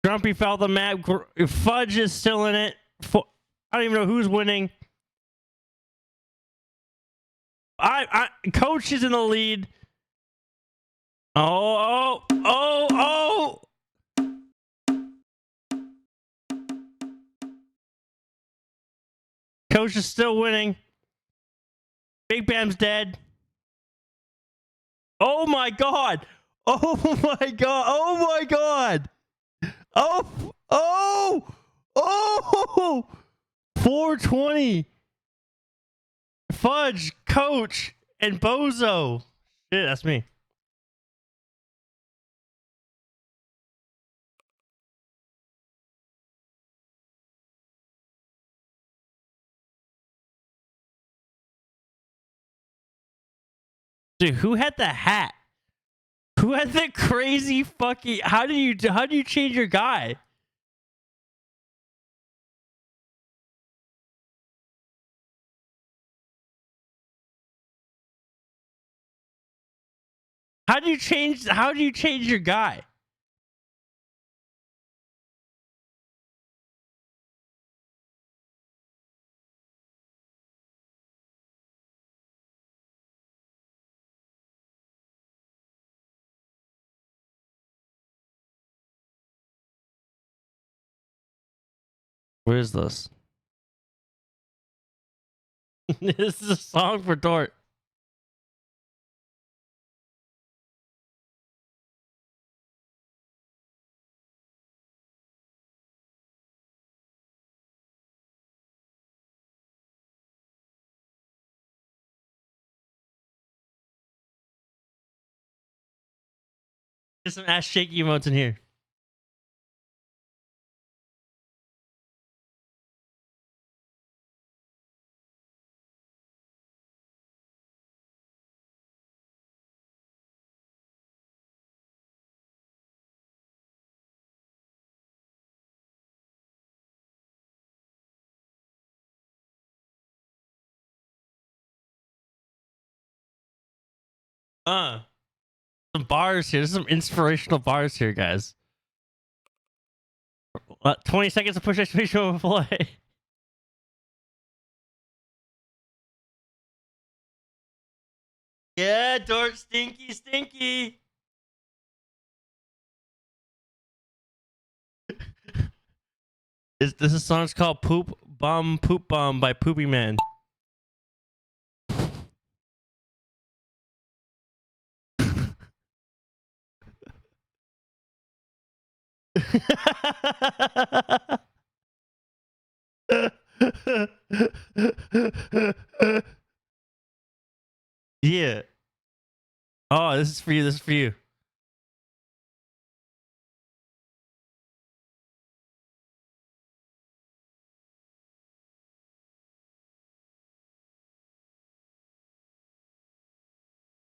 Grumpy fouled the map. Fudge is still in it. I don't even know who's winning. Coach is in the lead. Oh. Coach is still winning. Big Bam's dead. Oh my god. Oh my god. Oh my god. Oh. 420. Fudge, Coach, and Bozo. Shit, that's me. Dude, who had the hat? Who had the crazy fucking... How do you change your guy? How do you change your guy? Where is this? This is a song for Dort. There's some ass shaky emotes in here. Some bars here. There's some inspirational bars here, guys. 20 seconds to push exclamation over play. Yeah, Dort, stinky. This song's called Poop Bum by Poopy Man. Yeah. Oh, this is for you. This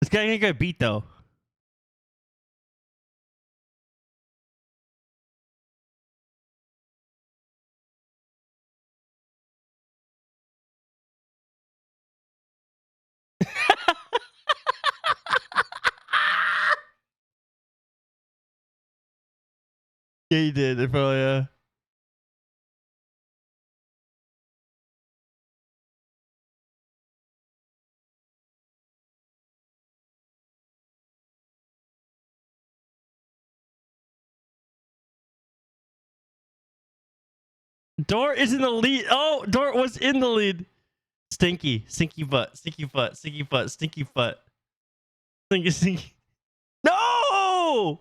guy gonna get beat though. Yeah, you did. It probably, yeah. Dort is in the lead. Oh, Dort was in the lead. Stinky butt. Stinky. No!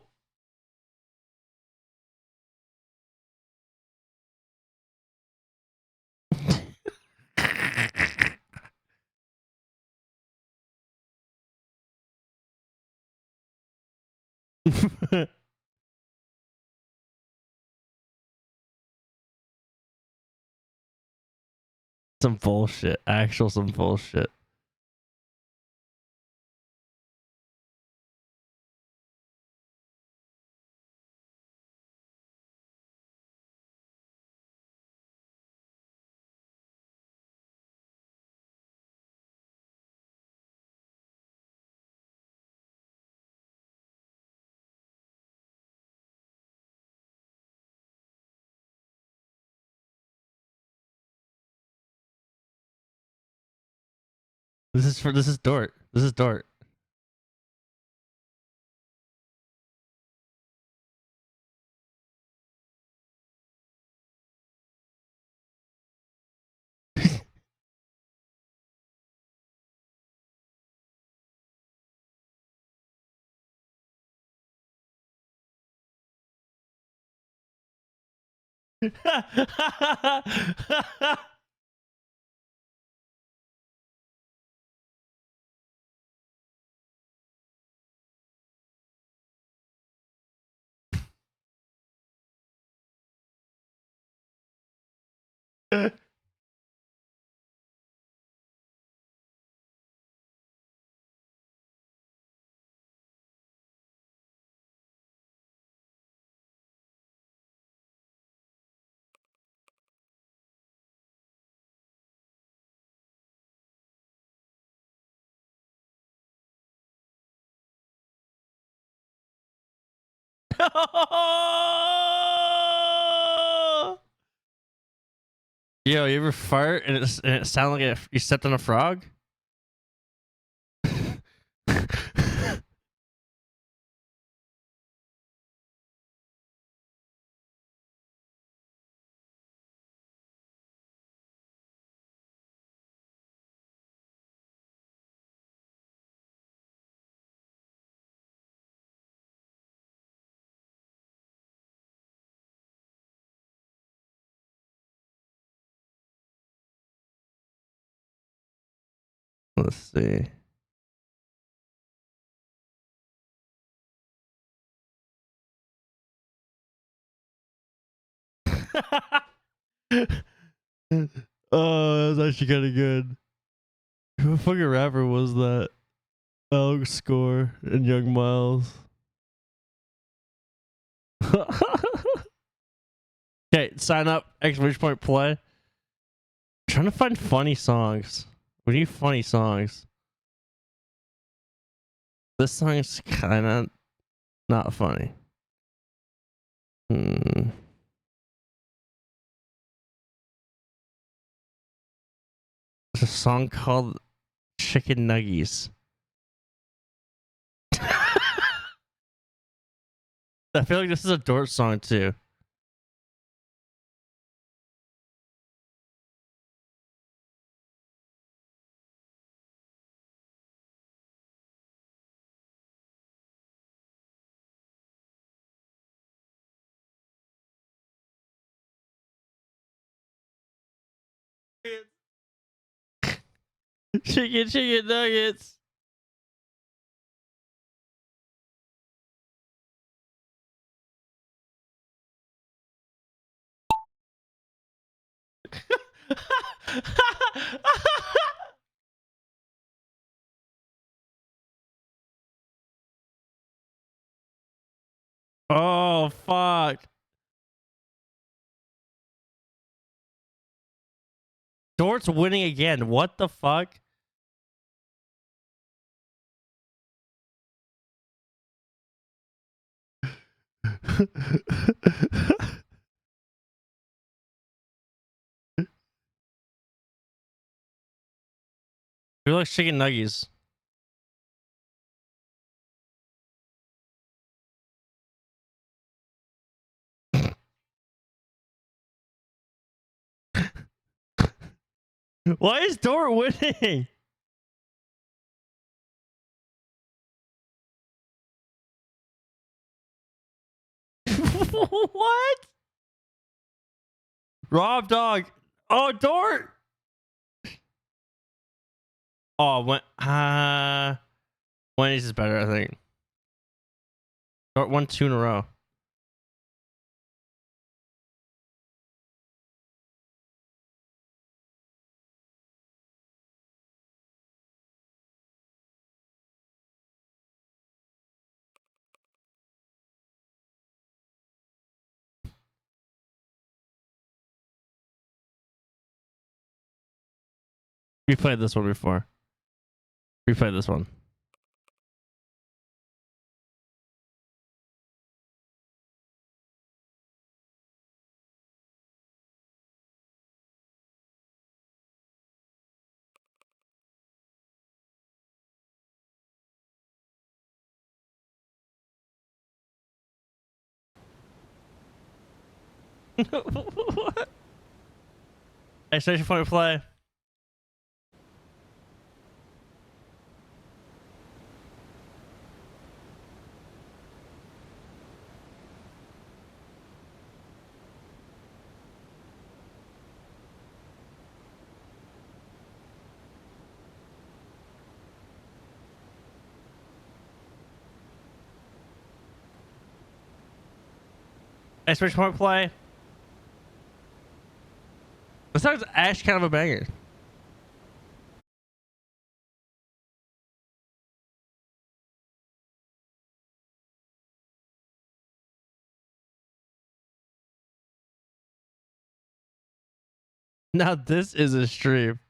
Some bullshit. Some bullshit. This is Dort. This is Dort. Yo, you ever fart and it sounded like you stepped on a frog? Let's see. Oh, that was actually kind of good. Who fucking rapper was that? Alex Score and Young Miles. Okay, sign up. Exclamation point play. I'm trying to find funny songs. We need funny songs. This song's kind of not funny. There's a song called Chicken Nuggies. I feel like this is a Dort song too. Chicken nuggets. Oh fuck. Dort's winning again. What the fuck? Who likes chicken nuggies? Why is Dort winning? What? Rob Dog. Oh, Dort. Oh, Wendy's is better, I think. Dort won 2 in a row. We played this one before. We played this one. What? Exclamation point play. Exclamation point play. This song's actually kind of a banger. Now this is a stream.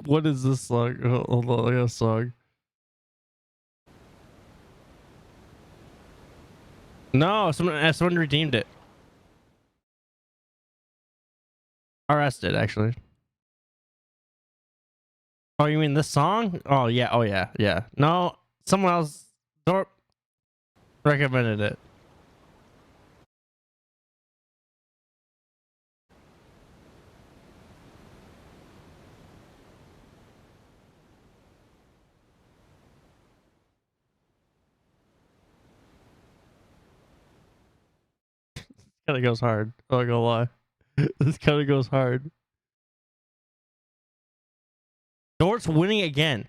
What is this song? Hold on, I got a song. No, someone redeemed it. Arrested, actually. Oh, you mean this song? Oh yeah, yeah. No, someone else recommended it. Kind of goes hard. I'm not gonna lie. This kind of goes hard. Dort's winning again.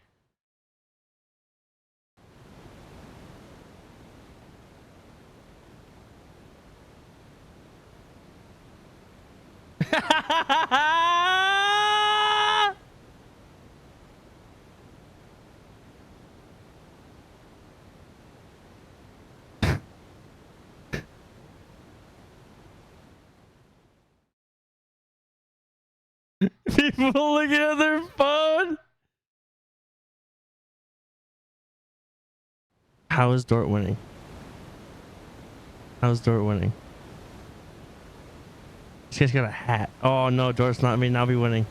People looking at their phone. How is Dort winning? How is Dort winning? This guy's got a hat. Oh no, Dort's not. I mean, now be winning.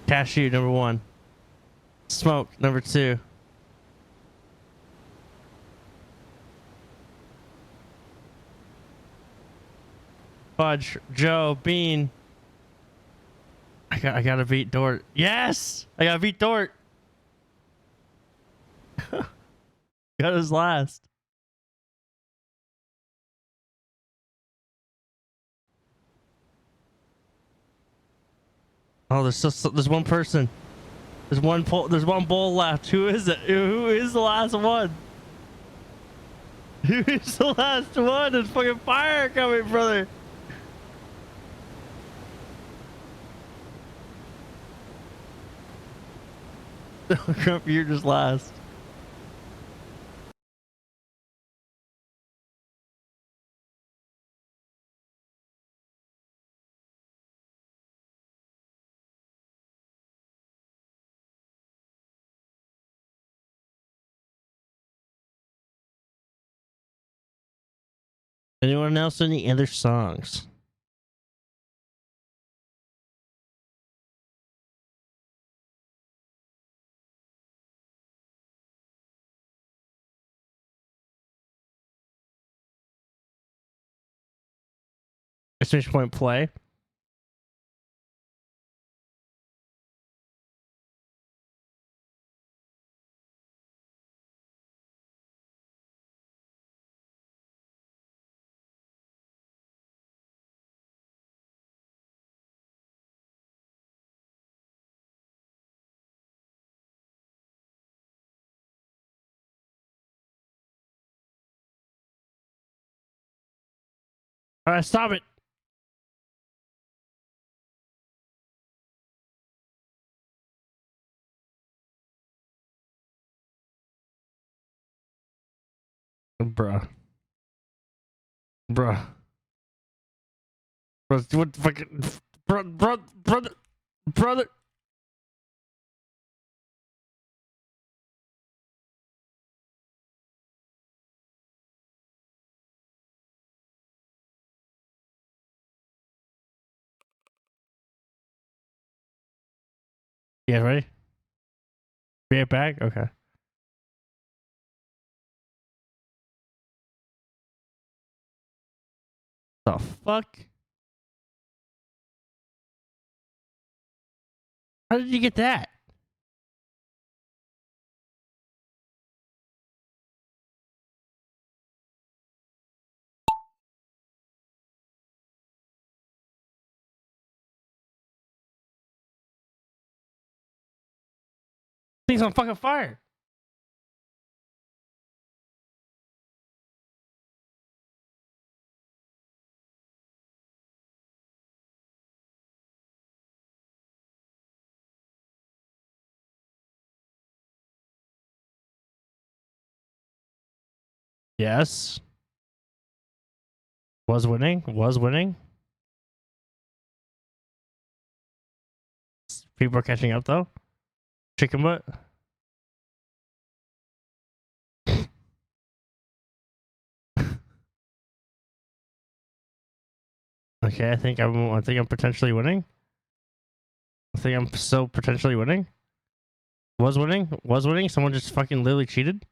Cashew number 1. Smoke number 2. Fudge, Joe, Bean. I gotta beat Dort. Yes! I gotta beat Dort. Got his last. Oh, there's one person. There's one bowl left. Who is it? Who is the last one? Who is the last one? There's fucking fire coming, brother. Crump, you're just last. Anyone else any other songs? Exclamation point play. All right, stop it. Bruh. Bruh. Bro, what the fucking brother. Yeah, ready? Be right back? Okay. The fuck? How did you get that? Thing's on fucking fire. Yes. Was winning. Was winning. People are catching up though. Chicken butt. Okay, I think I'm potentially winning. I think I'm so potentially winning. Was winning. Was winning. Someone just fucking literally cheated.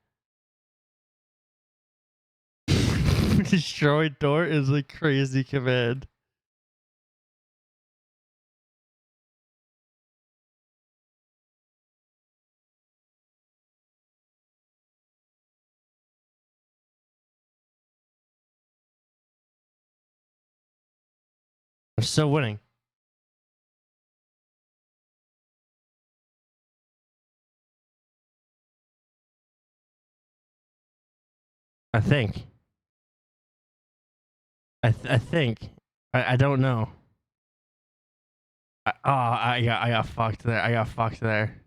Destroy door is a crazy command. I'm still winning. I think. I think. I don't know. I got fucked there. I got fucked there.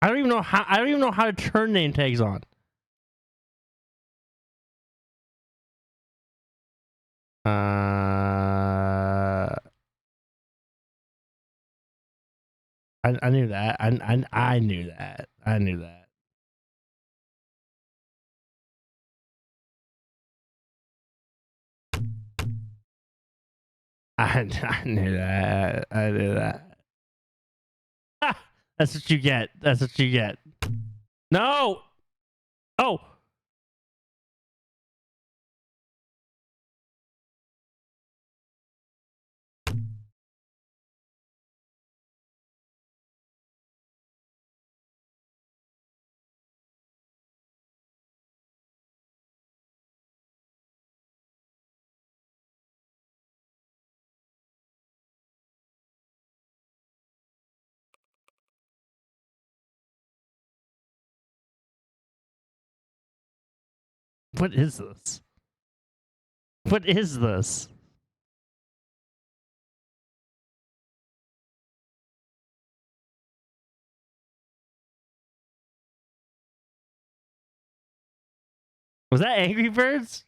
I don't even know how to turn name tags on. I knew that. I knew that. I knew that. I knew that. I knew that. That's what you get. That's what you get. No. Oh. What is this? What is this? Was that Angry Birds?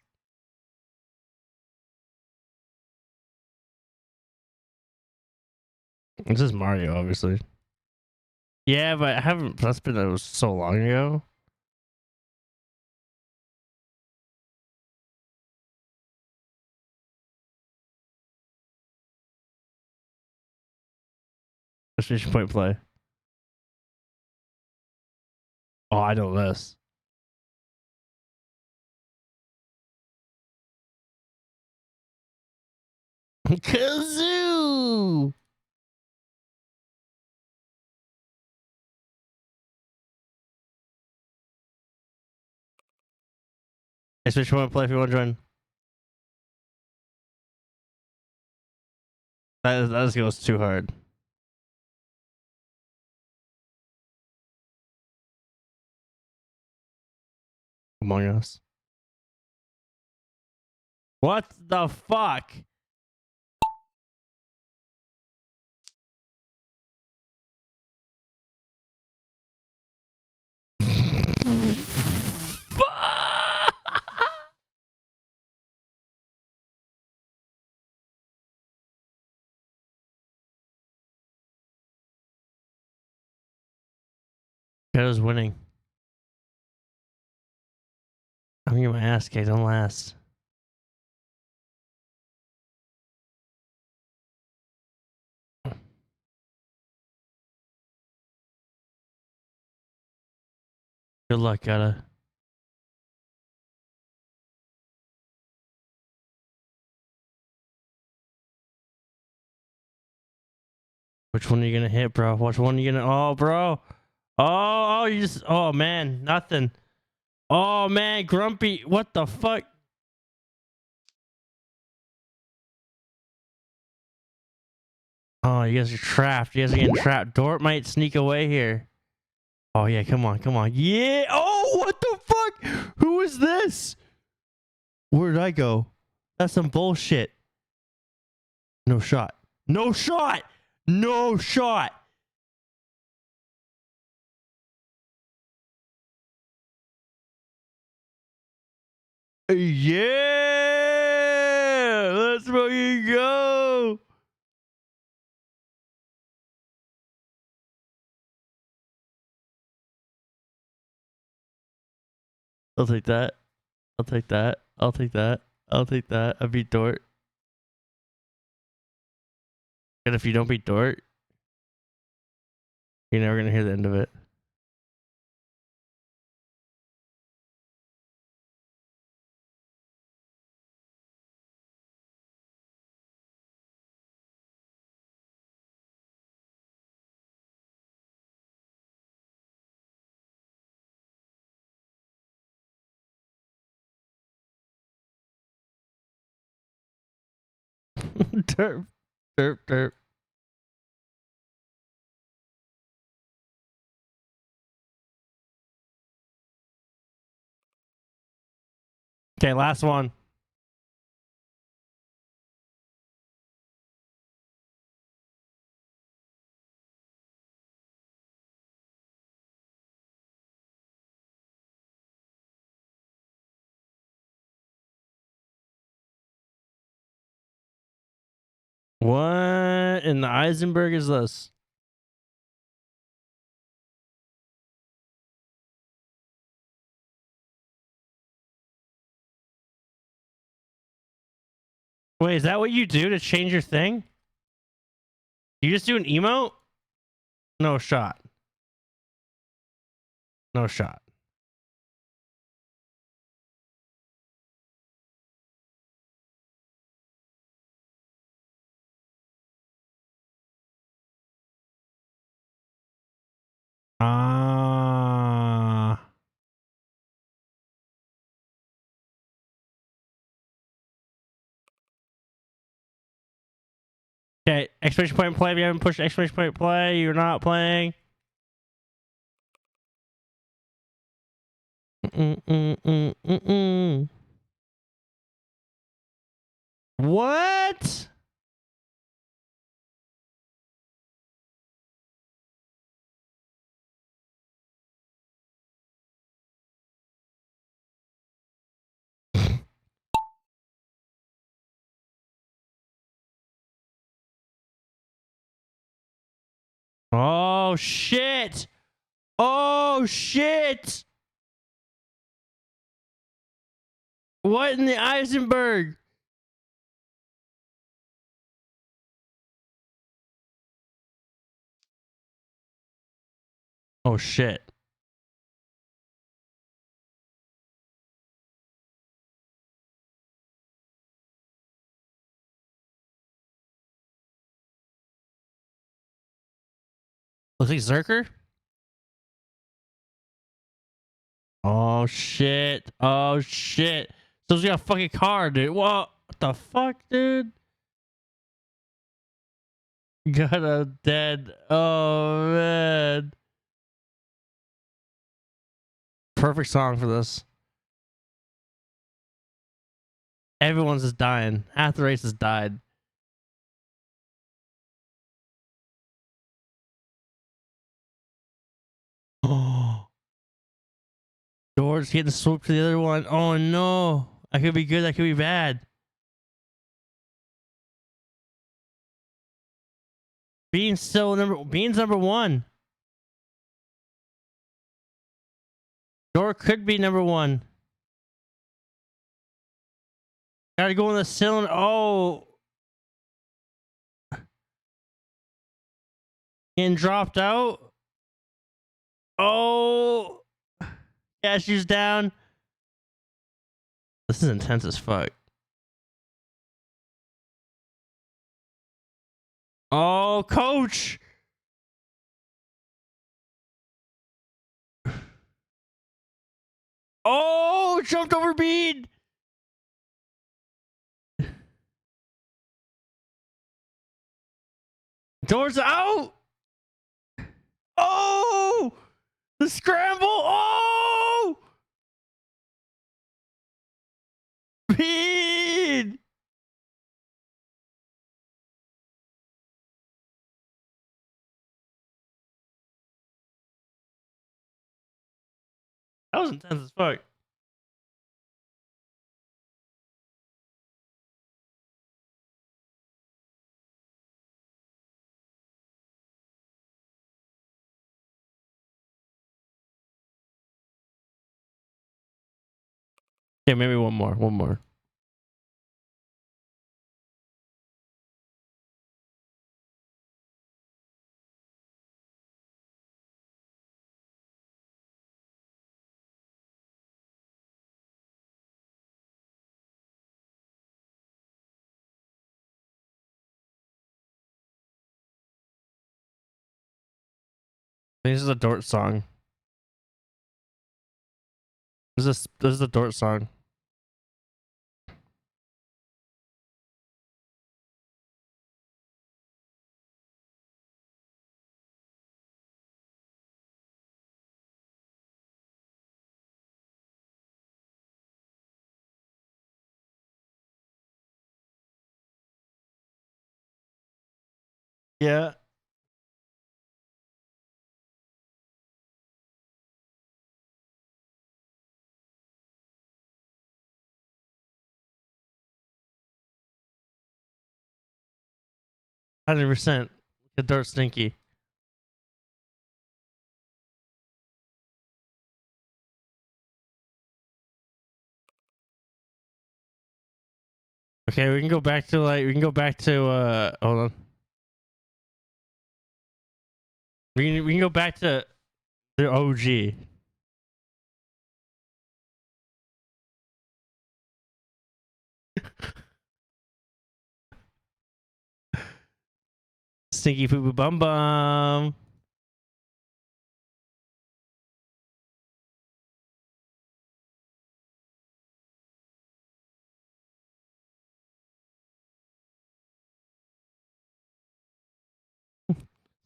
This is Mario, obviously. Yeah, but I haven't. That's been that was so long ago. Exclamation point play. Oh, I know this. Kazoo! Exclamation point play if you want to join. That just goes too hard. Among Us. What the fuck? Ghetto's winning. I'm getting my ass kicked on last. Good luck, Ghetto. Which one are you gonna hit, bro? Which one are you gonna... Oh, bro. Oh, you just... Oh, man. Nothing. Oh, man. Grumpy. What the fuck? Oh, you guys are trapped. You guys are getting trapped. Dort might sneak away here. Oh, yeah. Come on. Come on. Yeah. Oh, what the fuck? Who is this? Where did I go? That's some bullshit. No shot. No shot. No shot. Yeah. Let's fucking go. I'll take that. I'll take that. I'll take that. I'll take that. I beat Dort. And if you don't beat Dort, you're never gonna hear the end of it. Derp. Derp. Derp. Okay, last one. What in the Eisenberg is this? Wait, is that what you do to change your thing? You just do an emote? No shot. No shot. Ah. Okay, exclamation point play. If you haven't pushed exclamation point play, you're not playing. What? Oh shit! Oh shit! What in the Eisenberg? Oh shit. Looks like Zerker. Oh shit. Oh shit. So we got a fucking car, dude. What the fuck, dude? Got a dead. Oh man. Perfect song for this. Everyone's just dying. Half the race has died. Oh. George getting swooped to the other one. Oh no. That could be good. That could be bad. Bean's number one. George could be number one. Gotta go in the cylinder. Oh. Getting dropped out. Oh. Cashew's down. This is intense as fuck. Oh, coach. Oh, jumped over Bean. Doors out. Oh, the scramble. Oh, Bean. That was intense as fuck. Okay, maybe one more. One more. This is a Dort song. This is a Dort song. Yeah. 100%. The Dort stinky. Okay, we can go back to hold on. We can go back to the OG. Stinky poo poo bum bum.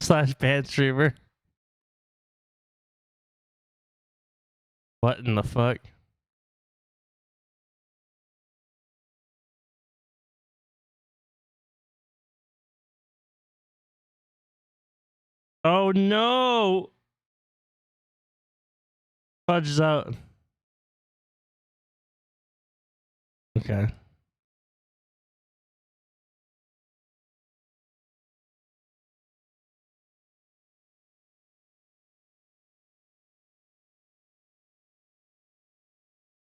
Slash band streamer. What in the fuck? Oh no! Fudge is out. Okay.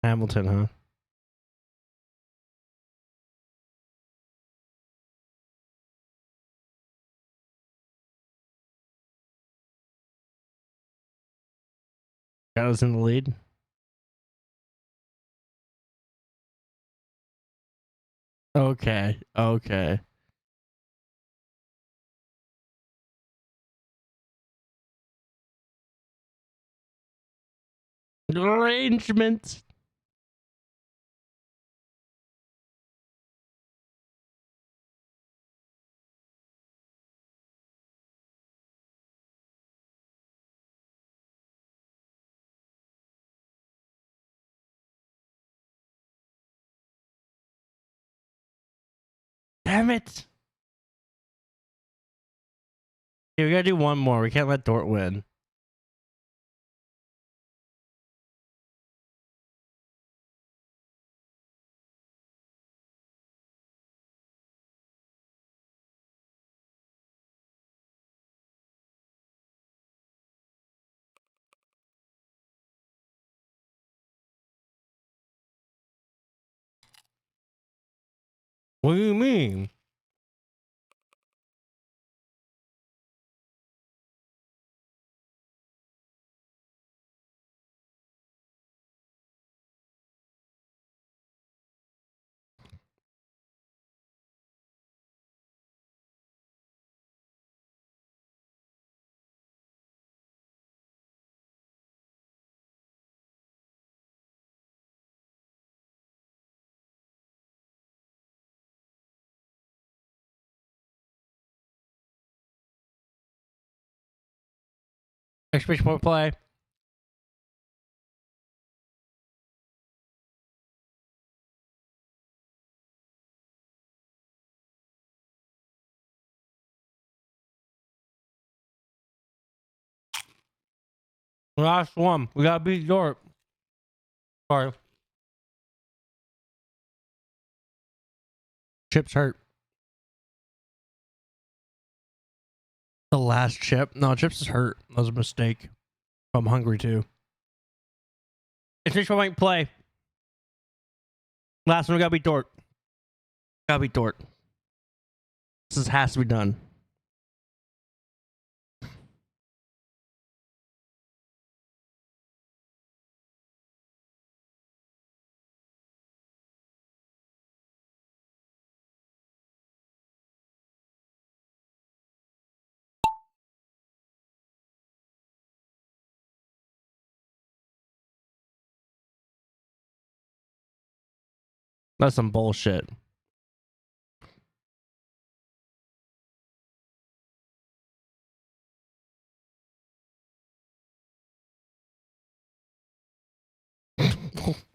Hamilton, huh? Got us in the lead. Okay. Okay. Arrangements. Damn it. Okay, we gotta do one more. We can't let Dort win. What do you mean? Exclamation point play. Last one. We gotta beat Dort. Sorry. Chip's hurt. The last chip? No, Chips is hurt. That was a mistake. I'm hungry too. Exclamation point play. Last one, we gotta beat Dort. Gotta beat Dort. This has to be done. That's some bullshit.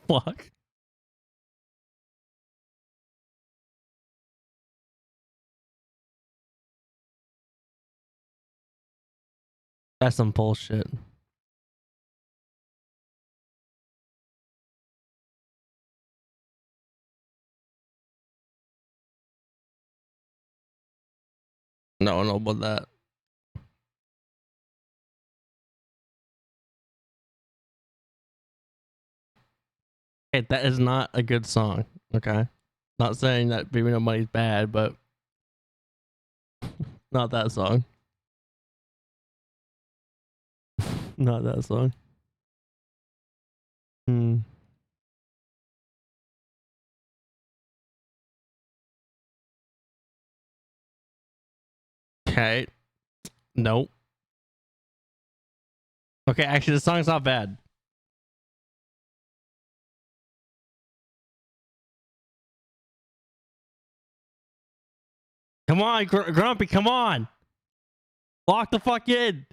Fuck. That's some bullshit. No, no, but that. Hey, that is not a good song. Okay. Not saying that Baby No Money's bad, but not that song. Not that song. Hmm. Okay. Nope. Okay, actually, the song's not bad. Come on, Grumpy, come on. Lock the fuck in.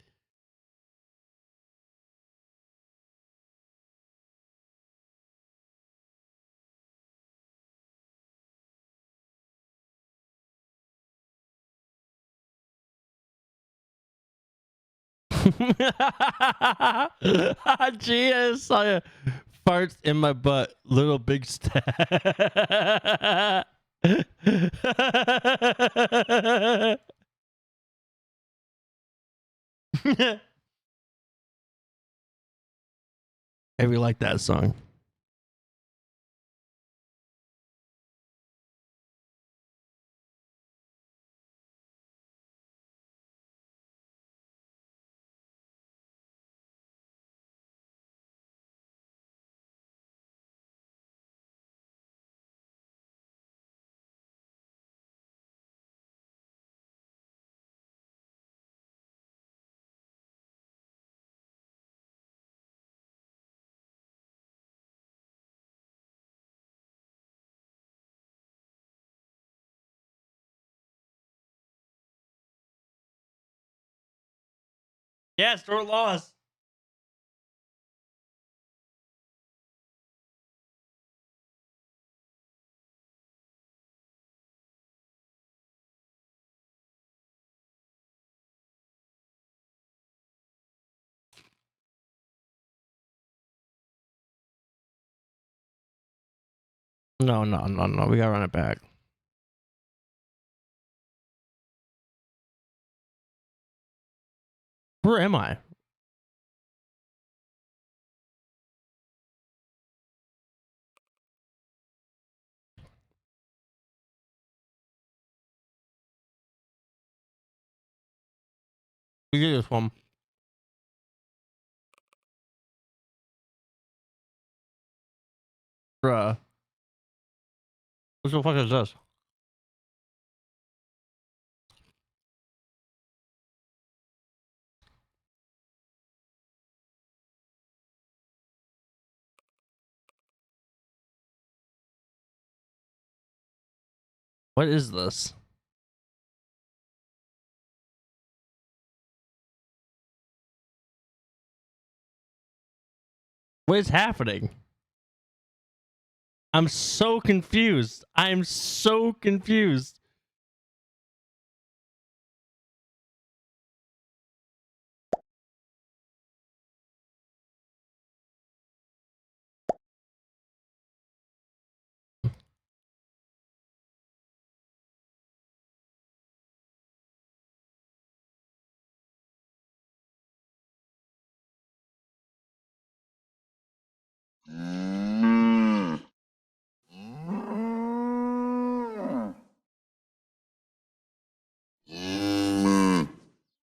Jesus, farts in my butt, little big stat. Hey, we like that song. Yeah, store lost. No. We gotta run it back. Where am I? We do this one. Bruh. What the fuck is this? What is this? What is happening? I'm so confused. I'm so confused.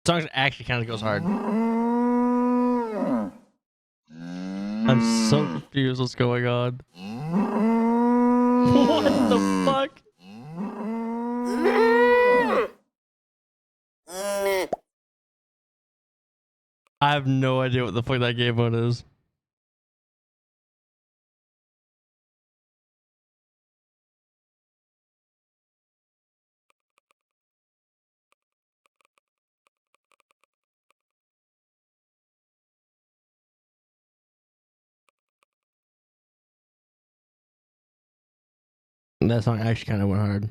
Song actually kind of goes hard. I'm so confused what's going on. What the fuck? I have no idea what the fuck that game mode is. That song actually kind of went hard.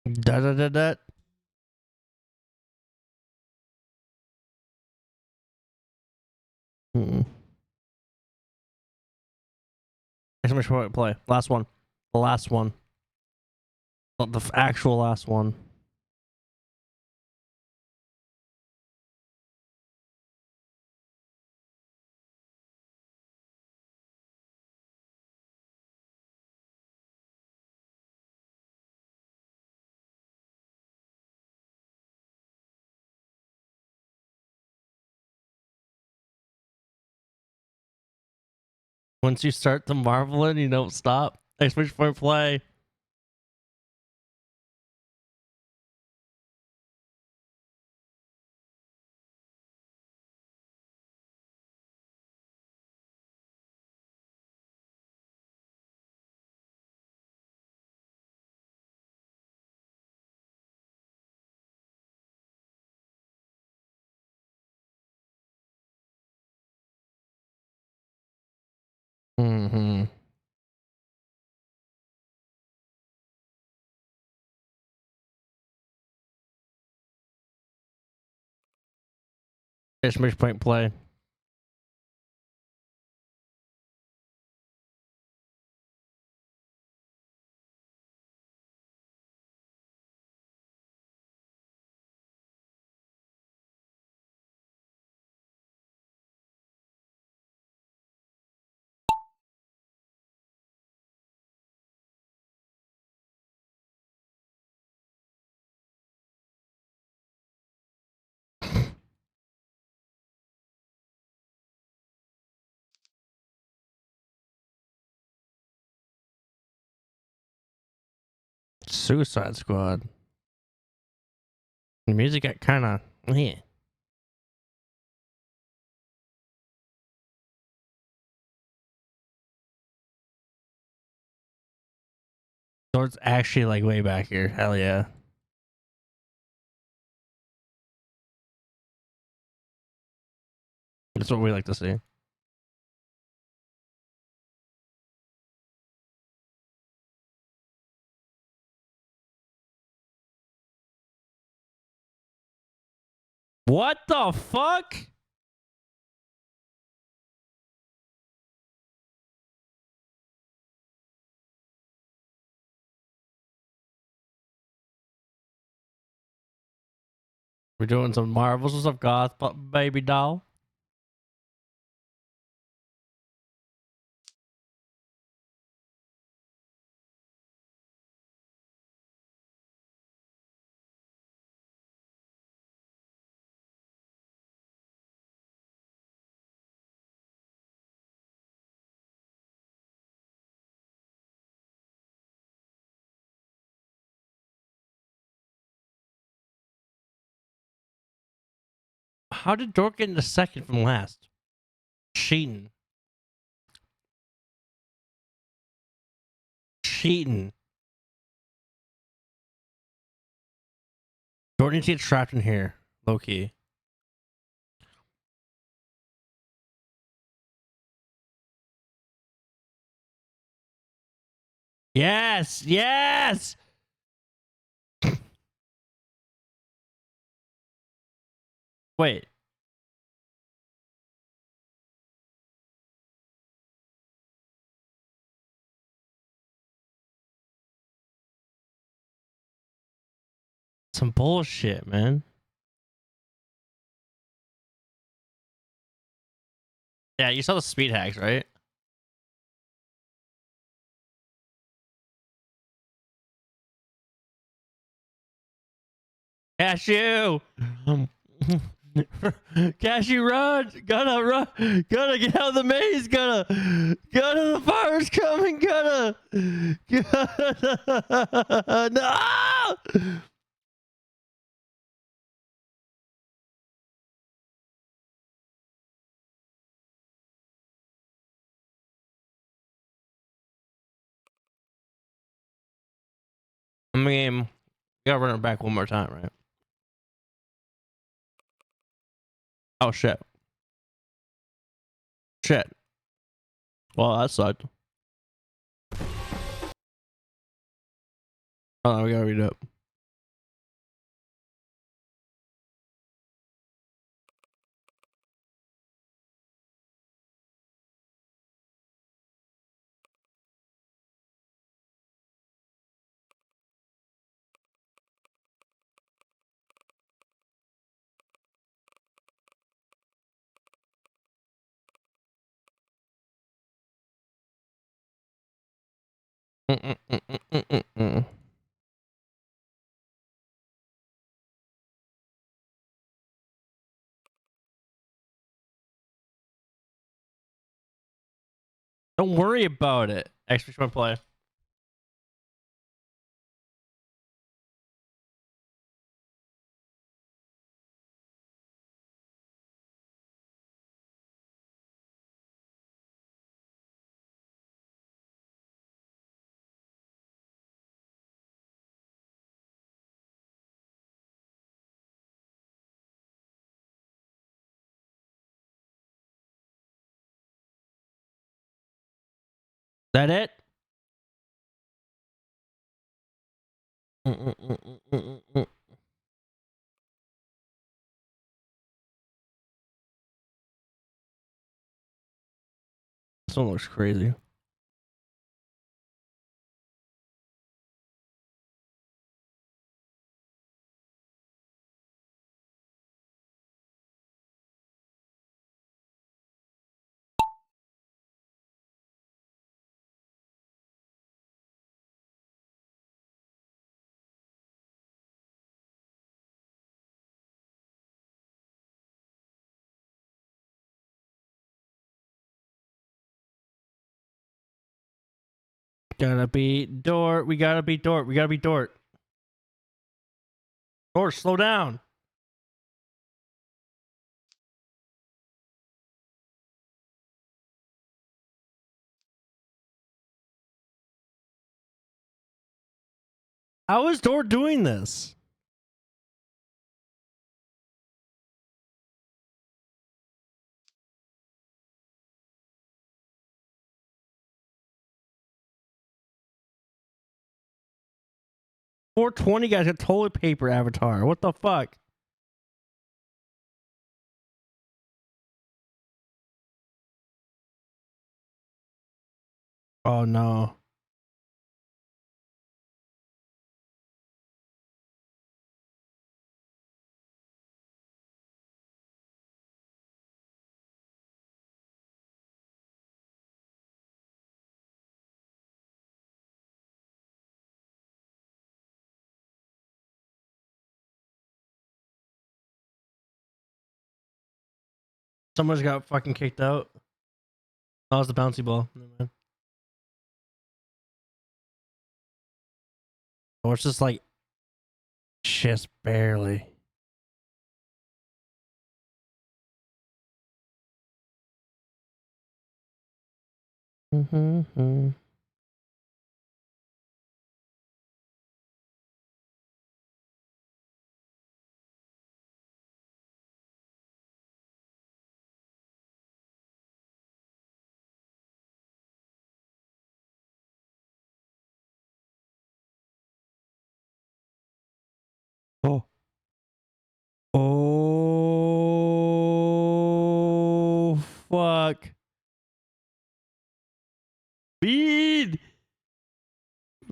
Da da da da. Exclamation point play. Last one. The last one. The actual last one. Once you start to marveling, you don't stop. Exclamation point play. Mm-hmm. Exclamation point play. Suicide Squad. The music got kind of yeah. So it's actually like way back here. Hell yeah. That's what we like to see. What the fuck? We're doing some Marvels. What's up, Goth baby doll? How did Dork get in the second from last? Cheating. Cheating. Dork needs to get trapped in here. Low key. Yes! Yes! Wait. Some bullshit, man. Yeah, you saw the speed hacks, right? Cashew! Cashew, run! Gotta run! Gotta get out of the maze! Gotta the fire's coming! Gotta no! I mean, you gotta run it back one more time, right? Oh shit. Shit. Well, that sucked. Oh, we gotta read it. Don't worry about it. Exclamation play. That it? This one looks crazy. Gotta be Dort. We gotta be Dort. We gotta be Dort. Dort, slow down. How is Door doing this? $420 guys got toilet paper avatar. What the fuck? Oh no. Someone's got fucking kicked out. That was the bouncy ball. Never mind. Or it's just like just barely. Mm-hmm. Oh. Oh fuck. Bean!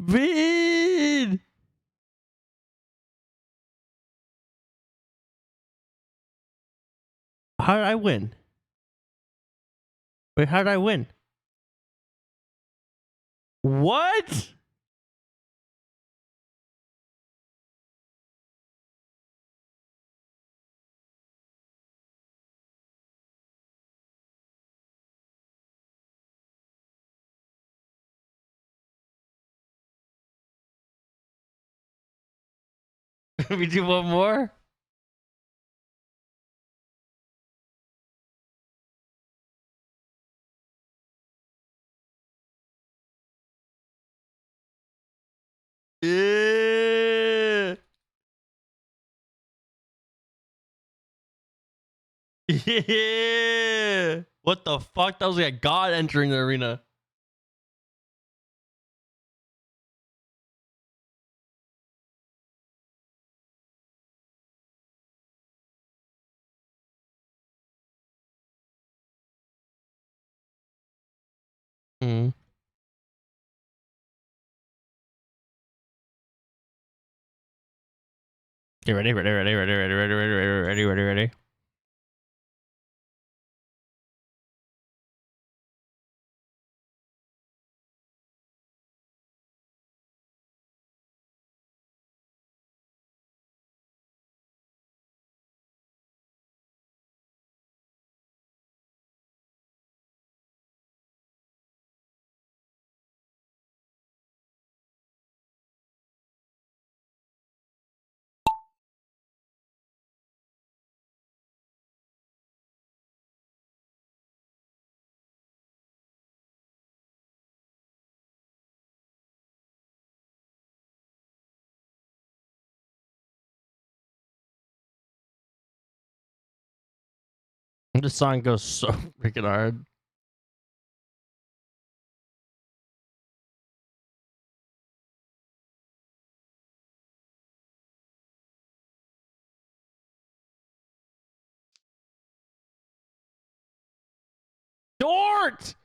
Bean! How did I win? Wait, how did I win? What? We do one more? Yeah. Yeah. What the fuck? That was like a god entering the arena. Mm. Get ready, ready, ready, ready, ready, ready, ready, ready, ready, ready, ready. This song goes so freaking hard. Dort!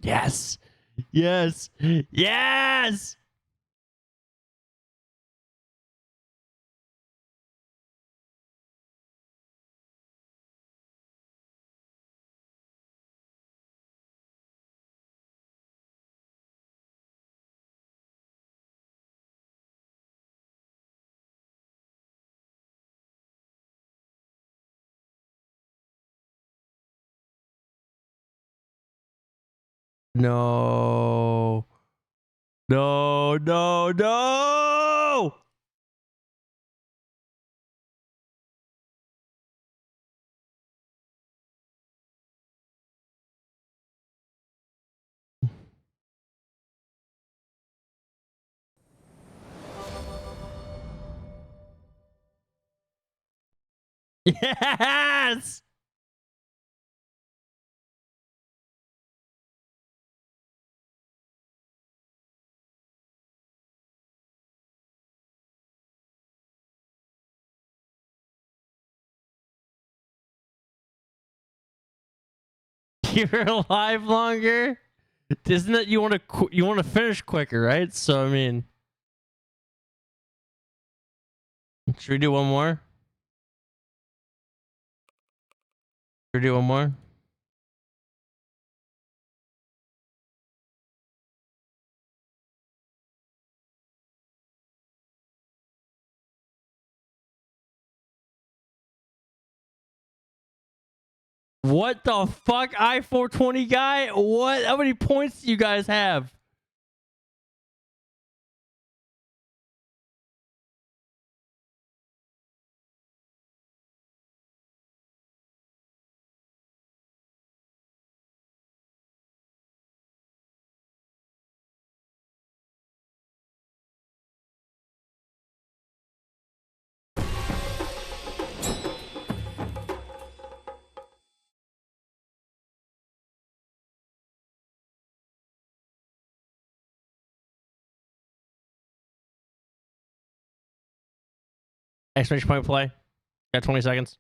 Yes. Yes. Yes. No. No, no, no. Yes. You're alive longer. Isn't it you want to finish quicker, right? So I mean, should we do one more? Should we do one more? What the fuck, I-420 guy? What? How many points do you guys have? Exclamation point play. Got 20 seconds.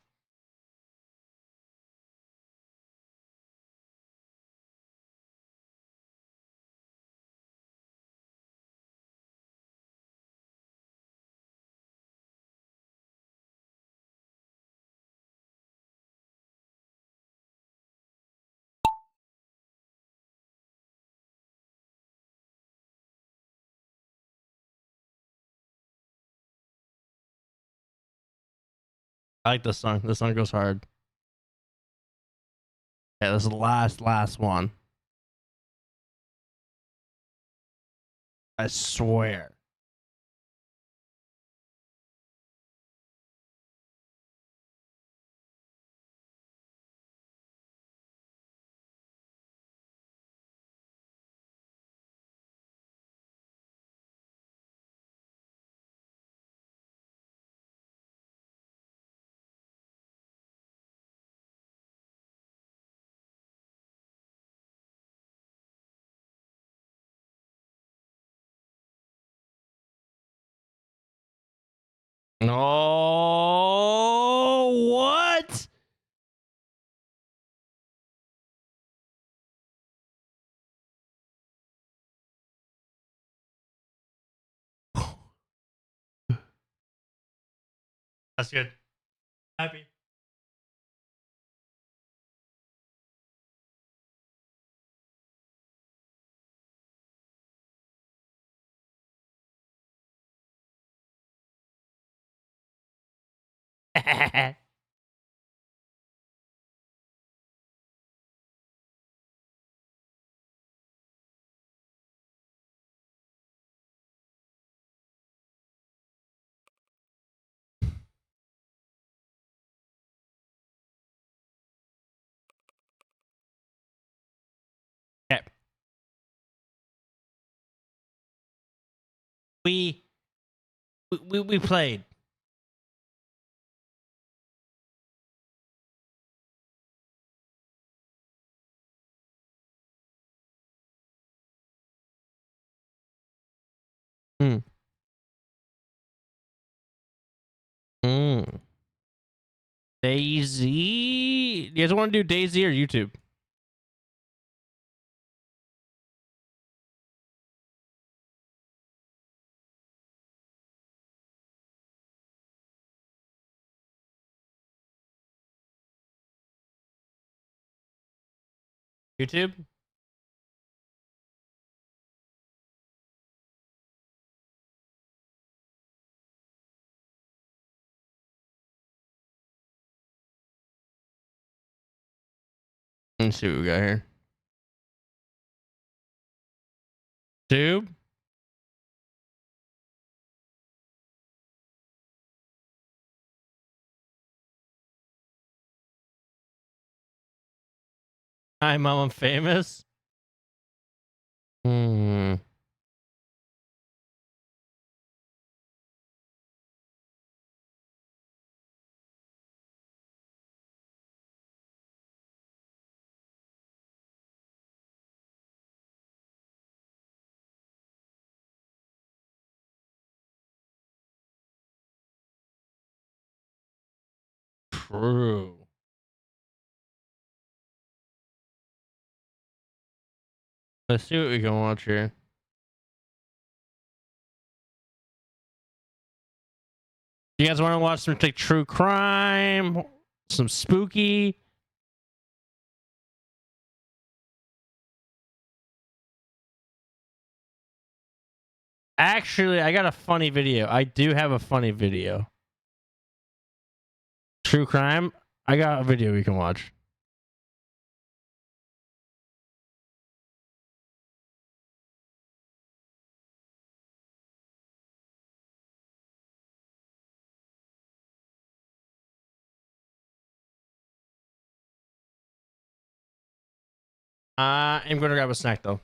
I like this song. This song goes hard. Yeah, this is the last one. I swear. Oh, what? That's good. Happy. Okay. We played. Mm. Mm. DayZ. You guys want to do DayZ or YouTube? YouTube? Let's see what we got here. Tube? Hi, Mom, I'm famous. Hmm. True. Let's see what we can watch here. You guys want to watch some like true crime, some spooky? Actually, I got a funny video. I do have a funny video. True crime. I got a video we can watch. I'm gonna grab a snack though.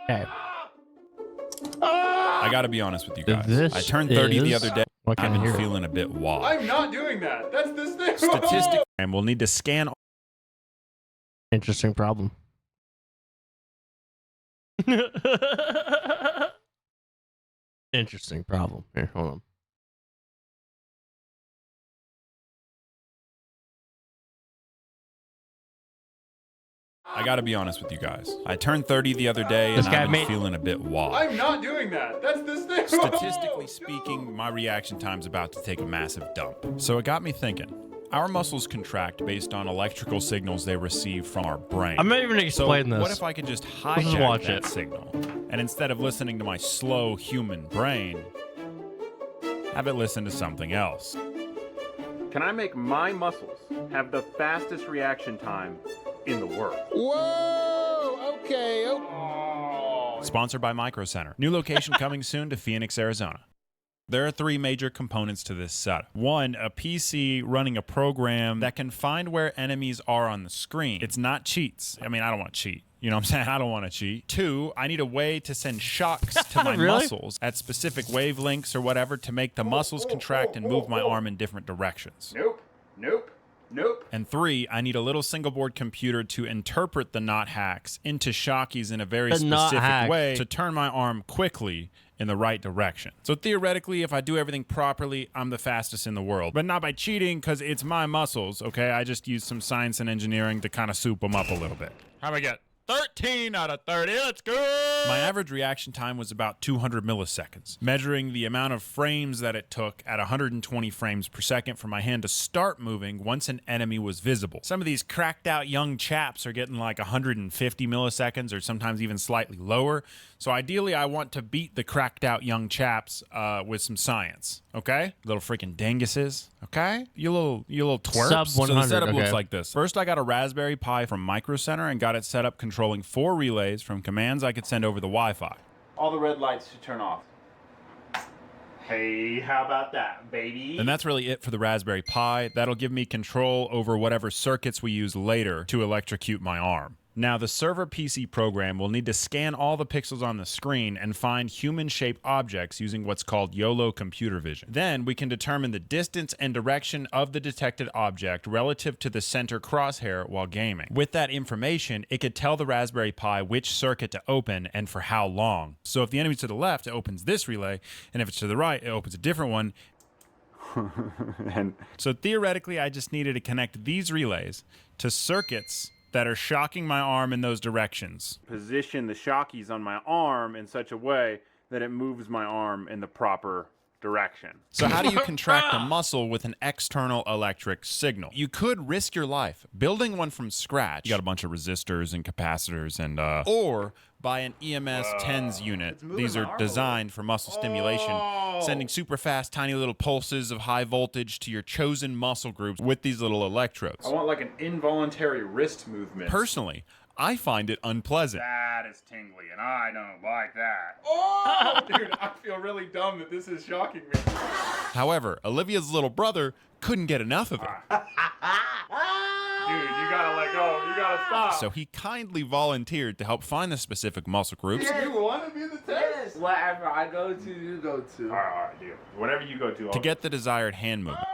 Okay. I gotta be honest with you guys. This I turned 30 the is- other day. What can I've I been hear? feeling a bit washed. I'm not doing that. That's this thing. Statistically, and we'll need to scan. Interesting problem. Interesting problem. Here, hold on. I gotta be honest with you guys. I turned 30 the other day, This and guy I've made- been feeling a bit washed. I'm not doing that. That's this thing. Statistically speaking, my reaction time's about to take a massive dump. So it got me thinking. Our muscles contract based on electrical signals they receive from our brain. I'm not even gonna So explain this. what if I could just just hijack watch that it. signal, and instead of listening to my slow human brain, have it listen to something else? Can I make my muscles have the fastest reaction time in the world? Whoa. Okay. Sponsored by Micro Center. New location coming soon to Phoenix, Arizona. There are three major components to this setup. One, a PC running a program that can find where enemies are on the screen. It's not cheats. I mean, I don't want to cheat. You know what I'm saying? I don't want to cheat. Two, I need a way to send shocks to my Really? muscles at specific wavelengths or whatever to make the muscles contract and move my arm in different directions. Nope. Nope. Nope. And three, I need a little single board computer to interpret the knot hacks into shockies in a very The knot specific hacks. way to turn my arm quickly in the right direction. So theoretically, if I do everything properly, I'm the fastest in the world. But not by cheating, because it's my muscles, okay? I just use some science and engineering to kind of soup them up a little bit. How'd I get? 13 out of 30. Let's go. My average reaction time was about 200 milliseconds, measuring the amount of frames that it took at 120 frames per second for my hand to start moving once an enemy was visible. Some of these cracked out young chaps are getting like 150 milliseconds or sometimes even slightly lower. So ideally, I want to beat the cracked out young chaps with some science. Okay? Little freaking dinguses. Okay? You little twerps. Sub So the 100, setup looks okay. like this. First, I got a Raspberry Pi from Micro Center and got it set up controlling 4 relays from commands I could send over the Wi-Fi. All the red lights should turn off. Hey, how about that, baby? And that's really it for the Raspberry Pi. That'll give me control over whatever circuits we use later to electrocute my arm. Now, the server PC program will need to scan all the pixels on the screen and find human-shaped objects using what's called YOLO computer vision. Then, we can determine the distance and direction of the detected object relative to the center crosshair while gaming. With that information, it could tell the Raspberry Pi which circuit to open and for how long. So if the enemy's to the left, it opens this relay, and if it's to the right, it opens a different one. So theoretically, I just needed to connect these relays to circuits that are shocking my arm in those directions. Position the shockies on my arm in such a way that it moves my arm in the proper direction. So how do you contract a muscle with an external electric signal? You could risk your life building one from scratch. You got a bunch of resistors and capacitors and or buy an EMS 10s unit. These are designed for muscle stimulation, sending super fast tiny little pulses of high voltage to your chosen muscle groups with these little electrodes. I want like an involuntary wrist movement. Personally, I find it unpleasant. That is tingly, and I don't like that. Oh, dude, I feel really dumb that this is shocking me. However, Olivia's little brother couldn't get enough of it. Dude, you gotta let go. You gotta stop. So he kindly volunteered to help find the specific muscle groups. You want to be the test? Whatever I go to, you go to. All right, dude. Whatever you go to. To get the desired hand movement.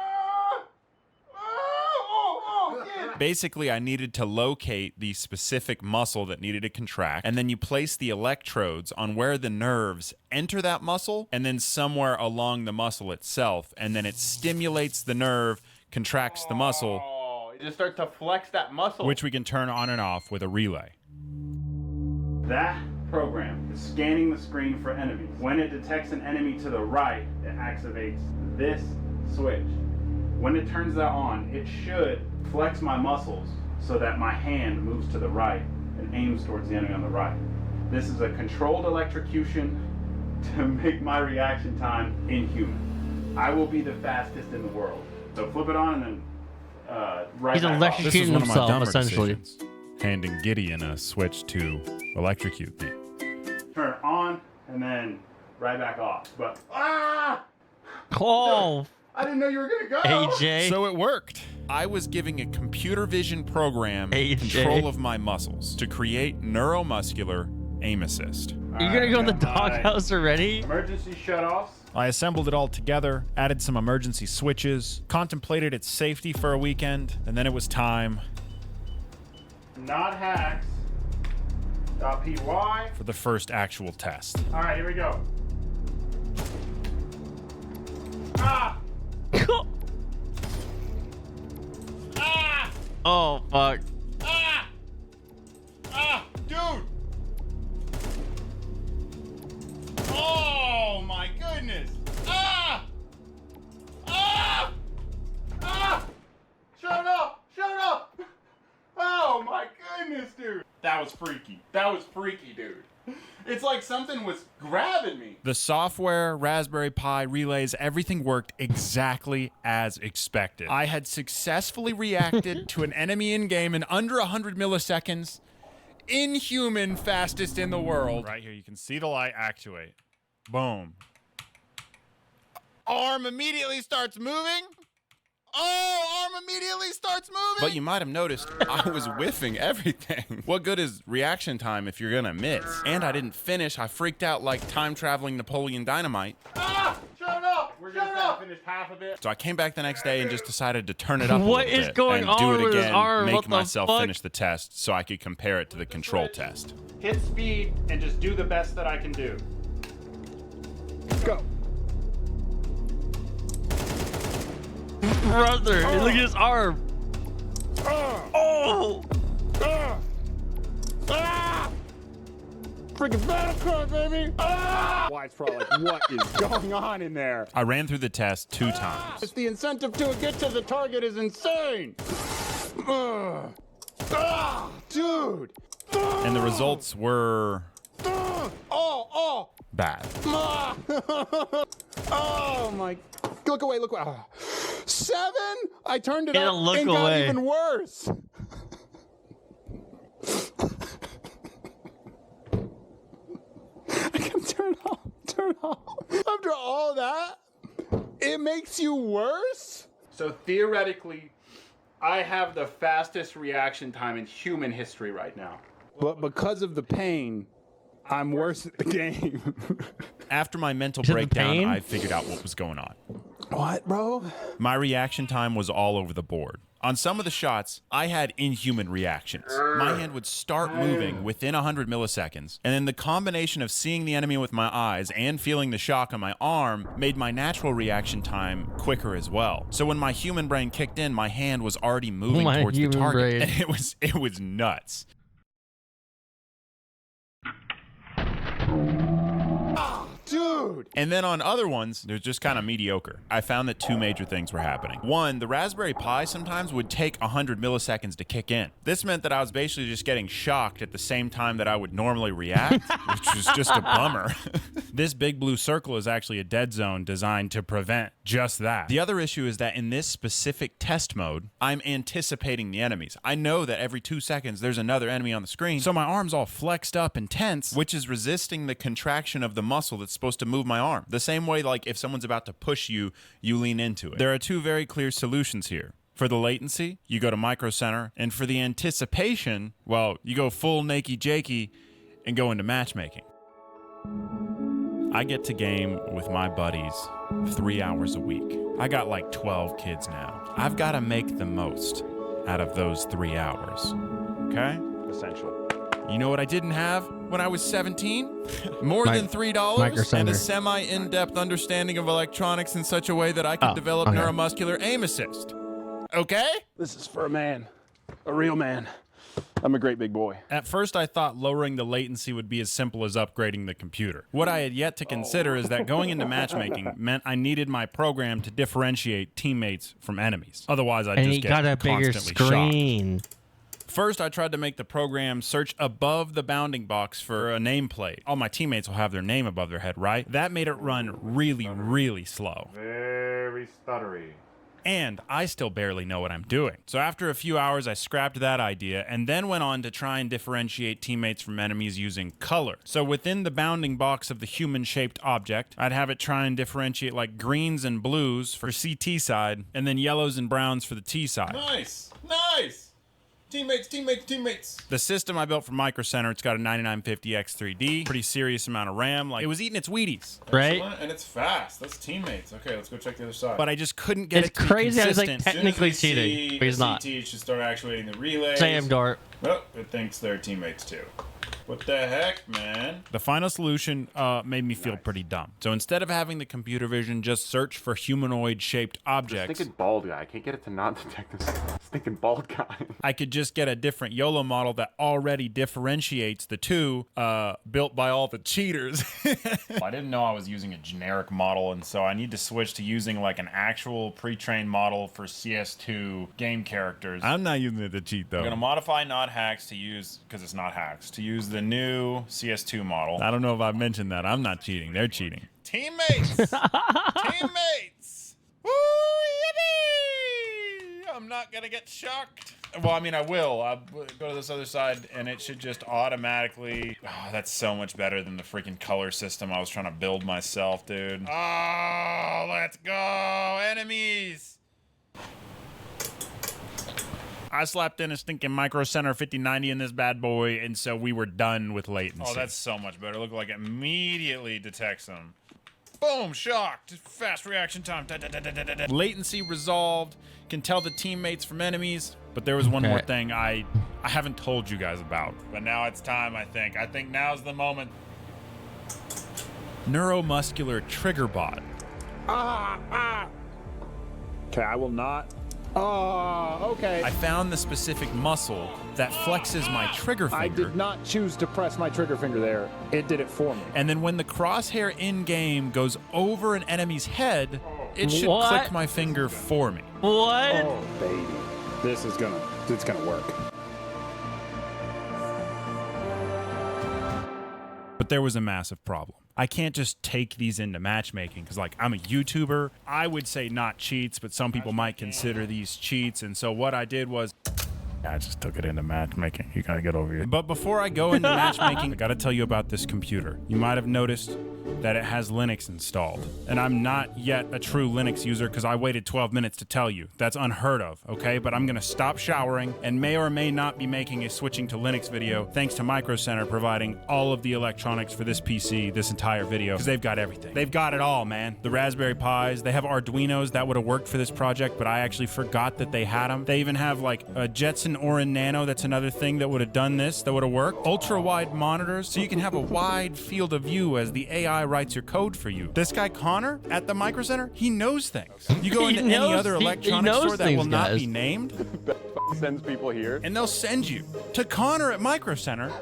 Yeah. Basically, I needed to locate the specific muscle that needed to contract, and then you place the electrodes on where the nerves enter that muscle, and then somewhere along the muscle itself, and then it stimulates the nerve, contracts the muscle, Oh, you just start to flex that muscle. which we can turn on and off with a relay. That program is scanning the screen for enemies. When it detects an enemy to the right, it activates this switch. When it turns that on, it should flex my muscles so that my hand moves to the right and aims towards the enemy on the right. This is a controlled electrocution to make my reaction time inhuman. I will be the fastest in the world. So flip it on and then right He's back off. electric- This is Shooting one of my himself, dumber essentially. decisions. Handing Gideon a switch to electrocute me. Turn it on and then right back off. But Oh, I didn't know you were gonna go. AJ. So it worked. I was giving a computer vision program AJ. control of my muscles to create neuromuscular aim assist. Are you gonna go in the doghouse already? Emergency shutoffs. I assembled it all together, added some emergency switches, contemplated its safety for a weekend, and then it was time Not hacks. .py. for the first actual test. All right, here we go. Ah! Ah! Oh fuck. Ah! Ah! Dude! Oh my goodness! Ah! Ah! Ah! Shut up! Shut up! Oh my goodness, dude! That was freaky. That was freaky, dude. It's like something was grabbing me. The software, Raspberry Pi, relays, everything worked exactly as expected. I had successfully reacted to an enemy in-game in under 100 milliseconds. Inhuman, fastest in the world. Right here, you can see the light actuate. Boom. Arm immediately starts moving. Oh, arm immediately starts moving. But you might have noticed I was whiffing everything. What good is reaction time if you're gonna miss? And I didn't finish. I freaked out like time-traveling Napoleon Dynamite. Ah! Shut up! We're gonna finish half of it. So I came back the next day and just decided to turn it up What a little is bit going and on do it with his again, arm? make What the myself fuck? finish the test so I could compare it to the control test. Hit speed and just do the best that I can do. Go. Brother, look at his arm. Oh! Freaking battle cry, baby! White's probably like, what is going on in there? I ran through the test 2 times. The incentive to get to the target is insane! Dude! And the results were bad. Oh my! Look away! Look away! 7? I turned it It'll up look and got away. even worse. I can turn off. Turn off. After all that, it makes you worse. So theoretically, I have the fastest reaction time in human history right now. But because of the pain, I'm worse at the game. After my mental Is it the breakdown, pain? I figured out what was going on. What, bro? My reaction time was all over the board. On some of the shots, I had inhuman reactions. My hand would start moving within 100 milliseconds, and then the combination of seeing the enemy with my eyes and feeling the shock on my arm made my natural reaction time quicker as well. So when my human brain kicked in, my hand was already moving My towards the human target. brain. And it was nuts. Dude! And then on other ones, they're just kind of mediocre. I found that 2 major things were happening. One, the Raspberry Pi sometimes would take 100 milliseconds to kick in. This meant that I was basically just getting shocked at the same time that I would normally react, which was just a bummer. This big blue circle is actually a dead zone designed to prevent just that. The other issue is that in this specific test mode, I'm anticipating the enemies. I know that every 2 seconds there's another enemy on the screen, so my arm's all flexed up and tense, which is resisting the contraction of the muscle that's supposed to move my arm. The same way, like, if someone's about to push you, you lean into it. There are 2 very clear solutions here. For the latency, you go to Micro Center, and for the anticipation, well, you go full nakey jakey and go into matchmaking. I get to game with my buddies 3 hours a week. I got like 12 kids now. I've got to make the most out of those 3 hours. Okay? Essential. You know what I didn't have when I was 17? More than $3 Micro and Center. a semi-in-depth understanding of electronics in such a way that I could develop okay. neuromuscular aim assist. Okay? This is for a man. A real man. I'm a great big boy. At first, I thought lowering the latency would be as simple as upgrading the computer. What I had yet to consider is that going into matchmaking meant I needed my program to differentiate teammates from enemies. Otherwise, I'd And just he get got a bigger constantly shocked. screen. First, I tried to make the program search above the bounding box for a nameplate. All my teammates will have their name above their head, right? That made it run really, really slow. Very stuttery. And I still barely know what I'm doing. So after a few hours, I scrapped that idea and then went on to try and differentiate teammates from enemies using color. So within the bounding box of the human-shaped object, I'd have it try and differentiate like greens and blues for CT side, and then yellows and browns for the T side. Nice. Nice. Teammates. The system I built for Micro Center, it's got a 9950X3D, pretty serious amount of RAM. Like, it was eating its Wheaties. Right? Excellent, and it's fast. That's teammates. Okay, let's go check the other side. But I just couldn't get It's it to be crazy how he's, like, consistent. technically As soon as we cheating, see but he's the not. CT, it should start actuating the relays. Same, Dart. Oh, it thinks they're teammates too. What the heck, man? The final solution made me feel pretty dumb. So instead of having the computer vision just search for humanoid-shaped objects, Stinking bald guy. I can't get it to not detect this stinking bald guy. I could just get a different YOLO model that already differentiates the two, built by all the cheaters. I didn't know I was using a generic model, and so I need to switch to using like an actual pre-trained model for CS2 game characters. I'm not using it to cheat, though. I'm gonna modify not hacks to use, because it's not hacks, to use the new CS2 model. I don't know if I mentioned that. I'm not cheating. They're cheating. Teammates! Teammates! Woo, yippee! I'm not gonna get shocked. Well, I mean, I will. I'll go to this other side, and it should just automatically... Oh, that's so much better than the freaking color system I was trying to build myself, dude. Oh, let's go! Enemies! I slapped in a stinking Micro Center 5090 in this bad boy, and so we were done with latency. Oh, that's so much better. Look like it immediately detects them. Boom, shocked. Fast reaction time. Da, da, da, da, da, da. Latency resolved. Can tell the teammates from enemies. But there was one more thing I haven't told you guys about. But now it's time, I think. I think now's the moment. Neuromuscular trigger bot. Okay, I will not. Oh, okay. I found the specific muscle that flexes my trigger finger. I did not choose to press my trigger finger there. It did it for me. And then when the crosshair in-game goes over an enemy's head, it should What? click my finger for me. What? Oh, baby. It's gonna work. But there was a massive problem. I can't just take these into matchmaking because, like, I'm a YouTuber. I would say not cheats, but some people might consider these cheats. And so what I did was I just took it into matchmaking. You gotta get over it. But before I go into matchmaking, I gotta tell you about this computer. You might have noticed that it has Linux installed. And I'm not yet a true Linux user because I waited 12 minutes to tell you. That's unheard of, okay? But I'm gonna stop showering and may or may not be making a switching to Linux video thanks to Micro Center providing all of the electronics for this PC, this entire video, because they've got everything. They've got it all, man. The Raspberry Pis, they have Arduinos that would have worked for this project, but I actually forgot that they had them. They even have like a Jetson Orin Nano, that's another thing that would have done this, that would have worked. Ultra wide monitors, so you can have a wide field of view as the AI writes your code for you. This guy Connor at the Micro Center, he knows things. You go He into any knows- other he electronics knows store that will things, not guys. be named, Sends people here. and they'll send you to Connor at Micro Center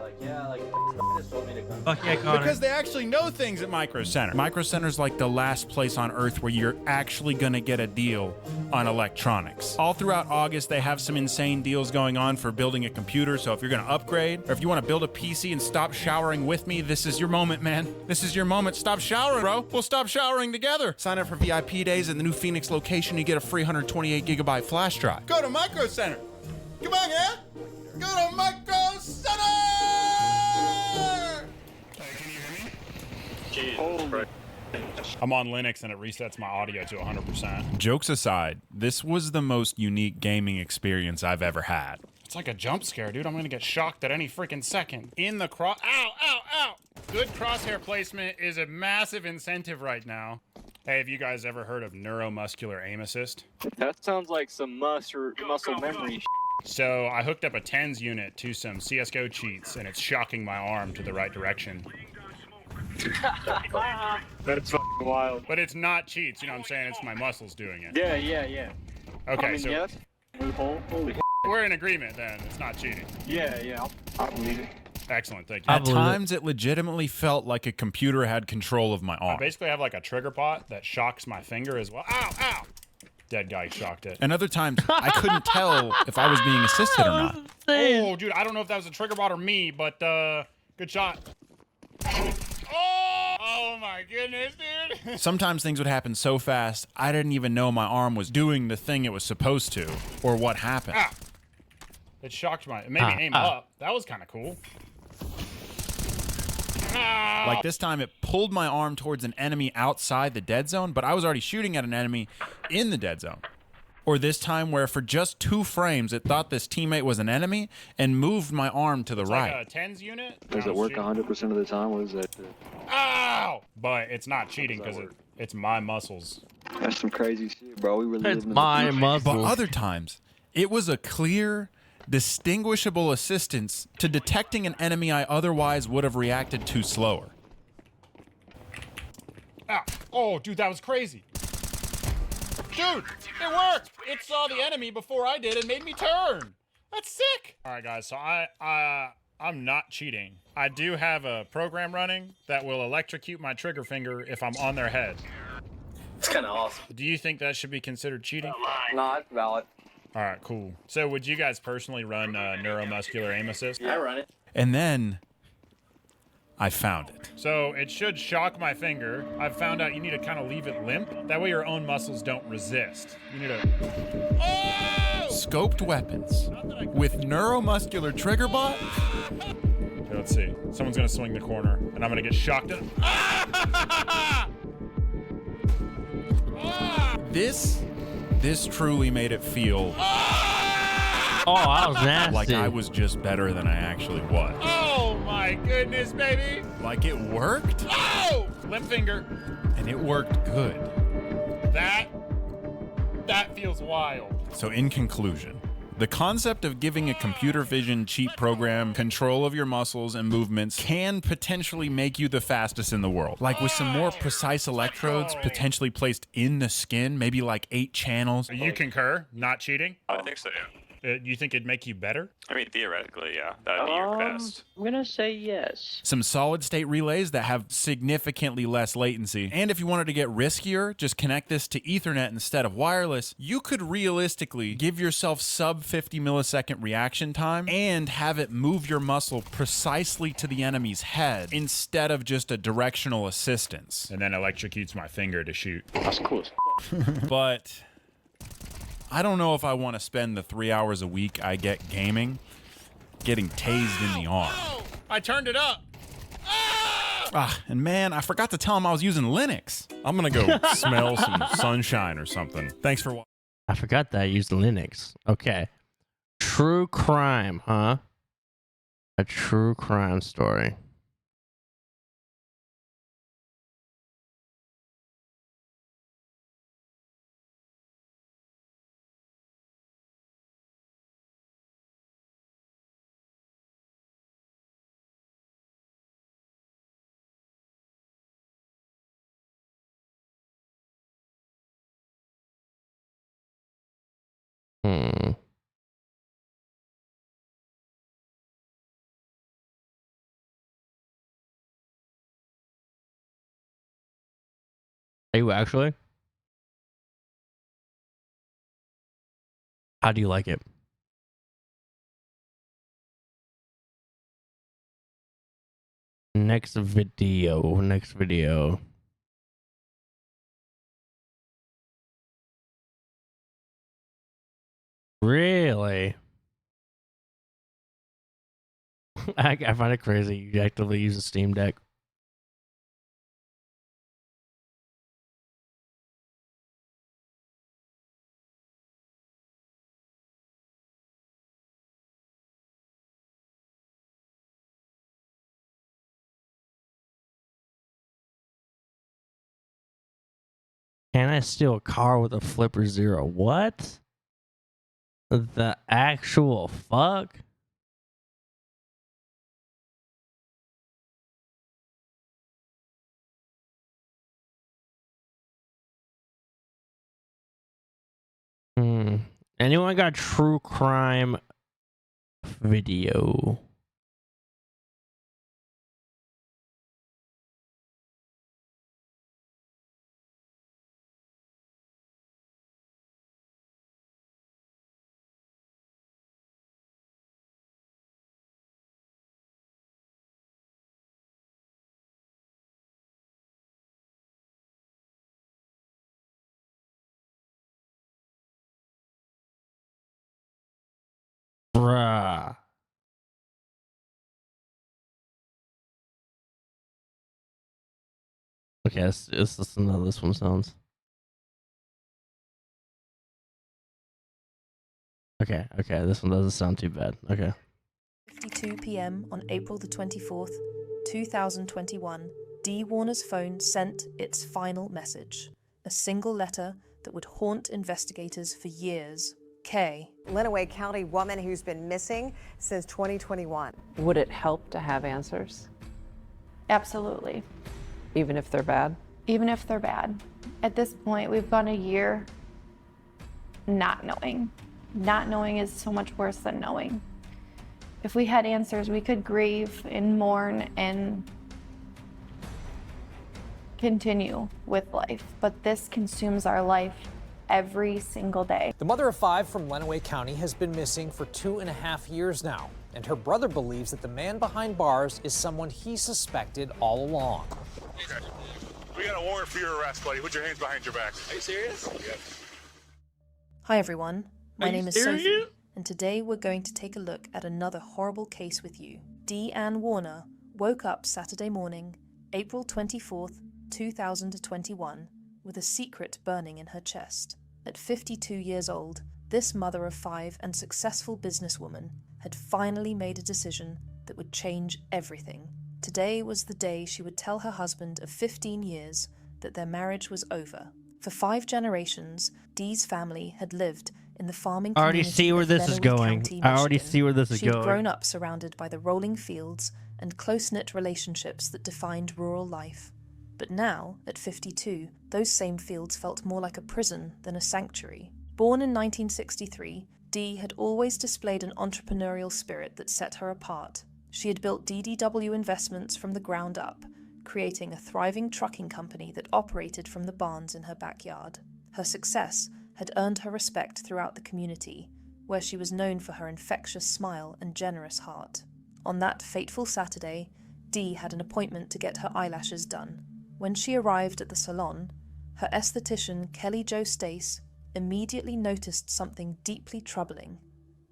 Fuck yeah, Connor. because they actually know things at Micro Center. Micro Center's like the last place on earth where you're actually gonna get a deal on electronics. All throughout August, they have some insane deals going on for building a computer. So if you're gonna upgrade, or if you wanna build a PC and stop showering with me, this is your moment, man. This is your moment. Stop showering, bro. We'll stop showering together. Sign up for VIP days at the new Phoenix location. You get a free 128 gigabyte flash drive. Go to Micro Center. Come on, yeah? Go to Micro Center! I'm on Linux and it resets my audio to 100%. Jokes aside, this was the most unique gaming experience I've ever had. It's like a jump scare, dude. I'm gonna get shocked at any freaking second. In the Ow, ow, ow! Good crosshair placement is a massive incentive right now. Hey, have you guys ever heard of neuromuscular aim assist? That sounds like some muscle memory. So I hooked up a TENS unit to some CSGO cheats and it's shocking my arm to the right direction. That's fucking wild. But it's not cheats, you know what I'm saying? It's my muscles doing it. Yeah. Okay, I mean, so yeah, that's a loophole. Holy shit. we're in agreement then. It's not cheating. Yeah, I'll believe it. Excellent, thank you. I At believe it. times, it legitimately felt like a computer had control of my arm. I basically have like a trigger pot that shocks my finger as well. Ow, ow! Dead guy shocked it. And other times, I couldn't tell if I was being assisted or not. Oh, dude, I don't know if that was a trigger bot or me, but good shot. Oh my goodness, dude. Sometimes things would happen so fast, I didn't even know my arm was doing the thing it was supposed to, or what happened. Ah. It shocked my, it made me aim up. That was kind of cool. Like this time, it pulled my arm towards an enemy outside the dead zone, but I was already shooting at an enemy in the dead zone. Or this time where for just 2 frames it thought this teammate was an enemy and moved my arm to the right. Like a tens unit. Does it work 100% of the time? What is that? Ow! But it's not cheating because work? it's my muscles. That's some crazy shit, bro. We really It's living in my the future. muscle. But other times, it was a clear, distinguishable assistance to detecting an enemy I otherwise would have reacted to slower. Ah! Oh, dude, that was crazy. Dude, it worked! It saw the enemy before I did and made me turn. That's sick. All right, guys. So I'm not cheating. I do have a program running that will electrocute my trigger finger if I'm on their head. It's kind of awesome. Do you think that should be considered cheating? Not valid. All right, cool. So would you guys personally run neuromuscular aim assist? I run it. And then I found it. So it should shock my finger. I've found out you need to kind of leave it limp. That way your own muscles don't resist. You need to... Oh! Scoped weapons with neuromuscular trigger bot. Okay, let's see. Someone's gonna swing the corner, and I'm gonna get shocked. This truly made it feel Oh, that was nasty. like I was just better than I actually was. Oh my goodness, baby! Like it worked, Oh! Limp finger. and it worked good. That feels wild. So in conclusion, the concept of giving a computer vision cheat program control of your muscles and movements can potentially make you the fastest in the world. Like with some more precise electrodes potentially placed in the skin, maybe like 8 channels. You concur? Not cheating? I think so, yeah. You think it'd make you better? I mean, theoretically, yeah. That'd be your best. I'm gonna say yes. Some solid state relays that have significantly less latency. And if you wanted to get riskier, just connect this to Ethernet instead of wireless, you could realistically give yourself sub 50 millisecond reaction time and have it move your muscle precisely to the enemy's head instead of just a directional assistance. And then electrocutes my finger to shoot. That's cool. But I don't know if I want to spend the 3 hours a week I get gaming getting tased in the arm. I turned it up. And man, I forgot to tell him I was using Linux. I'm gonna go smell some sunshine or something. Thanks for watching. I forgot that I used Linux. Okay. True crime, huh? A true crime story. Hmm. Are you actually? How do you like it? Next video. Really? I find it crazy you actively use a Steam Deck. Can I steal a car with a flipper zero? What? The actual fuck? Anyone got true crime video? Bruh. Okay, let's listen to how this one sounds. Okay, this one doesn't sound too bad. Okay. 52 p.m. on April the 24th, 2021, Dee Warner's phone sent its final message. A single letter that would haunt investigators for years. K. Lenawee County woman who's been missing since 2021. Would it help to have answers, Absolutely. even if they're bad? Even if they're bad. At this point, we've gone a year not knowing. Not knowing is so much worse than knowing. If we had answers, we could grieve and mourn and continue with life. But this consumes our life every single day. The mother of 5 from Lenawee County has been missing for 2.5 years now, and her brother believes that the man behind bars is someone he suspected all along. Okay. We got a warrant for your arrest, buddy. Put your hands behind your back. Are you serious? Yeah. Hi everyone, my name is serious? Sophie, and today we're going to take a look at another horrible case with you. Dee Ann Warner woke up Saturday morning, April 24th, 2021, with a secret burning in her chest. At 52 years old, this mother of 5 and successful businesswoman had finally made a decision that would change everything. Today was the day she would tell her husband of 15 years that their marriage was over. For 5 generations, Dee's family had lived in the farming I already community see where of this is Lenawee going. County, I already Michigan. see where this is She'd going. grown up surrounded by the rolling fields and close-knit relationships that defined rural life. But now, at 52, those same fields felt more like a prison than a sanctuary. Born in 1963, Dee had always displayed an entrepreneurial spirit that set her apart. She had built DDW Investments from the ground up, creating a thriving trucking company that operated from the barns in her backyard. Her success had earned her respect throughout the community, where she was known for her infectious smile and generous heart. On that fateful Saturday, Dee had an appointment to get her eyelashes done. When she arrived at the salon, her esthetician Kelly Jo Stace immediately noticed something deeply troubling.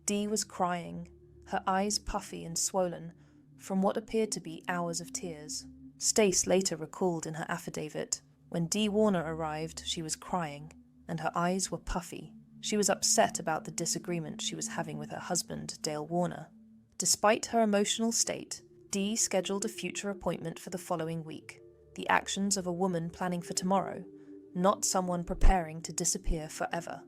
Dee was crying, her eyes puffy and swollen from what appeared to be hours of tears. Stace later recalled in her affidavit, when Dee Warner arrived, she was crying, and her eyes were puffy. She was upset about the disagreement she was having with her husband, Dale Warner. Despite her emotional state, Dee scheduled a future appointment for the following week. The actions of a woman planning for tomorrow, not someone preparing to disappear forever.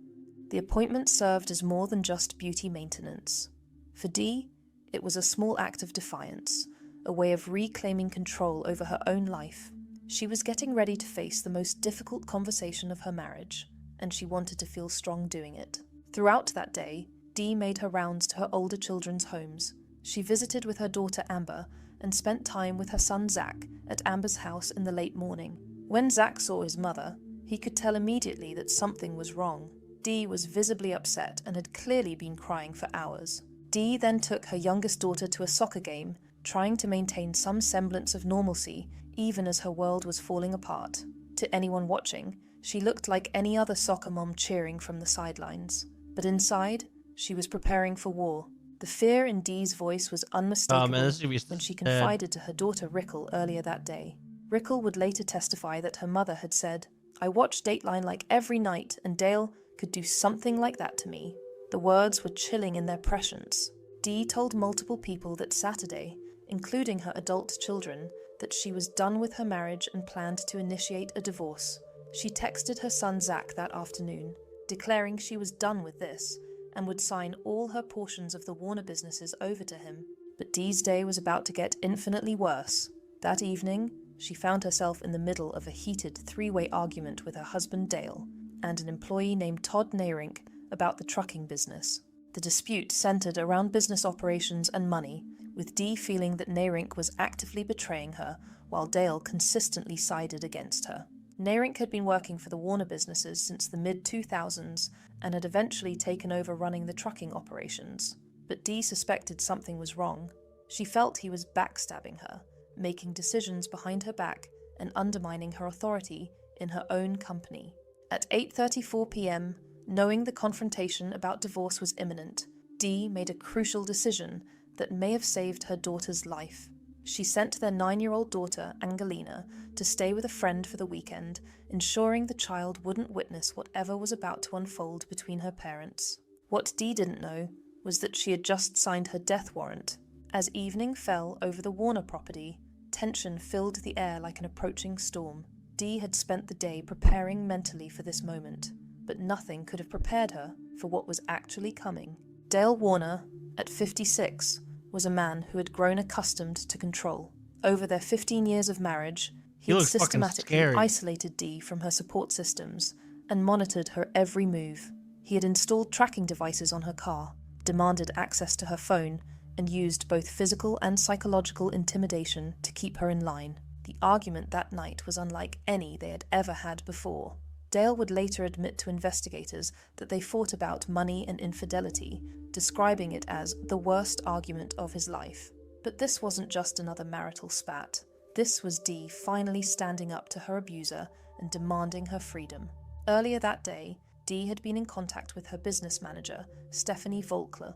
The appointment served as more than just beauty maintenance. For Dee, it was a small act of defiance, a way of reclaiming control over her own life. She was getting ready to face the most difficult conversation of her marriage, and she wanted to feel strong doing it. Throughout that day, Dee made her rounds to her older children's homes. She visited with her daughter Amber and spent time with her son Zach at Amber's house in the late morning. When Zach saw his mother, he could tell immediately that something was wrong. Dee was visibly upset and had clearly been crying for hours. Dee then took her youngest daughter to a soccer game, trying to maintain some semblance of normalcy even as her world was falling apart. To anyone watching, she looked like any other soccer mom cheering from the sidelines. But inside, she was preparing for war. The fear in Dee's voice was unmistakable when she confided to her daughter Rickle earlier that day. Rickle would later testify that her mother had said, "I watched Dateline like every night, and Dale could do something like that to me." The words were chilling in their prescience. Dee told multiple people that Saturday, including her adult children, that she was done with her marriage and planned to initiate a divorce. She texted her son Zach that afternoon, declaring she was done with this and would sign all her portions of the Warner businesses over to him. But Dee's day was about to get infinitely worse. That evening, she found herself in the middle of a heated 3-way argument with her husband Dale and an employee named Todd Nayrink about the trucking business. The dispute centered around business operations and money, with Dee feeling that Nayrink was actively betraying her, while Dale consistently sided against her. Nayrink had been working for the Warner businesses since the mid-2000s and had eventually taken over running the trucking operations. But Dee suspected something was wrong. She felt he was backstabbing her, making decisions behind her back and undermining her authority in her own company. At 8:34 p.m., knowing the confrontation about divorce was imminent, Dee made a crucial decision that may have saved her daughter's life. She sent their 9-year-old daughter, Angelina, to stay with a friend for the weekend, ensuring the child wouldn't witness whatever was about to unfold between her parents. What Dee didn't know was that she had just signed her death warrant. As evening fell over the Warner property, tension filled the air like an approaching storm. Dee had spent the day preparing mentally for this moment, but nothing could have prepared her for what was actually coming. Dale Warner, at 56, was a man who had grown accustomed to control. Over their 15 years of marriage, he had systematically isolated Dee from her support systems and monitored her every move. He had installed tracking devices on her car, demanded access to her phone, and used both physical and psychological intimidation to keep her in line. The argument that night was unlike any they had ever had before. Dale would later admit to investigators that they fought about money and infidelity, describing it as the worst argument of his life. But this wasn't just another marital spat. This was Dee finally standing up to her abuser and demanding her freedom. Earlier that day, Dee had been in contact with her business manager, Stephanie Volkler,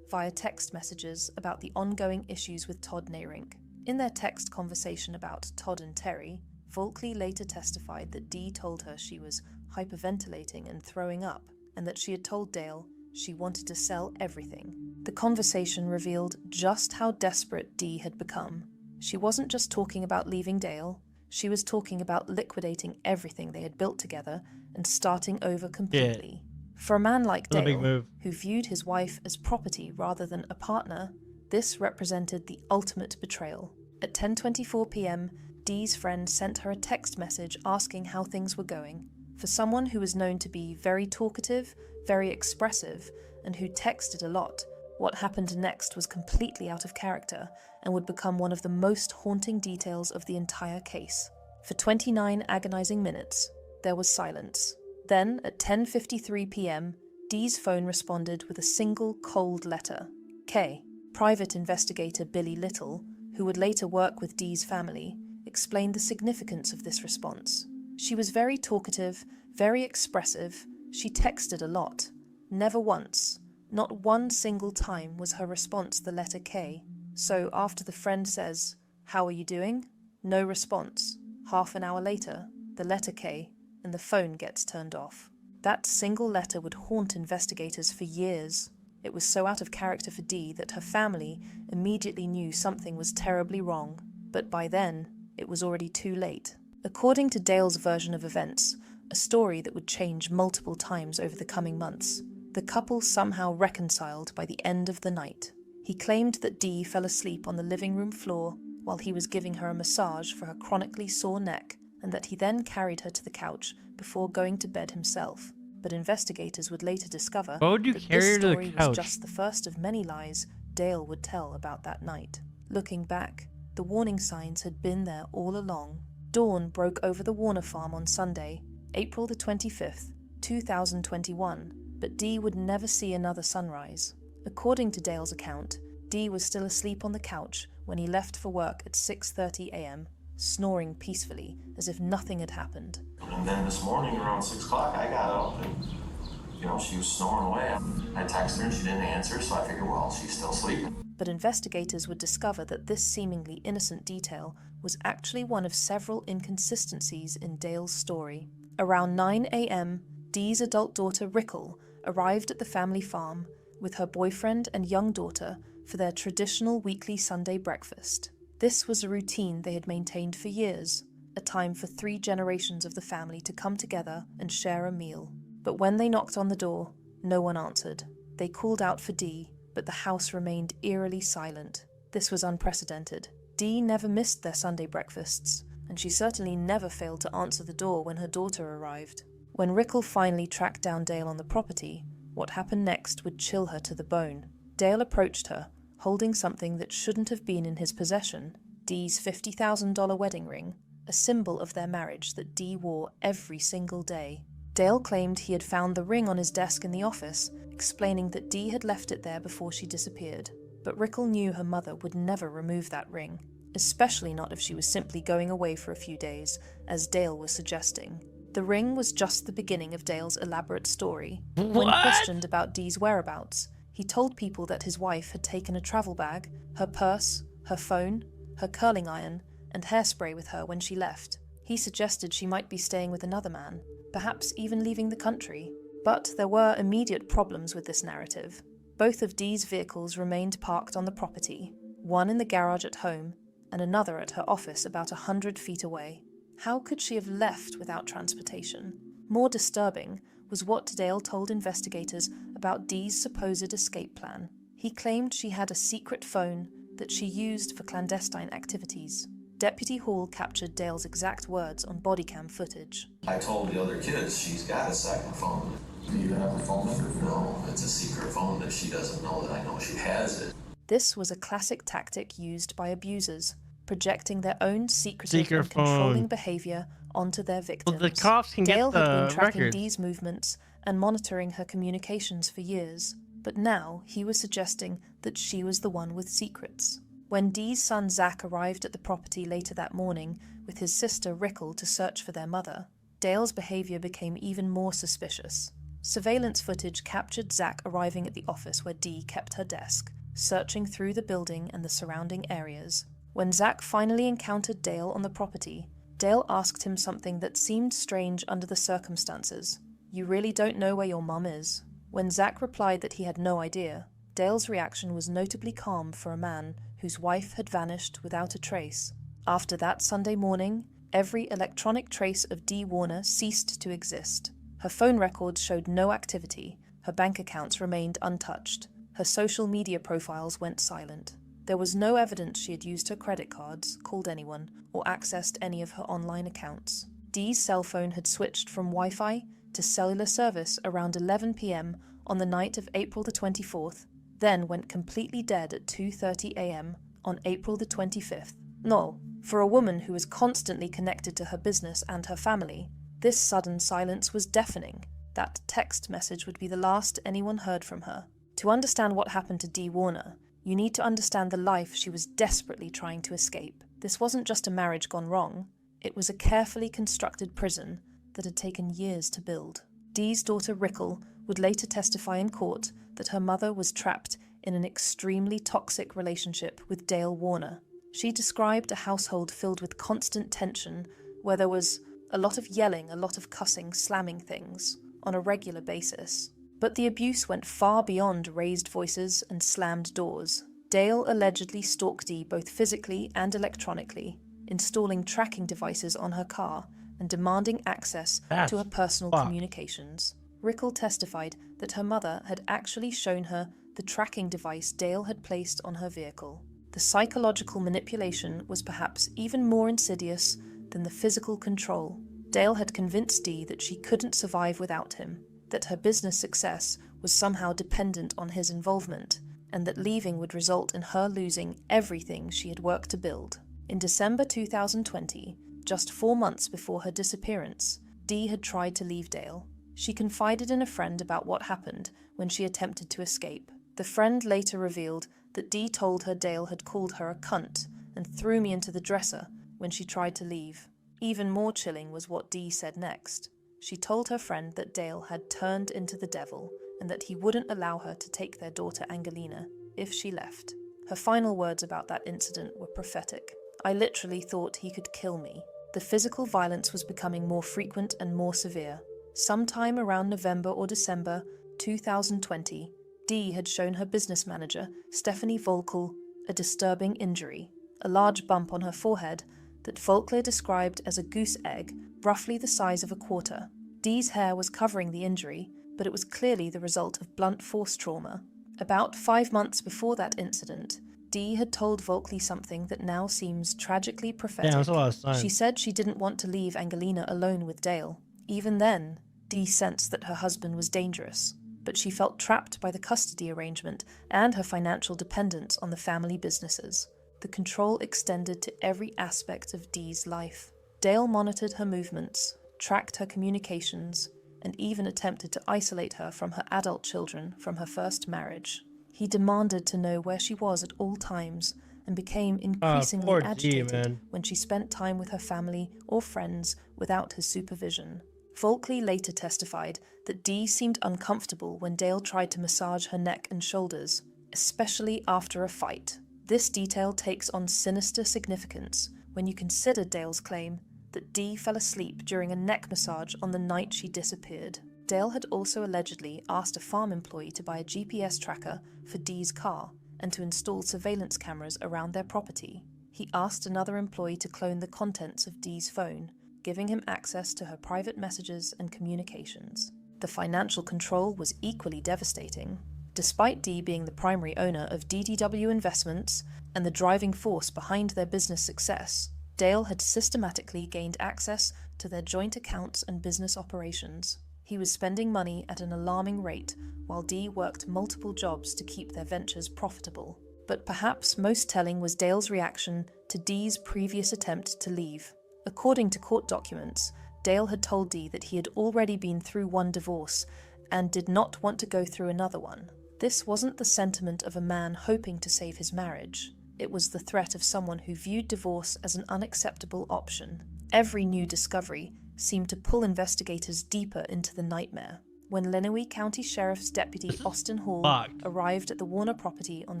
via text messages about the ongoing issues with Todd Nayrink. In their text conversation about Todd and Terry, Volkley later testified that Dee told her she was hyperventilating and throwing up, and that she had told Dale she wanted to sell everything. The conversation revealed just how desperate Dee had become. She wasn't just talking about leaving Dale, she was talking about liquidating everything they had built together and starting over completely. Yeah. For a man like Dale, who viewed his wife as property rather than a partner, this represented the ultimate betrayal. At 10:24 p.m., Dee's friend sent her a text message asking how things were going. For someone who was known to be very talkative, very expressive, and who texted a lot, what happened next was completely out of character and would become one of the most haunting details of the entire case. For 29 agonizing minutes, there was silence. Then, at 10:53 p.m., Dee's phone responded with a single cold letter. K. Private investigator Billy Little, who would later work with Dee's family, explained the significance of this response. She was very talkative, very expressive. She texted a lot. Never once, not one single time, was her response the letter K. So after the friend says, "How are you doing?" No response. Half an hour later, the letter K, and the phone gets turned off. That single letter would haunt investigators for years. It was so out of character for Dee that her family immediately knew something was terribly wrong, but by then, it was already too late. According to Dale's version of events, a story that would change multiple times over the coming months, the couple somehow reconciled by the end of the night. He claimed that Dee fell asleep on the living room floor while he was giving her a massage for her chronically sore neck, and that he then carried her to the couch before going to bed himself. But investigators would later discover that this story was just the first of many lies Dale would tell about that night. Looking back, the warning signs had been there all along. Dawn broke over the Warner farm on Sunday, April the 25th, 2021, but Dee would never see another sunrise. According to Dale's account, Dee was still asleep on the couch when he left for work at 6:30 a.m., snoring peacefully as if nothing had happened. And then this morning around 6 o'clock, I got up and, she was snoring away. I texted her and she didn't answer, so I figured, well, she's still sleeping. But investigators would discover that this seemingly innocent detail was actually one of several inconsistencies in Dale's story. Around 9 a.m., Dee's adult daughter, Rickle, arrived at the family farm with her boyfriend and young daughter for their traditional weekly Sunday breakfast. This was a routine they had maintained for years, a time for 3 generations of the family to come together and share a meal. But when they knocked on the door, no one answered. They called out for Dee, but the house remained eerily silent. This was unprecedented. Dee never missed their Sunday breakfasts, and she certainly never failed to answer the door when her daughter arrived. When Rickle finally tracked down Dale on the property, what happened next would chill her to the bone. Dale approached her, holding something that shouldn't have been in his possession, Dee's $50,000 wedding ring, a symbol of their marriage that Dee wore every single day. Dale claimed he had found the ring on his desk in the office, explaining that Dee had left it there before she disappeared. But Rickle knew her mother would never remove that ring, especially not if she was simply going away for a few days, as Dale was suggesting. The ring was just the beginning of Dale's elaborate story. When questioned about Dee's whereabouts, he told people that his wife had taken a travel bag, her purse, her phone, her curling iron, and hairspray with her when she left. He suggested she might be staying with another man, perhaps even leaving the country. But there were immediate problems with this narrative. Both of Dee's vehicles remained parked on the property, one in the garage at home and another at her office about 100 feet away. How could she have left without transportation? More disturbing was what Dale told investigators about Dee's supposed escape plan. He claimed she had a secret phone that she used for clandestine activities. Deputy Hall captured Dale's exact words on bodycam footage. I told the other kids she's got a second phone. Do you have a phone number? No, it's a secret phone that she doesn't know that I know she has it. This was a classic tactic used by abusers, projecting their own secretive Secret and controlling phone. behavior onto their victims. Well, the cops can Dale get had been the tracking records. Dee's movements and monitoring her communications for years, but now he was suggesting that she was the one with secrets. When Dee's son Zach arrived at the property later that morning with his sister Rickle to search for their mother, Dale's behavior became even more suspicious. Surveillance footage captured Zach arriving at the office where Dee kept her desk, searching through the building and the surrounding areas. When Zach finally encountered Dale on the property, Dale asked him something that seemed strange under the circumstances. "You really don't know where your mum is?" When Zach replied that he had no idea, Dale's reaction was notably calm for a man whose wife had vanished without a trace. After that Sunday morning, every electronic trace of Dee Warner ceased to exist. Her phone records showed no activity, her bank accounts remained untouched, her social media profiles went silent. There was no evidence she had used her credit cards, called anyone, or accessed any of her online accounts. Dee's cell phone had switched from Wi-Fi to cellular service around 11 p.m. on the night of April the 24th, then went completely dead at 2:30 a.m. on April the 25th. No, for a woman who was constantly connected to her business and her family, this sudden silence was deafening. That text message would be the last anyone heard from her. To understand what happened to Dee Warner, you need to understand the life she was desperately trying to escape. This wasn't just a marriage gone wrong, it was a carefully constructed prison that had taken years to build. Dee's daughter Rickle would later testify in court that her mother was trapped in an extremely toxic relationship with Dale Warner. She described a household filled with constant tension, where there was a lot of yelling, a lot of cussing, slamming things, on a regular basis. But the abuse went far beyond raised voices and slammed doors. Dale allegedly stalked Dee both physically and electronically, installing tracking devices on her car and demanding access to her personal communications. Rickle testified that her mother had actually shown her the tracking device Dale had placed on her vehicle. The psychological manipulation was perhaps even more insidious than the physical control. Dale had convinced Dee that she couldn't survive without him, that her business success was somehow dependent on his involvement, and that leaving would result in her losing everything she had worked to build. In December 2020, just 4 months before her disappearance, Dee had tried to leave Dale. She confided in a friend about what happened when she attempted to escape. The friend later revealed that Dee told her Dale had called her a cunt and threw me into the dresser when she tried to leave. Even more chilling was what Dee said next. She told her friend that Dale had turned into the devil and that he wouldn't allow her to take their daughter Angelina if she left. Her final words about that incident were prophetic. "I literally thought he could kill me." The physical violence was becoming more frequent and more severe. Sometime around November or December 2020, Dee had shown her business manager, Stephanie Volkel, a disturbing injury, a large bump on her forehead that Volkler described as a goose egg, roughly the size of a quarter. Dee's hair was covering the injury, but it was clearly the result of blunt force trauma. About 5 months before that incident, Dee had told Volkley something that now seems tragically prophetic. Damn, that's a lot of signs. She said she didn't want to leave Angelina alone with Dale. Even then, Dee sensed that her husband was dangerous, but she felt trapped by the custody arrangement and her financial dependence on the family businesses. The control extended to every aspect of Dee's life. Dale monitored her movements, tracked her communications, and even attempted to isolate her from her adult children from her first marriage. He demanded to know where she was at all times and became increasingly poor Dee, agitated man. when she spent time with her family or friends without his supervision. Volkley later testified that Dee seemed uncomfortable when Dale tried to massage her neck and shoulders, especially after a fight. This detail takes on sinister significance when you consider Dale's claim that Dee fell asleep during a neck massage on the night she disappeared. Dale had also allegedly asked a farm employee to buy a GPS tracker for Dee's car and to install surveillance cameras around their property. He asked another employee to clone the contents of Dee's phone, giving him access to her private messages and communications. The financial control was equally devastating. Despite Dee being the primary owner of DDW Investments and the driving force behind their business success, Dale had systematically gained access to their joint accounts and business operations. He was spending money at an alarming rate, while Dee worked multiple jobs to keep their ventures profitable. But perhaps most telling was Dale's reaction to Dee's previous attempt to leave. According to court documents, Dale had told Dee that he had already been through one divorce and did not want to go through another one. This wasn't the sentiment of a man hoping to save his marriage. It was the threat of someone who viewed divorce as an unacceptable option. Every new discovery seemed to pull investigators deeper into the nightmare. When Lenawee County Sheriff's Deputy Austin Hall arrived at the Warner property on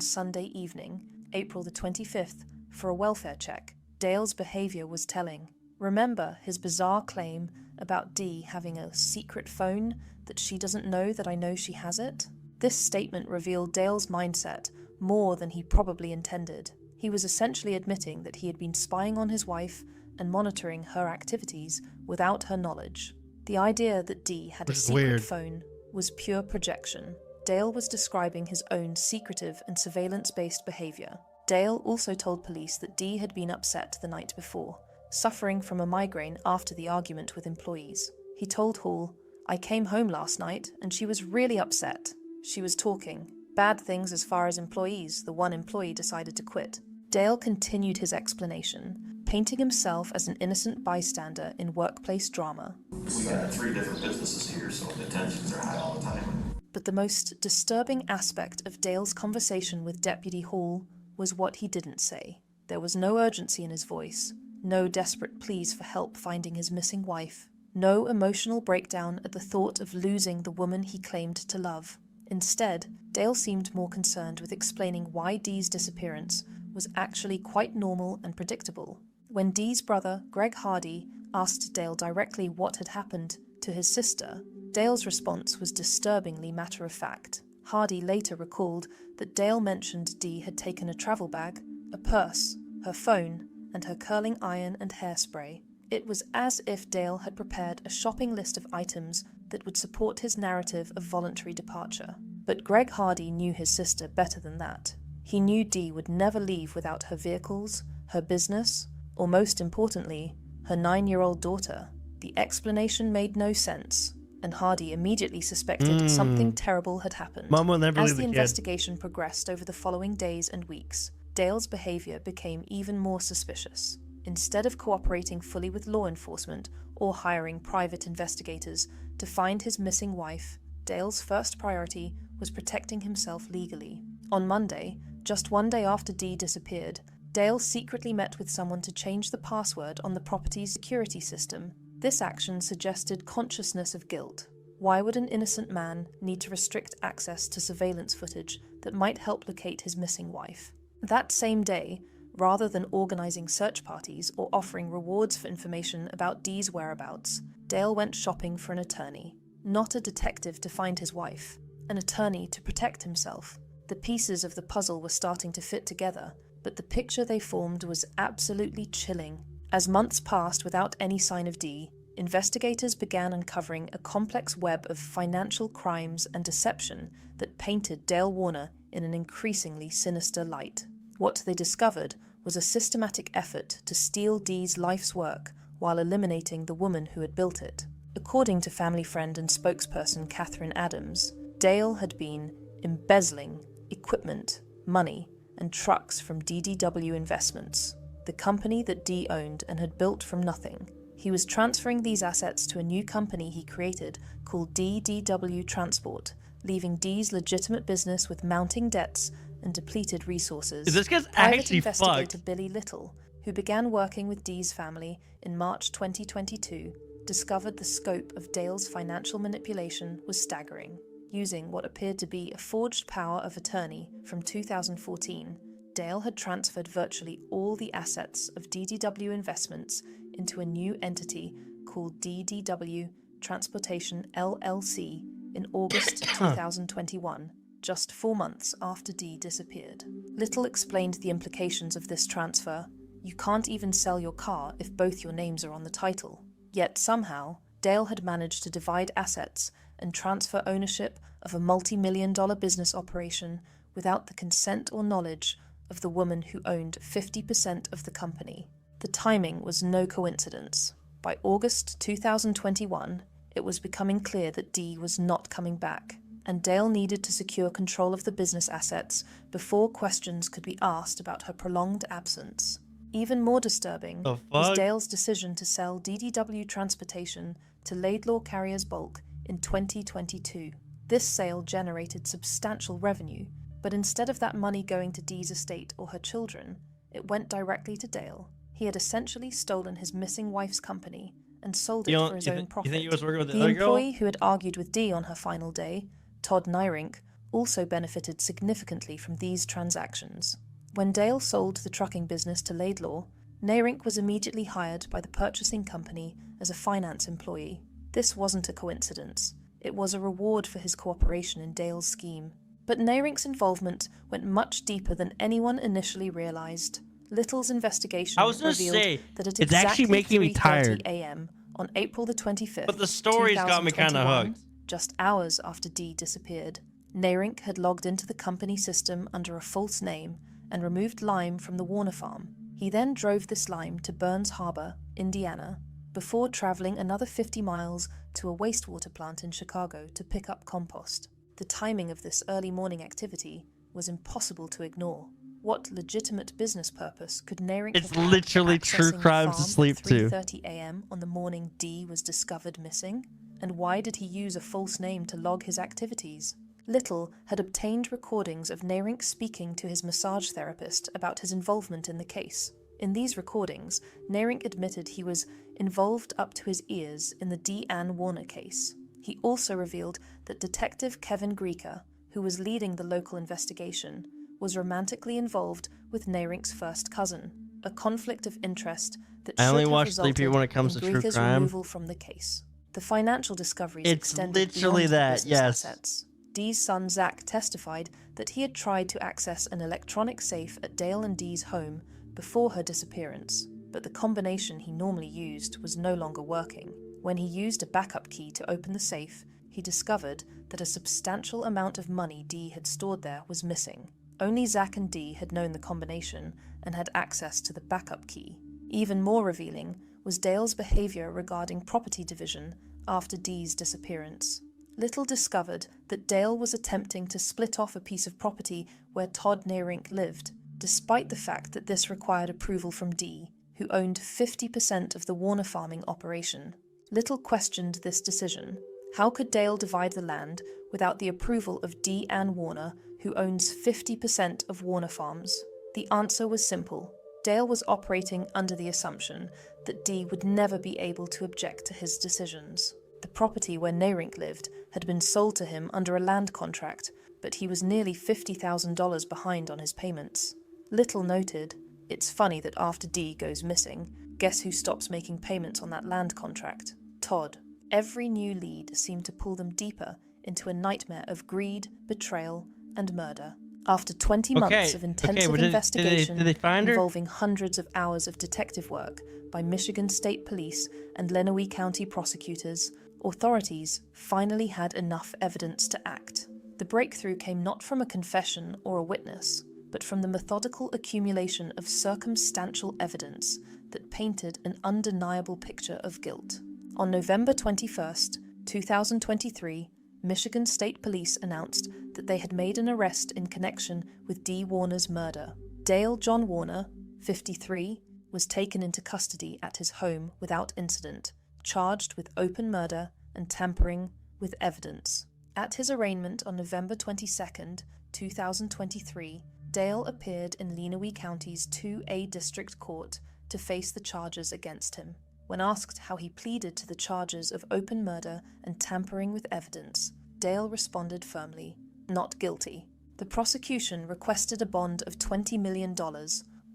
Sunday evening, April the 25th, for a welfare check, Dale's behavior was telling. Remember his bizarre claim about Dee having a secret phone that she doesn't know that I know she has it? This statement revealed Dale's mindset more than he probably intended. He was essentially admitting that he had been spying on his wife and monitoring her activities without her knowledge. The idea that Dee had a secret phone was pure projection. Dale was describing his own secretive and surveillance-based behavior. Dale also told police that Dee had been upset the night before, suffering from a migraine after the argument with employees. He told Hall, "I came home last night and she was really upset. She was talking bad things as far as employees. The one employee decided to quit." Dale continued his explanation, painting himself as an innocent bystander in workplace drama. We got 3 different businesses here, so the tensions are high all the time. But the most disturbing aspect of Dale's conversation with Deputy Hall was what he didn't say. There was no urgency in his voice, no desperate pleas for help finding his missing wife, no emotional breakdown at the thought of losing the woman he claimed to love. Instead, Dale seemed more concerned with explaining why Dee's disappearance was actually quite normal and predictable. When Dee's brother, Greg Hardy, asked Dale directly what had happened to his sister, Dale's response was disturbingly matter-of-fact. Hardy later recalled that Dale mentioned Dee had taken a travel bag, a purse, her phone, and her curling iron and hairspray. It was as if Dale had prepared a shopping list of items that would support his narrative of voluntary departure. But Greg Hardy knew his sister better than that. He knew Dee would never leave without her vehicles, her business, or most importantly, her 9-year-old daughter. The explanation made no sense, and Hardy immediately suspected something terrible had happened. Mom will never As leave the the kid. investigation progressed over the following days and weeks, Dale's behavior became even more suspicious. Instead of cooperating fully with law enforcement or hiring private investigators to find his missing wife, Dale's first priority was protecting himself legally. On Monday, just one day after Dee disappeared, Dale secretly met with someone to change the password on the property's security system. This action suggested consciousness of guilt. Why would an innocent man need to restrict access to surveillance footage that might help locate his missing wife? That same day, rather than organizing search parties or offering rewards for information about Dee's whereabouts, Dale went shopping for an attorney. Not a detective to find his wife, an attorney to protect himself. The pieces of the puzzle were starting to fit together, but the picture they formed was absolutely chilling. As months passed without any sign of Dee, investigators began uncovering a complex web of financial crimes and deception that painted Dale Warner in an increasingly sinister light. What they discovered was a systematic effort to steal Dee's life's work while eliminating the woman who had built it. According to family friend and spokesperson Catherine Adams, Dale had been embezzling equipment, money, and trucks from DDW Investments, the company that Dee owned and had built from nothing. He was transferring these assets to a new company he created called DDW Transport, leaving Dee's legitimate business with mounting debts and depleted resources. This guy's Private actually investigator fucked. Billy Little, who began working with Dee's family in March 2022, discovered the scope of Dale's financial manipulation was staggering. Using what appeared to be a forged power of attorney from 2014, Dale had transferred virtually all the assets of DDW Investments into a new entity called DDW Transportation LLC in August 2021, just 4 months after Dee disappeared. Little explained the implications of this transfer. You can't even sell your car if both your names are on the title. Yet somehow, Dale had managed to divide assets and transfer ownership of a multi-million-dollar business operation without the consent or knowledge of the woman who owned 50% of the company. The timing was no coincidence. By August 2021, it was becoming clear that Dee was not coming back, and Dale needed to secure control of the business assets before questions could be asked about her prolonged absence. Even more disturbing was Dale's decision to sell DDW Transportation to Laidlaw Carriers Bulk in 2022. This sale generated substantial revenue, but instead of that money going to Dee's estate or her children, it went directly to Dale. He had essentially stolen his missing wife's company and sold it for his own profit. You think he was working with the The other girl? employee who had argued with Dee on her final day, Todd Nyrink, also benefited significantly from these transactions. When Dale sold the trucking business to Laidlaw, Nyrink was immediately hired by the purchasing company as a finance employee. This wasn't a coincidence. It was a reward for his cooperation in Dale's scheme. But Nyrink's involvement went much deeper than anyone initially realized. Little's investigation revealed that at it's actually making me tired. a.m. on April the 25th, But the story's got me kind of 2021, hooked. just hours after Dee disappeared, Nyrink had logged into the company system under a false name and removed lime from the Warner farm. He then drove this lime to Burns Harbor, Indiana, before traveling another 50 miles to a wastewater plant in Chicago to pick up compost. The timing of this early morning activity was impossible to ignore. What legitimate business purpose could Nyrink It's have had literally for true accessing the crimes to farm sleep at to. 3:30 a.m. on the morning Dee was discovered missing? And why did he use a false name to log his activities? Little had obtained recordings of Nyrink speaking to his massage therapist about his involvement in the case. In these recordings, Nyrink admitted he was involved up to his ears in the Deanne Warner case. He also revealed that Detective Kevin Grieker, who was leading the local investigation, was romantically involved with Nyrink's first cousin, a conflict of interest that I should only have watch resulted Sleepy when it comes in to true Grieker's crime. removal from the case. The financial discoveries It's extended literally beyond that, the business yes. assets. Dee's son Zach testified that he had tried to access an electronic safe at Dale and Dee's home before her disappearance, but the combination he normally used was no longer working. When he used a backup key to open the safe, he discovered that a substantial amount of money Dee had stored there was missing. Only Zach and Dee had known the combination and had access to the backup key. Even more revealing was Dale's behavior regarding property division after Dee's disappearance. Little discovered that Dale was attempting to split off a piece of property where Todd Nyrink lived, despite the fact that this required approval from Dee, who owned 50% of the Warner farming operation. Little questioned this decision. How could Dale divide the land without the approval of Deanne Warner, who owns 50% of Warner Farms? The answer was simple. Dale was operating under the assumption that Dee would never be able to object to his decisions. The property where Nyrink lived had been sold to him under a land contract, but he was nearly $50,000 behind on his payments. Little noted, it's funny that after Dee goes missing, guess who stops making payments on that land contract? Todd. Every new lead seemed to pull them deeper into a nightmare of greed, betrayal, and murder. After 20 months of intensive investigation did they find her? involving hundreds of hours of detective work by Michigan State Police and Lenawee County prosecutors, authorities finally had enough evidence to act. The breakthrough came not from a confession or a witness, but from the methodical accumulation of circumstantial evidence that painted an undeniable picture of guilt. On November 21st, 2023, Michigan State Police announced that they had made an arrest in connection with Dee Warner's murder. Dale John Warner, 53, was taken into custody at his home without incident, charged with open murder and tampering with evidence. At his arraignment on November 22nd, 2023, Dale appeared in Lenawee County's 2A District Court to face the charges against him. When asked how he pleaded to the charges of open murder and tampering with evidence, Dale responded firmly, "Not guilty." The prosecution requested a bond of $20 million,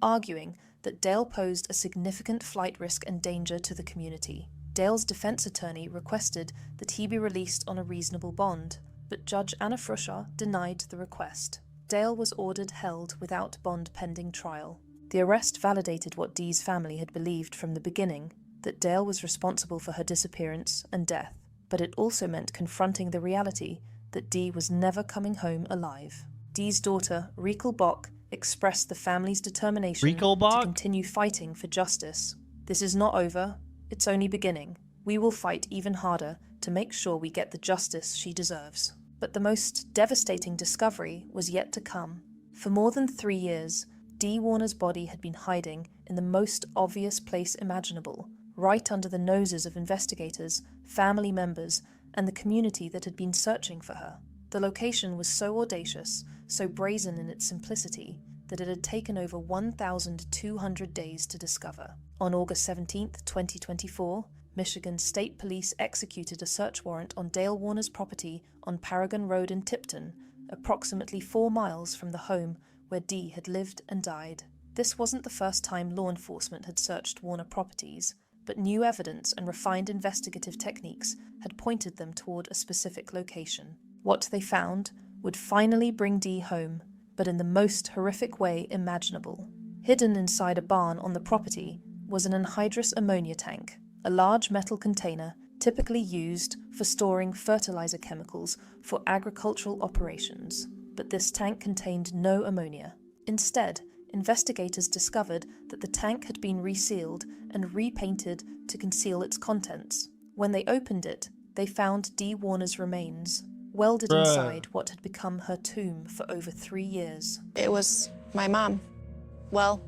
arguing that Dale posed a significant flight risk and danger to the community. Dale's defense attorney requested that he be released on a reasonable bond, but Judge Anna Fruscher denied the request. Dale was ordered held without bond pending trial. The arrest validated what Dee's family had believed from the beginning, that Dale was responsible for her disappearance and death, but it also meant confronting the reality that Dee was never coming home alive. Dee's daughter, Riekel Bock, expressed the family's determination to continue fighting for justice. "This is not over, it's only beginning. We will fight even harder to make sure we get the justice she deserves." But the most devastating discovery was yet to come. For more than 3 years, Dee Warner's body had been hiding in the most obvious place imaginable, right under the noses of investigators, family members, and the community that had been searching for her. The location was so audacious, so brazen in its simplicity, that it had taken over 1,200 days to discover. On August 17, 2024, Michigan State Police executed a search warrant on Dale Warner's property on Paragon Road in Tipton, approximately 4 miles from the home where Dee had lived and died. This wasn't the first time law enforcement had searched Warner properties, but new evidence and refined investigative techniques had pointed them toward a specific location. What they found would finally bring Dee home, but in the most horrific way imaginable. Hidden inside a barn on the property was an anhydrous ammonia tank, a large metal container typically used for storing fertilizer chemicals for agricultural operations. But this tank contained no ammonia. Instead, investigators discovered that the tank had been resealed and repainted to conceal its contents. When they opened it, they found Dee Warner's remains, welded inside what had become her tomb for over 3 years. It was my mom. Well,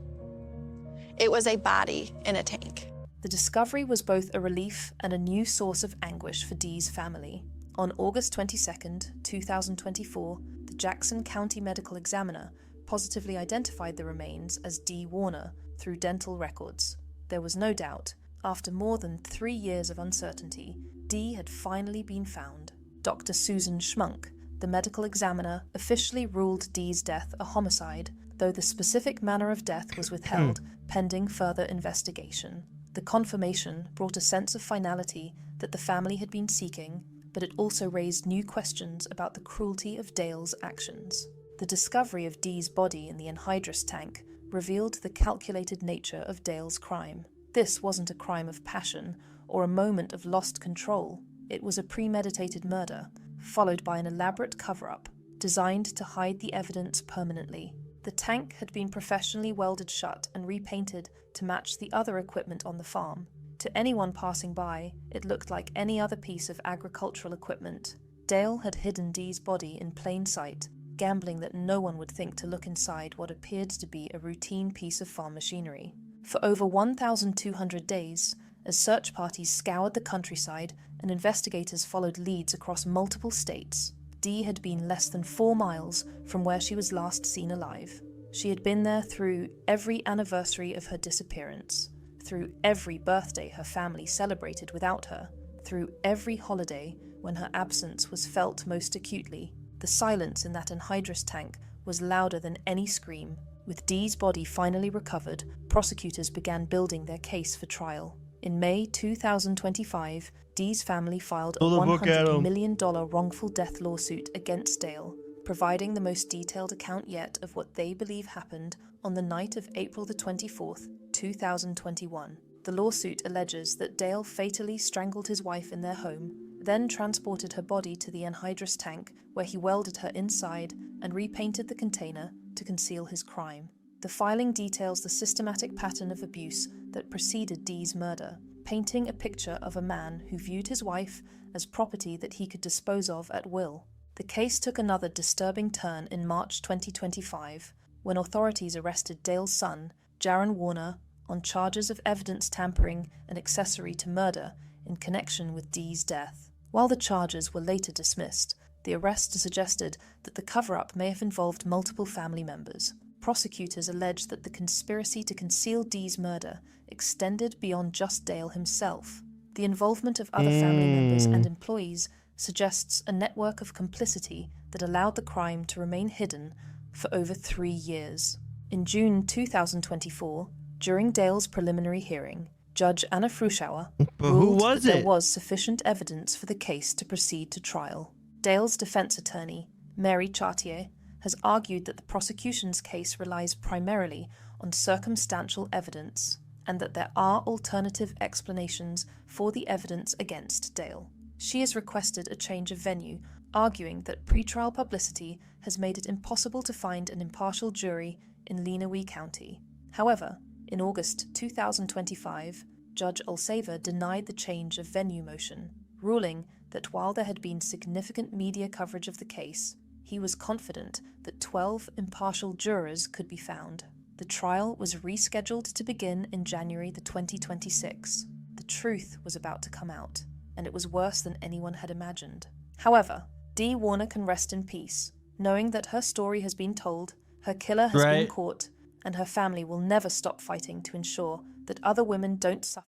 it was a body in a tank. The discovery was both a relief and a new source of anguish for Dee's family. On August 22, 2024, the Jackson County Medical Examiner positively identified the remains as Dee Warner through dental records. There was no doubt, after more than 3 years of uncertainty, Dee had finally been found. Dr. Susan Schmunk, the medical examiner, officially ruled Dee's death a homicide, though the specific manner of death was withheld pending further investigation. The confirmation brought a sense of finality that the family had been seeking, but it also raised new questions about the cruelty of Dale's actions. The discovery of Dee's body in the anhydrous tank revealed the calculated nature of Dale's crime. This wasn't a crime of passion or a moment of lost control. It was a premeditated murder, followed by an elaborate cover-up, designed to hide the evidence permanently. The tank had been professionally welded shut and repainted to match the other equipment on the farm. To anyone passing by, it looked like any other piece of agricultural equipment. Dale had hidden Dee's body in plain sight, gambling that no one would think to look inside what appeared to be a routine piece of farm machinery. For over 1,200 days, as search parties scoured the countryside and investigators followed leads across multiple states, Dee had been less than 4 miles from where she was last seen alive. She had been there through every anniversary of her disappearance, through every birthday her family celebrated without her, through every holiday when her absence was felt most acutely. The silence in that anhydrous tank was louder than any scream. With Dee's body finally recovered, prosecutors began building their case for trial. In May 2025, Dee's family filed a $100 million wrongful death lawsuit against Dale, providing the most detailed account yet of what they believe happened on the night of April 24, 2021. The lawsuit alleges that Dale fatally strangled his wife in their home, then transported her body to the anhydrous tank where he welded her inside and repainted the container to conceal his crime. The filing details the systematic pattern of abuse that preceded Dee's murder, painting a picture of a man who viewed his wife as property that he could dispose of at will. The case took another disturbing turn in March 2025, when authorities arrested Dale's son, Jaron Warner, on charges of evidence tampering and accessory to murder in connection with Dee's death. While the charges were later dismissed, the arrest suggested that the cover-up may have involved multiple family members. Prosecutors alleged that the conspiracy to conceal Dee's murder extended beyond just Dale himself. The involvement of other family members and employees suggests a network of complicity that allowed the crime to remain hidden for over 3 years. In June 2024, during Dale's preliminary hearing, Judge Anna Fruschauer But who ruled was that there it? was sufficient evidence for the case to proceed to trial. Dale's defense attorney, Mary Chartier, has argued that the prosecution's case relies primarily on circumstantial evidence and that there are alternative explanations for the evidence against Dale. She has requested a change of venue, arguing that pretrial publicity has made it impossible to find an impartial jury in Lenawee County. However, in August 2025, Judge Olseva denied the change of venue motion, ruling that while there had been significant media coverage of the case, he was confident that 12 impartial jurors could be found. The trial was rescheduled to begin in January 2026. The truth was about to come out, and it was worse than anyone had imagined. However, Dee Warner can rest in peace, knowing that her story has been told, her killer has been caught, and her family will never stop fighting to ensure that other women don't suffer.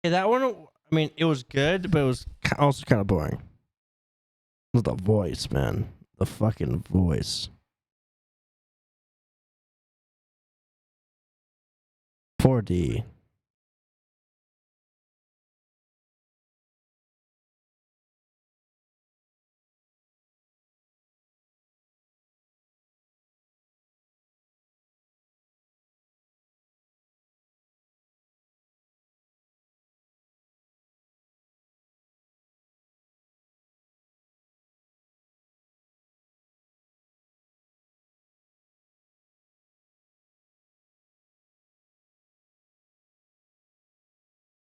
Yeah, that one, I mean, it was good, but it was also kind of boring. It was the voice, man. The fucking voice. 4D.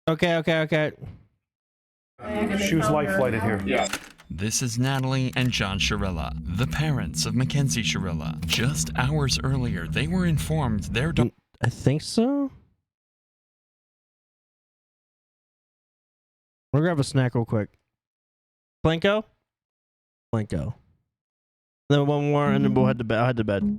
Okay. She was life flighted here. Yeah. This is Natalie and John Shirella, the parents of Mackenzie Shirella. Just hours earlier, they were informed their daughter. I think so. We'll grab a snack real quick. Plinko? Plinko. Then one more, and then we'll head to bed. I'll head to bed.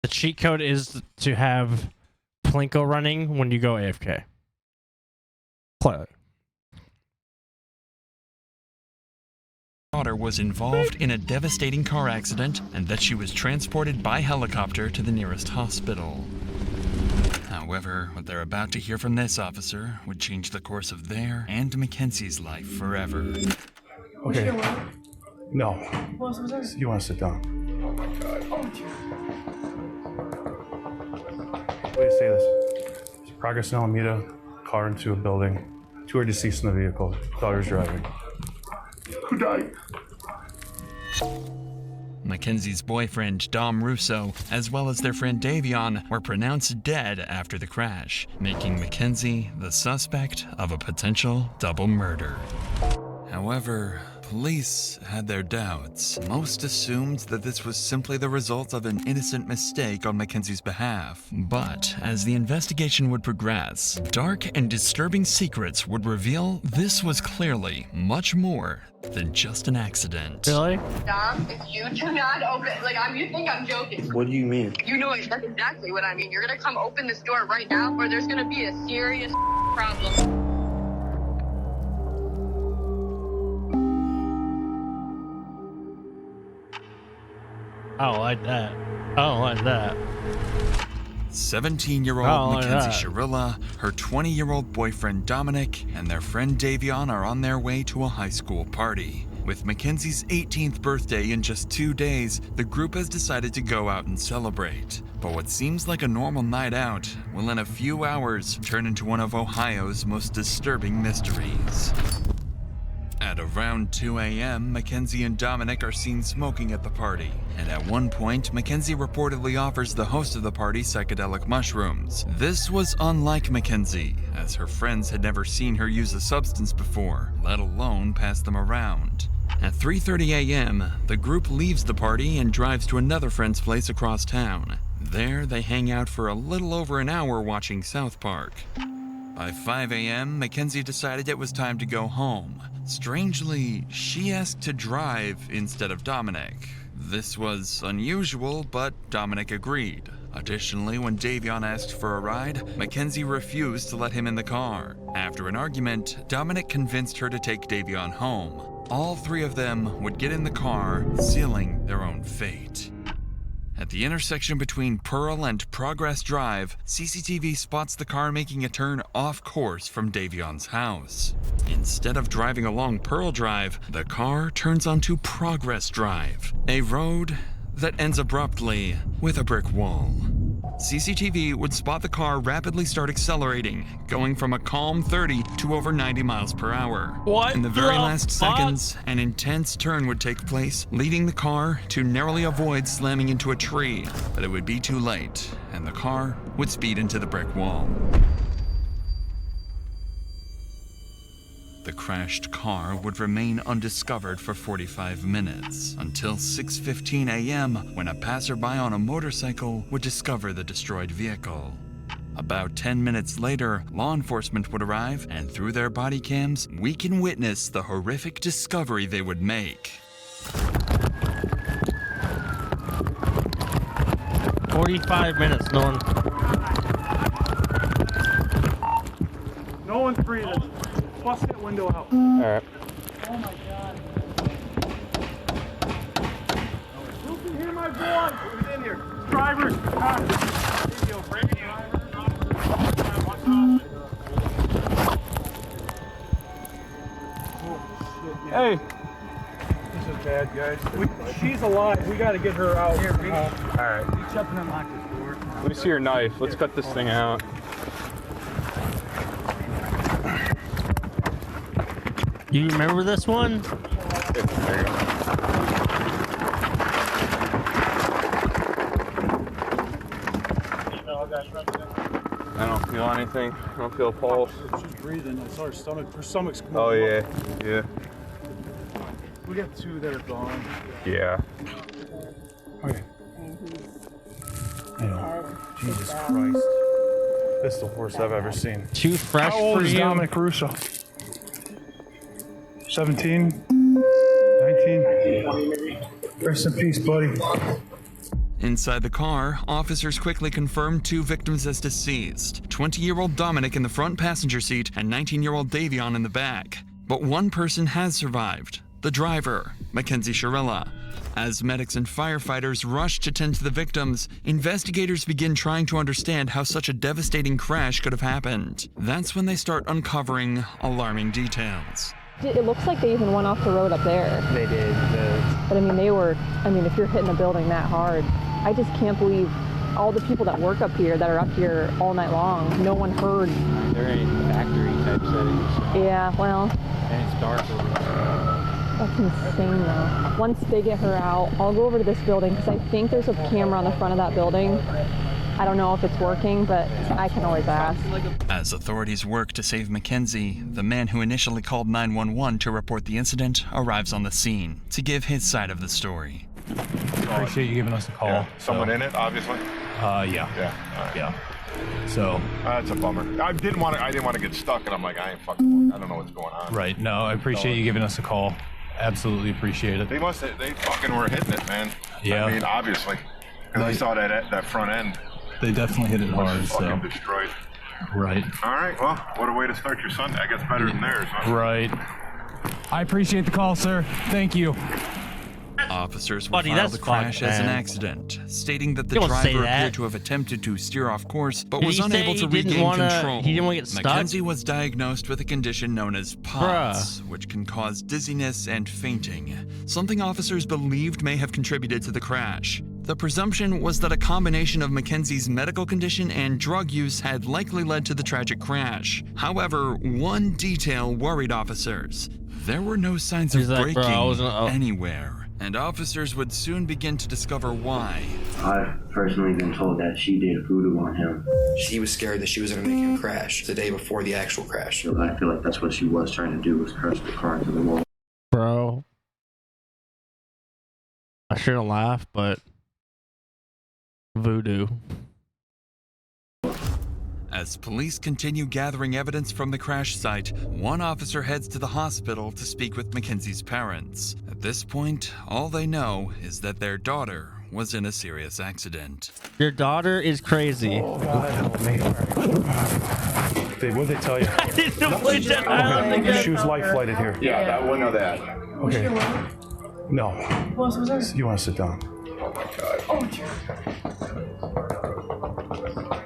The cheat code is to have Plinko running when you go AFK. Play. Daughter was involved in a devastating car accident and that she was transported by helicopter to the nearest hospital. However, what they're about to hear from this officer would change the course of their and Mackenzie's life forever. Okay. No. You want to sit down? Oh my god. What do you say this? There's progress in Alameda, car into a building. 2 are deceased in the vehicle. Daughter's driving. Who died? Mackenzie's boyfriend, Dom Russo, as well as their friend Davion, were pronounced dead after the crash, making Mackenzie the suspect of a potential double murder. However, police had their doubts. Most assumed that this was simply the result of an innocent mistake on Mackenzie's behalf. But as the investigation would progress, dark and disturbing secrets would reveal this was clearly much more than just an accident. Really? Dom, if you do not open, you think I'm joking. What do you mean? You know that's exactly what I mean. You're gonna come open this door right now, or there's gonna be a serious problem. I don't like that. I don't like that. 17-year-old Mackenzie Shirilla, her 20-year-old boyfriend Dominic, and their friend Davion are on their way to a high school party. With Mackenzie's 18th birthday in just 2 days, the group has decided to go out and celebrate. But what seems like a normal night out will in a few hours turn into one of Ohio's most disturbing mysteries. At around 2 a.m., Mackenzie and Dominic are seen smoking at the party, and at one point, Mackenzie reportedly offers the host of the party psychedelic mushrooms. This was unlike Mackenzie, as her friends had never seen her use a substance before, let alone pass them around. At 3:30 a.m., the group leaves the party and drives to another friend's place across town. There, they hang out for a little over an hour watching South Park. By 5 a.m., Mackenzie decided it was time to go home. Strangely, she asked to drive instead of Dominic. This was unusual, but Dominic agreed. Additionally, when Davion asked for a ride, Mackenzie refused to let him in the car. After an argument, Dominic convinced her to take Davion home. All 3 of them would get in the car, sealing their own fate. At the intersection between Pearl and Progress Drive, CCTV spots the car making a turn off course from Davion's house. Instead of driving along Pearl Drive, the car turns onto Progress Drive, a road that ends abruptly with a brick wall. CCTV would spot the car rapidly start accelerating, going from a calm 30 to over 90 miles per hour. What? In the very last seconds, an intense turn would take place, leading the car to narrowly avoid slamming into a tree. But it would be too late, and the car would speed into the brick wall. The crashed car would remain undiscovered for 45 minutes, until 6:15 a.m. when a passerby on a motorcycle would discover the destroyed vehicle. About 10 minutes later, law enforcement would arrive, and through their body cams, we can witness the horrific discovery they would make. 45 minutes, no one. No one's breathing. Bust that window out. All right. Oh my God. Who can hear my voice? Who's in here? Drivers. Radio, bring it. Hey. This is bad, guys. She's alive. We got to get her out. Here, all right. Reach up and unlock this door. Let me see your knife. Let's cut this thing out. You remember this one? There you go. I don't feel anything. I don't feel a pulse. She's breathing. I saw her stomach's moving. Oh yeah, yeah. We got two that are gone. Yeah. Okay. I know. Jesus Christ. This is the worst I've ever seen. Too fresh How old for is you? Dominic Russo? 17? 19? Rest in peace, buddy. Inside the car, officers quickly confirmed 2 victims as deceased, 20-year-old Dominic in the front passenger seat and 19-year-old Davion in the back. But one person has survived, the driver, Mackenzie Shirilla. As medics and firefighters rush to tend to the victims, investigators begin trying to understand how such a devastating crash could have happened. That's when they start uncovering alarming details. It looks like they even went off the road up there. They did. But I mean, if you're hitting a building that hard, I just can't believe all the people that work up here, that are up here all night long, no one heard. They're in factory type settings. Yeah, well. And it's dark over there. That's insane though. Once they get her out, I'll go over to this building because I think there's a camera on the front of that building. I don't know if it's working, but I can always ask. As authorities work to save Mackenzie, the man who initially called 911 to report the incident arrives on the scene to give his side of the story. Appreciate you giving us a call. Yeah. Someone in it, obviously. Yeah. Yeah. All right. Yeah. So that's a bummer. I didn't want to get stuck, and I'm like, I ain't fucking. I don't know what's going on. Right. No, I appreciate you giving us a call. Absolutely appreciate it. They fucking were hitting it, man. Yeah. I mean, obviously, because I saw that front end. They definitely hit it hard. Fucking So. destroyed. Right. All right. Well, what a way to start your Sunday. I guess better than theirs. Huh? Right. I appreciate the call, sir. Thank you. Officers Buddy, filed that's the crash fucked, as an man. accident, stating that the Don't say driver that. appeared to have attempted to steer off course, but Did was he say unable he to didn't regain wanna- control. he didn't wanna get stuck? Mackenzie was diagnosed with a condition known as POTS, which can cause dizziness and fainting, something officers believed may have contributed to the crash. The presumption was that a combination of Mackenzie's medical condition and drug use had likely led to the tragic crash. However, one detail worried officers. There were no signs He's of like, "Bro, I braking wasn't- anywhere, and officers would soon begin to discover why. I've personally been told that she did voodoo on him. She was scared that she was going to make him crash the day before the actual crash. So I feel like that's what she was trying to do, was crash the car into the wall. Bro. I shouldn't laugh, but voodoo. As police continue gathering evidence from the crash site, one officer heads to the hospital to speak with Mackenzie's parents. At this point, all they know is that their daughter was in a serious accident. Your daughter is crazy. Oh, God, help me. What'd they tell you? I didn't put that island Okay, again. she was life flighted here. Yeah, I wouldn't know that. Okay. No. You want to sit down? Oh my God.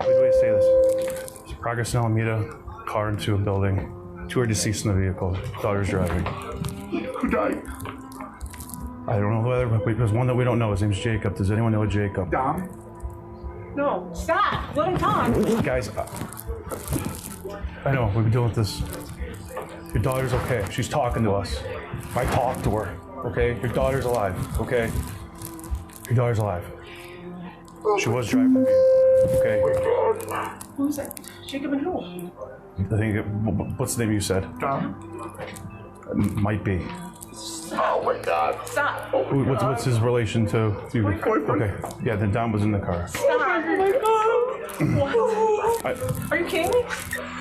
Way to say this. There's progress in Alameda, car into a building. 2 are deceased in the vehicle. Daughter's driving. Who died? I don't know whether, but there's one that we don't know. His name's Jacob. Does anyone know Jacob? Dom? No, stop. Let him talk. Guys, I know, we've been dealing with this. Your daughter's okay. She's talking to us. I talked to her, okay? Your daughter's alive, okay? Your daughter's alive. She was driving the vehicle, okay? Who's that? Jacob and who? I think, what's the name you said? Dom? Might be. Oh my God. Stop. What's his relation to you? Okay, yeah, then Dom was in the car. Stop. Oh my God. What? Are you kidding me?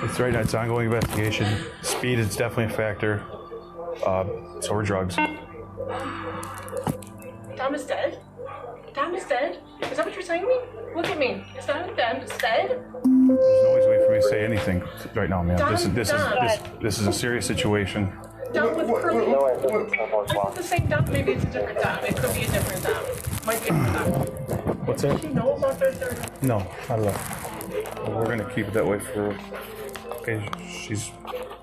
It's right now. It's ongoing investigation. Speed is definitely a factor. So are drugs. Dom is dead? Dom is dead? Is that what you're saying to me? Look at me. Is Dom dead? There's no easy way for me to say anything right now, man. Dom, This is a serious situation. Dom with curly? Are you the same Dom? Maybe it's a different Dom. It could be a different Dom. Might be a different Dom. What's Does that? she know about their third? No, not at all. We're gonna keep it that way for. Okay, she's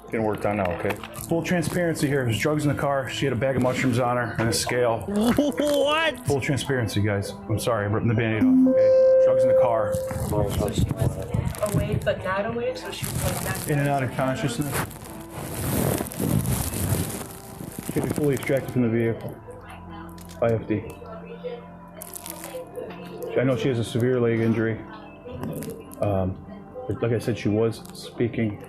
getting worked on now. Okay. Full transparency here. There's drugs in the car. She had a bag of mushrooms on her and a scale. What? Full transparency, guys. I'm sorry, I'm ripping the band-aid off. Okay. Drugs in the car. So she was awake, but not awake. So she was going back. In and out of consciousness. Should be fully extracted from the vehicle. IFD. I know she has a severe leg injury. But like I said, she was speaking,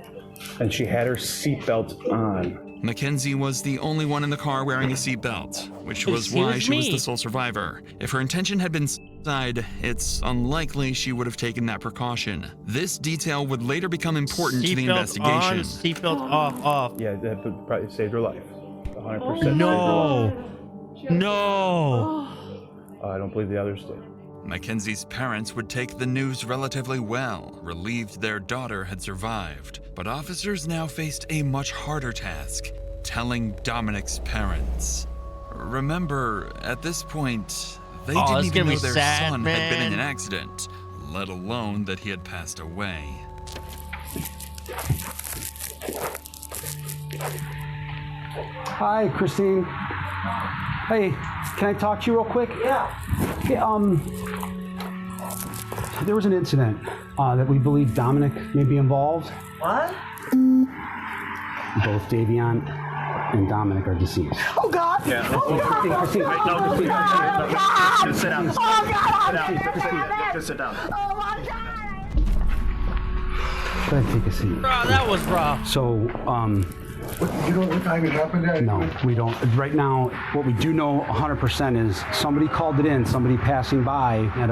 and she had her seatbelt on. Mackenzie was the only one in the car wearing a seatbelt, which was why she was the sole survivor. If her intention had been suicide, it's unlikely she would have taken that precaution. This detail would later become important to the investigation. Seatbelt off. Yeah, that probably saved her life. 100%. No. I don't believe the others did. Mackenzie's parents would take the news relatively well, relieved their daughter had survived. But officers now faced a much harder task, telling Dominic's parents. Remember, at this point, they didn't even know their son had been in an accident, let alone that he had passed away. Hi, Christine. Hey, can I talk to you real quick? Yeah. There was an incident that we believe Dominic may be involved. What? Both Davion and Dominic are deceased. Oh God! Yeah. Oh God! Christine. Oh God! Sit down. Oh God! Just sit down. Oh my God! Go ahead, take a seat. Bro, that was rough. So, You know what time it happened? no, we don't. Right now, what we do know 100% is somebody called it in, somebody passing by at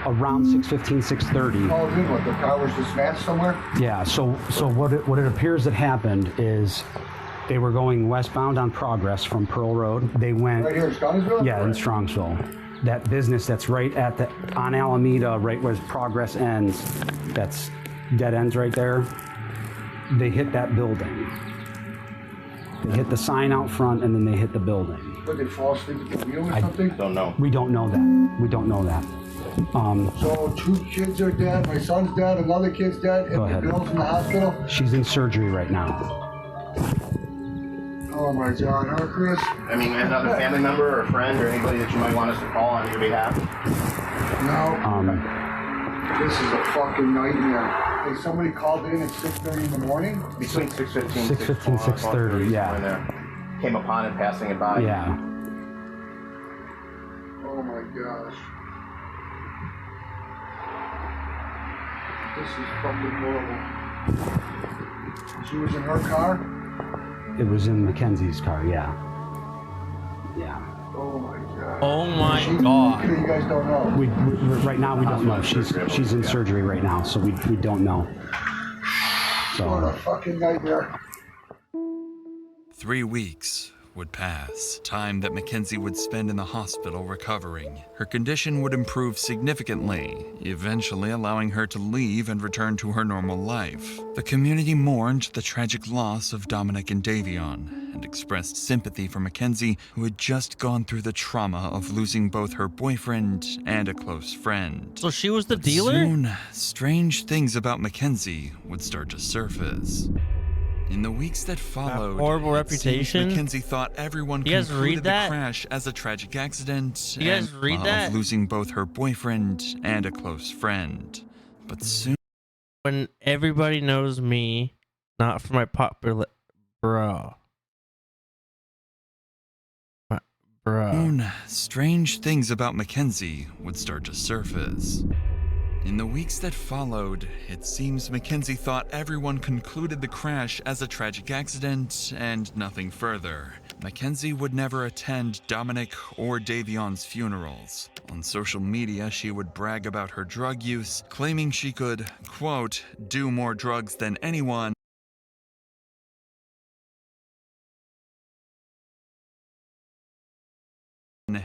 around 6:15, 6:30. Oh, then what? The car was just smashed somewhere? Yeah, so what it appears that happened is they were going westbound on Progress from Pearl Road. They went Right here in Strongsville? Yeah, in Strongsville. That business that's right on Alameda, right where Progress ends, that's dead ends right there. They hit that building. They hit the sign out front and then they hit the building. Would they fall asleep at the wheel or something? Don't know. We don't know that. We don't know that. So 2 kids are dead, my son's dead, another kid's dead, and Go the ahead. girl's in the hospital? She's in surgery right now. Oh my God, huh, Chris? I mean, another family member or friend or anybody that you might want us to call on your behalf? No. This is a fucking nightmare. Hey, somebody called in at 6:30 in the morning? Between 6:15 6:15, 6:30, yeah. Came upon it passing it by. Yeah. Oh my gosh. This is fucking horrible. She was in her car? It was in Mackenzie's car, yeah. Yeah. Oh my God. Oh my God. You guys don't know? We right now we don't know. She's in surgery right now, so we don't know. What a So fucking nightmare. 3 weeks would pass, time that Mackenzie would spend in the hospital recovering. Her condition would improve significantly, eventually allowing her to leave and return to her normal life. The community mourned the tragic loss of Dominic and Davion and expressed sympathy for Mackenzie, who had just gone through the trauma of losing both her boyfriend and a close friend. So she was the dealer? Soon, strange things about Mackenzie would start to surface. In the weeks that followed, horrible it seems reputation? Mackenzie thought everyone You guys concluded read the that? crash as a tragic accident You guys read of that? losing both her boyfriend and a close friend. But soon, When everybody knows me, not for my popular, bro. soon, strange things about Mackenzie would start to surface. In the weeks that followed, it seems Mackenzie thought everyone concluded the crash as a tragic accident and nothing further. Mackenzie would never attend Dominic or Davion's funerals. On social media, she would brag about her drug use, claiming she could, quote, do more drugs than anyone,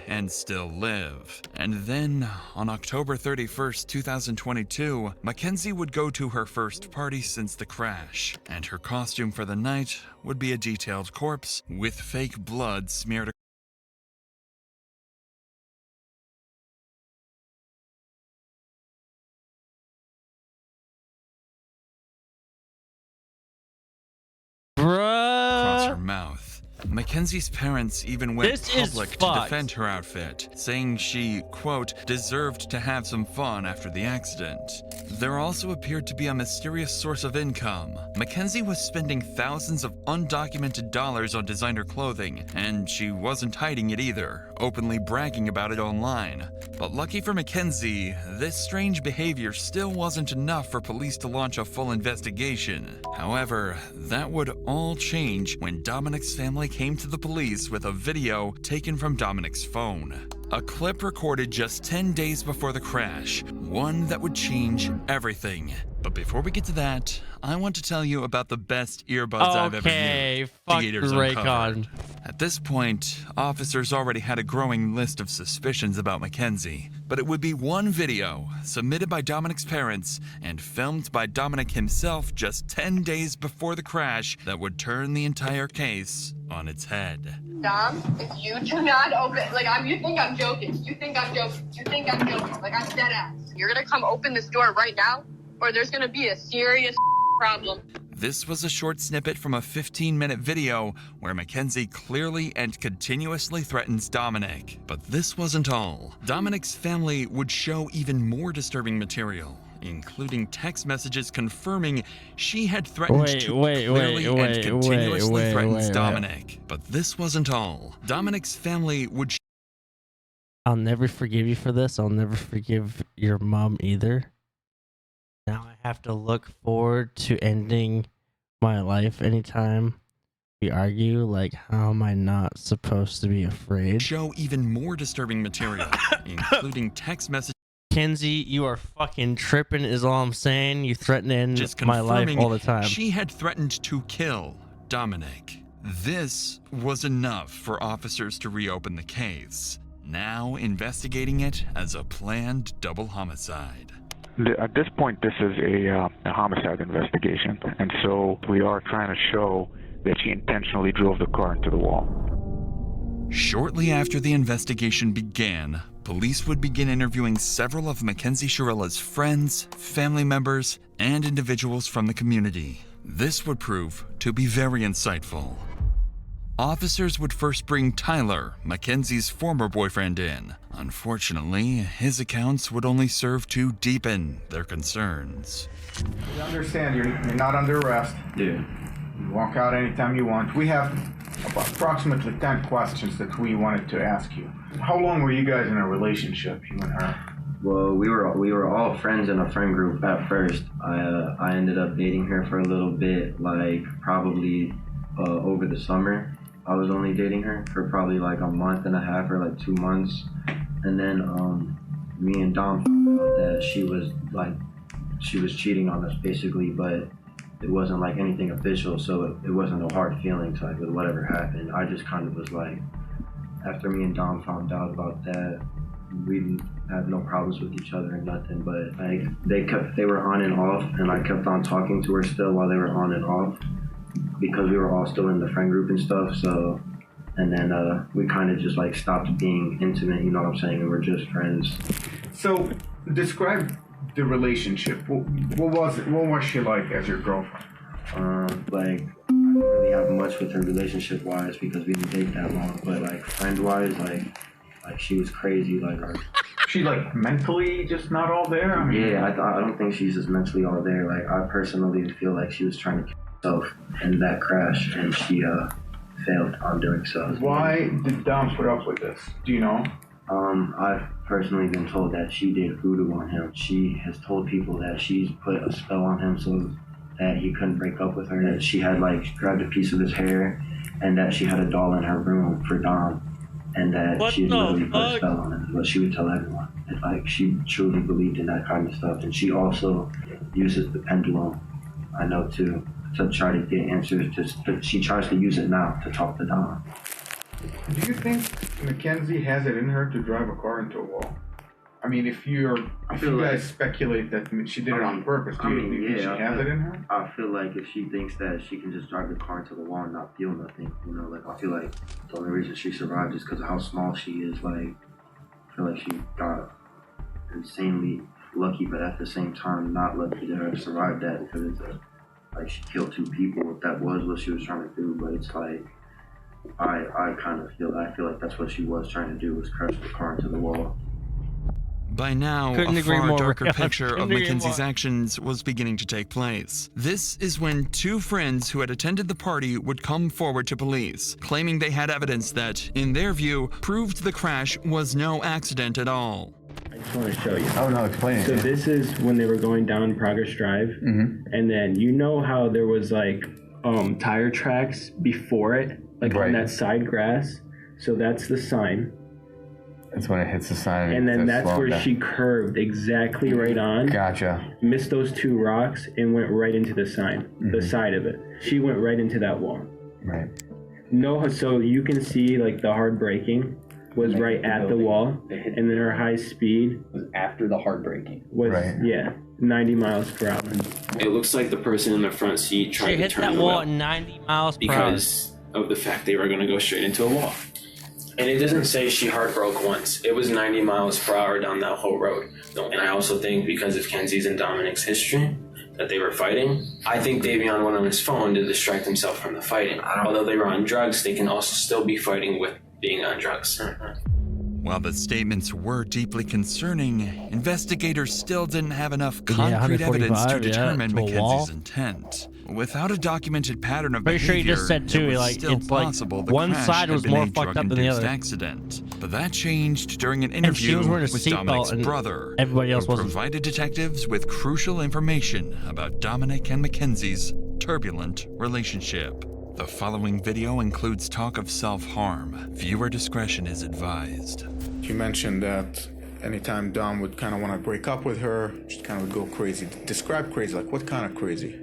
and still live. And then, on October 31st, 2022, Mackenzie would go to her first party since the crash, and her costume for the night would be a detailed corpse with fake blood smeared across her mouth. Mackenzie's parents even went public to defend her outfit, saying she, quote, deserved to have some fun after the accident. There also appeared to be a mysterious source of income. Mackenzie was spending thousands of undocumented dollars on designer clothing, and she wasn't hiding it either, openly bragging about it online. But lucky for Mackenzie, this strange behavior still wasn't enough for police to launch a full investigation. However, that would all change when Dominic's family came to the police with a video taken from Dominic's phone. A clip recorded just 10 days before the crash, one that would change everything. But before we get to that, I want to tell you about the best earbuds I've ever used. Fuck Gators Uncovered. At this point, officers already had a growing list of suspicions about Mackenzie, but it would be one video submitted by Dominic's parents and filmed by Dominic himself just 10 days before the crash that would turn the entire case on its head. Dom, if you do not open, you think I'm joking. Like, I'm dead ass. You're gonna come open this door right now, or there's gonna be a serious problem. This was a short snippet from a 15-minute video where Mackenzie clearly and continuously threatens Dominic. But this wasn't all. Dominic's family would show even more disturbing material, including text messages confirming she had threatened to clearly and continuously threatens Dominic. But this wasn't all. Dominic's family would I'll never forgive you for this. I'll never forgive your mom either. Now I have to look forward to ending my life anytime we argue. Like, how am I not supposed to be afraid? show even more disturbing material, including text messages. Kenzie, you are fucking tripping is all I'm saying. You threaten to end my life all the time. She had threatened to kill Dominic. This was enough for officers to reopen the case, now investigating it as a planned double homicide. At this point, this is a homicide investigation, and so we are trying to show that she intentionally drove the car into the wall. Shortly after the investigation began, police would begin interviewing several of Mackenzie Sharilla's friends, family members, and individuals from the community. This would prove to be very insightful. Officers would first bring Tyler, Mackenzie's former boyfriend, in. Unfortunately, his accounts would only serve to deepen their concerns. You understand, you're not under arrest. Yeah. You walk out anytime you want. We have approximately 10 questions that we wanted to ask you. How long were you guys in a relationship, you and her? Well, we were all friends in a friend group at first. I ended up dating her for a little bit, probably over the summer. I was only dating her for probably a month and a half or 2 months. And then me and Dom found out that she was cheating on us basically, but it wasn't anything official, so it wasn't no hard feelings with whatever happened. I just kind of was after me and Dom found out about that, we didn't have no problems with each other and nothing, but they were on and off, and I kept on talking to her still while they were on and off, because we were all still in the friend group and stuff. So, and then we kind of just stopped being intimate, you know what I'm saying, and we're just friends. So describe the relationship. What was she like as your girlfriend? I didn't really have much with her relationship wise because we didn't date that long, but friend wise, she was crazy. She mentally just not all there? I mean, yeah, I don't think she's just mentally all there. I personally feel she was trying to kill herself in that crash, and she failed on doing so. Why did Dom put up with this? Do you know? I've personally been told that she did voodoo on him. She has told people that she's put a spell on him so that he couldn't break up with her, that she had like grabbed a piece of his hair, and that she had a doll in her room for Dom, and that she had literally put a spell on him, is what she would tell everyone. And like, she truly believed in that kind of stuff. And she also uses the pendulum, I know too, to try to get answers. She tries to use it now to talk to Dom. Do you think Mackenzie has it in her to drive a car into a wall? I mean, if you guys speculate that she did it on purpose, do you think she has it in her? I feel like if she thinks that she can just drive the car into the wall and not feel nothing, you know, like I feel like the only reason she survived is because of how small she is. Like, I feel like she got insanely lucky, but at the same time not lucky to have survived that, because it's like she killed 2 people. If that was what she was trying to do, but it's like I feel like that's what she was trying to do, was crash the car into the wall. By now, Couldn't a agree far more. darker picture of Couldn't agree Mackenzie's more. actions was beginning to take place. This is when 2 friends who had attended the party would come forward to police, claiming they had evidence that, in their view, proved the crash was no accident at all. I just want to show you. Oh no, explain it. So this is when they were going down Progress Drive, and then you know how there was like tire tracks before it, like on that side grass. So that's the sign. That's when it hits the sign. And then that's where she curved exactly right on. Gotcha. Missed those 2 rocks and went right into the sign, the side of it. She went right into that wall. Right. No, so you can see like the hard braking was right at the wall, and then her high speed was after the hard braking. Was 90 miles per hour. It looks like the person in the front seat tried She to hit turn that the wall wheel at 90 miles per hour. because of the fact they were going to go straight into a wall. And it doesn't say she hard broke once. It was 90 miles per hour down that whole road. And I also think because of Kenzie's and Dominic's history, that they were fighting. I think Davion went on his phone to distract himself from the fighting. Although they were on drugs, they can also still be fighting with being on drugs. While the statements were deeply concerning, investigators still didn't have enough concrete evidence to determine Mackenzie's intent. Without a documented pattern of Pretty sure behavior, he just said too, it was like still it's like possible the one crash side had was been more a fucked up than the drug-induced other. accident. But that changed during an And she interview was wearing a with seatbelt Dominic's and brother, everybody else who wasn't. provided detectives with crucial information about Dominic and Mackenzie's turbulent relationship. The following video includes talk of self-harm. Viewer discretion is advised. She mentioned that anytime Dom would kind of want to break up with her, she kind of would go crazy. Describe crazy, like what kind of crazy?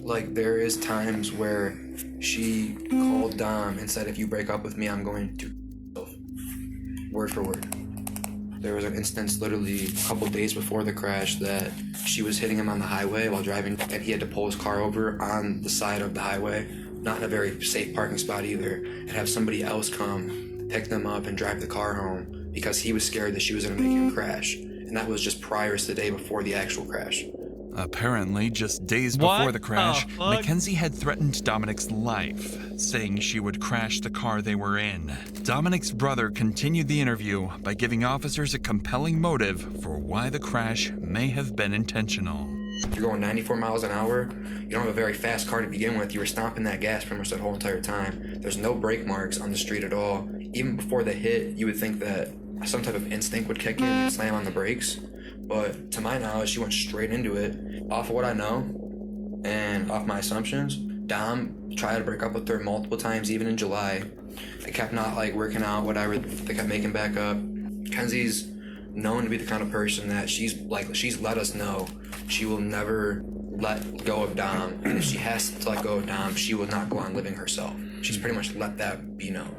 Like, there is times where she called Dom and said, if you break up with me, I'm going to word for word. There was an instance literally a couple days before the crash that she was hitting him on the highway while driving, and he had to pull his car over on the side of the highway, not in a very safe parking spot either, and have somebody else come pick them up and drive the car home because he was scared that she was going to make him crash. And that was just prior to the day before the actual crash. Apparently, just days What before the crash, the fuck? Mackenzie had threatened Dominic's life, saying she would crash the car they were in. Dominic's brother continued the interview by giving officers a compelling motive for why the crash may have been intentional. You're going 94 miles an hour. You don't have a very fast car to begin with. You were stomping that gas pretty much that whole entire time. There's no brake marks on the street at all. Even before the hit, you would think that some type of instinct would kick in and slam on the brakes. But to my knowledge, she went straight into it. Off of what I know and off my assumptions, Dom tried to break up with her multiple times, even in July. They kept not like working out, whatever. They kept making back up. Kenzie's known to be the kind of person that she's let us know she will never let go of Dom. And if she has to let go of Dom, she will not go on living herself. She's pretty much let that be known.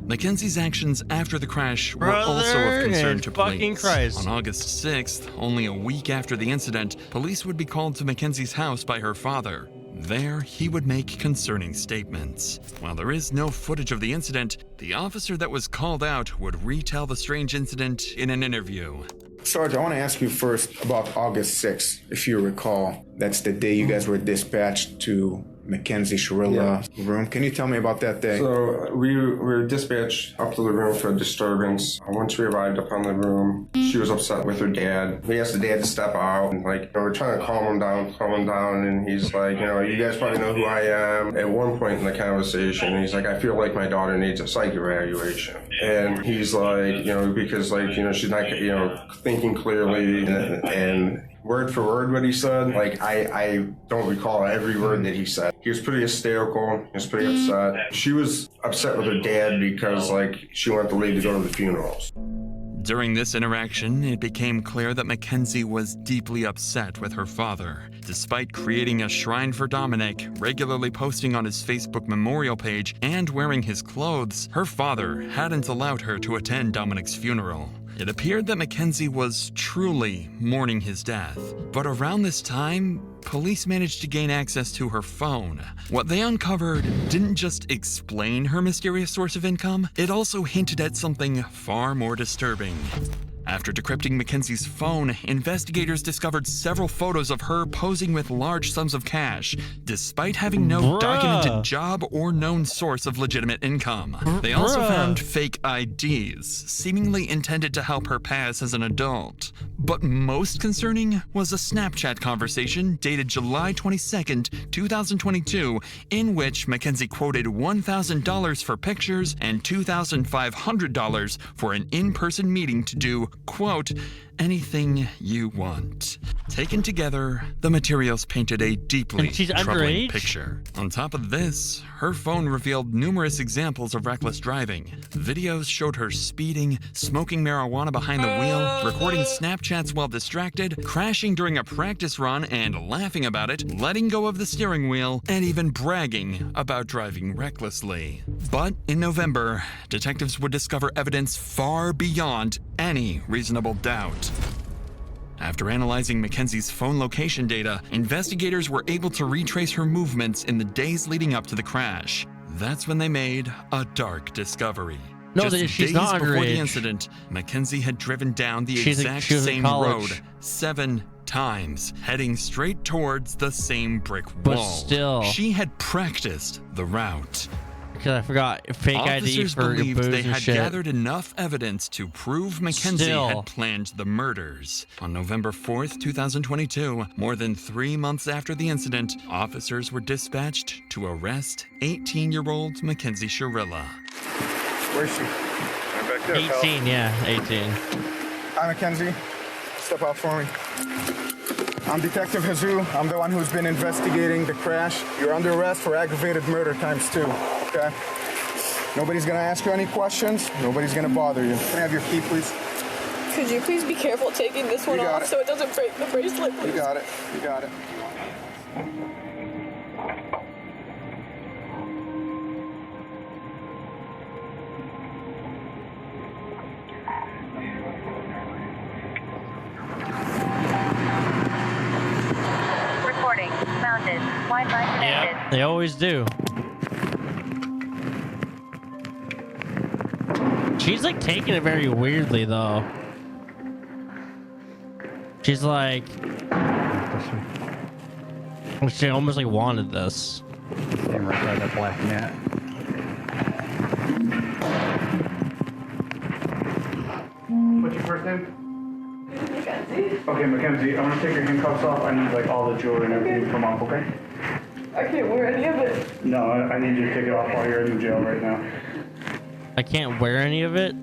Mackenzie's actions after the crash were Brother also of concern and to fucking police. Christ. On August 6th, only a week after the incident, police would be called to Mackenzie's house by her father. There, he would make concerning statements. While there is no footage of the incident, the officer that was called out would retell the strange incident in an interview. Sarge, I want to ask you first about August 6th, if you recall. That's the day you guys were dispatched to Mackenzie Shirilla room. Can you tell me about that day? So we were dispatched up to the room for a disturbance. Once we arrived up on the room, she was upset with her dad. We asked the dad to step out, and we're trying to calm him down, and he's like, you guys probably know who I am. At one point in the conversation, he's like, I feel like my daughter needs a psych evaluation. And he's like, because she's not, thinking clearly, and word for word what he said, I don't recall every word that he said. He was pretty hysterical. He was pretty upset. She was upset with her dad because, she wanted the lady to go to the funerals. During this interaction, it became clear that Mackenzie was deeply upset with her father. Despite creating a shrine for Dominic, regularly posting on his Facebook memorial page, and wearing his clothes, her father hadn't allowed her to attend Dominic's funeral. It appeared that Mackenzie was truly mourning his death. But around this time, police managed to gain access to her phone. What they uncovered didn't just explain her mysterious source of income, it also hinted at something far more disturbing. After decrypting Mackenzie's phone, investigators discovered several photos of her posing with large sums of cash, despite having no documented job or known source of legitimate income. They also found fake IDs, seemingly intended to help her pass as an adult. But most concerning was a Snapchat conversation dated July 22nd, 2022, in which Mackenzie quoted $1,000 for pictures and $2,500 for an in-person meeting to do, quote, anything you want. Taken together, the materials painted a deeply troubling picture. On top of this, her phone revealed numerous examples of reckless driving. Videos showed her speeding, smoking marijuana behind the wheel, recording Snapchats while distracted, crashing during a practice run and laughing about it, letting go of the steering wheel, and even bragging about driving recklessly. But in November, detectives would discover evidence far beyond any reasonable doubt. After analyzing Mackenzie's phone location data, investigators were able to retrace her movements in the days leading up to the crash. That's when they made a dark discovery. No, Just she's days not before the underage. incident, Mackenzie had driven down the She was exact in same college. road 7 times, heading straight towards the same brick But wall. still. She had practiced the route. Because I forgot fake ID Officers for believed booze they and had shit. gathered enough evidence to prove Mackenzie Still. had planned the murders. On November 4th, 2022, more than 3 months after the incident, officers were dispatched to arrest 18-year-old Mackenzie Shirilla. Where's she? Right back there, 18, yeah, 18. Hi, Mackenzie. Step out for me. I'm Detective Jesus. I'm the one who's been investigating the crash. You're under arrest for aggravated murder ×2, okay? Nobody's gonna ask you any questions. Nobody's gonna bother you. Can I have your key, please? Could you please be careful taking this one off so it doesn't break the bracelet, please? You got it. You got it. Recording. Mounted. Wi-Fi connected. Yeah, they always do. She's like taking it very weirdly though. She's like, she almost like wanted this. Same right by that black mat. What's your first name? Mackenzie. Okay, Mackenzie, I'm gonna take your handcuffs off. I need like all the jewelry and everything to come off, okay? I can't wear any of it. No, I need you to take it off while you're in the jail right now. I can't wear any of it.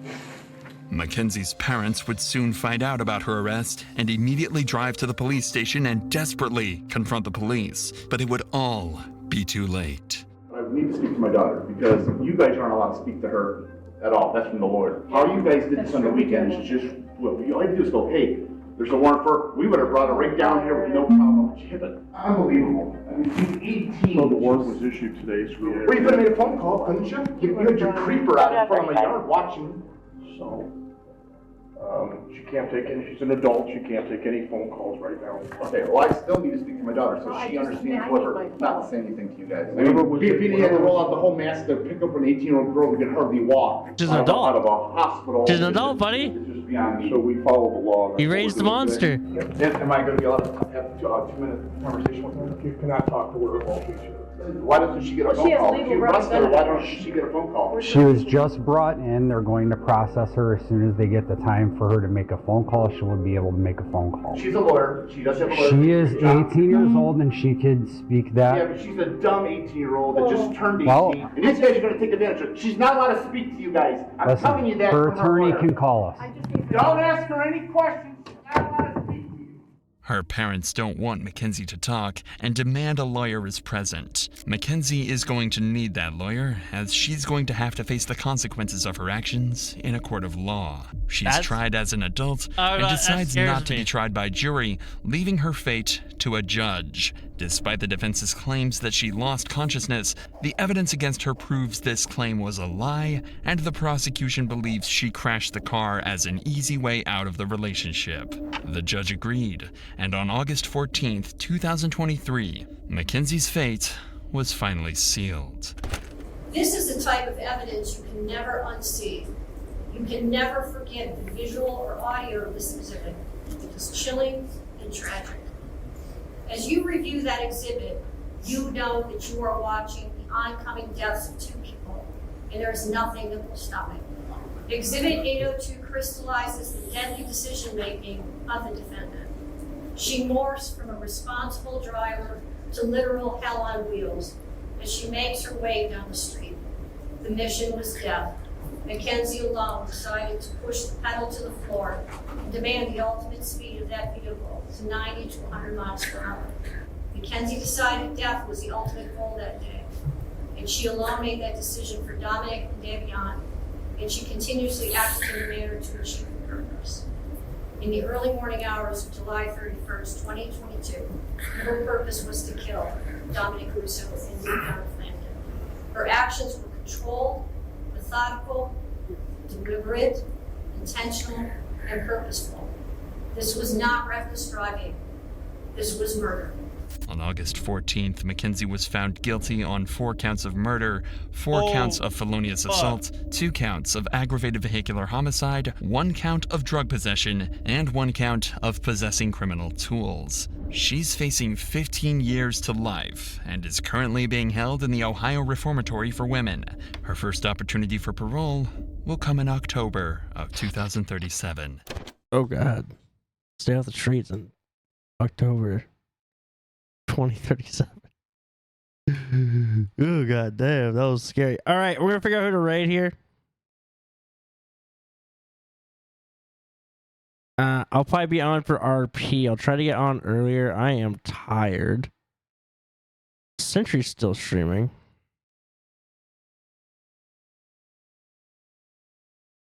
Mackenzie's parents would soon find out about her arrest and immediately drive to the police station and desperately confront the police. But it would all be too late. I need to speak to my daughter because you guys aren't allowed to speak to her at all. That's from the lawyer. How you guys did this on the weekend is just, what all you do is go, hey, there's a warrant for her. We would have brought her right down here with no problem. But you hit it. Unbelievable. I mean, he's 18. So the warrant was issued today, so Well, you could have made a phone call, couldn't you? You had your creeper out in front of my yard watching. So, she can't take any, she's an adult, she can't take any phone calls right now. Okay, well, I still need to speak to my daughter so she understands whoever, not to say anything to you guys. I Whatever mean, was if it- he had to roll out the whole mask to pick up an 18-year-old girl who can hardly walk. She's an out of a- adult. Out of a hospital. She's an adult, buddy. It's just beyond me. So we follow the law. You raised the monster. Am I gonna be allowed to have a 2-minute conversation with her? You cannot talk to her while she's here. Why doesn't she get a phone call? If you arrest her, why don't she get a phone call? She was just brought in. They're going to process her. As soon as they get the time for her to make a phone call, she will be able to make a phone call. She's a lawyer. She does have a lawyer. She is 18 years old and she could speak that. Yeah, but she's a dumb 18-year-old that just turned 18. Well, And these guys are going to take advantage of her. She's not allowed to speak to you guys. I'm telling you that. her from attorney lawyer. can call us. Don't ask her any questions. She's not allowed to speak to you. Her parents don't want Mackenzie to talk and demand a lawyer is present. Mackenzie is going to need that lawyer, as she's going to have to face the consequences of her actions in a court of law. She's tried as an adult and decides not to be tried by jury, leaving her fate to a judge. Despite the defense's claims that she lost consciousness, the evidence against her proves this claim was a lie, and the prosecution believes she crashed the car as an easy way out of the relationship. The judge agreed, and on August 14th, 2023, Mackenzie's fate was finally sealed. This is the type of evidence you can never unsee. You can never forget the visual or audio of this exhibit. It is chilling and tragic. As you review that exhibit, you know that you are watching the oncoming deaths of two people, and there is nothing that will stop it. Exhibit 802 crystallizes the deadly decision-making of the defendant. She morphs from a responsible driver to literal hell on wheels as she makes her way down the street. The mission was death. Mackenzie alone decided to push the pedal to the floor and demand the ultimate speed of that vehicle to 90 to 100 miles per hour. Mackenzie decided death was the ultimate goal that day, and she alone made that decision for Dominic and Davion, and she continuously acted in a manner to achieve her purpose. In the early morning hours of July 31st, 2022, her purpose was to kill Dominic Russo and Davion Flandin. Her actions were controlled, methodical, deliberate, intentional, and purposeful. This was not reckless driving. This was murder. On August 14th, Mackenzie was found guilty on 4 counts of murder, 4 counts of felonious assault, 2 counts of aggravated vehicular homicide, 1 count of drug possession, and 1 count of possessing criminal tools. She's facing 15 years to life and is currently being held in the Ohio Reformatory for Women. Her first opportunity for parole will come in October of 2037. Oh God. Stay off the streets in October 2037. Oh God damn, that was scary. All right, we're gonna figure out who to raid here. I'll probably be on for RP. I'll try to get on earlier. I am tired. Sentry's still streaming.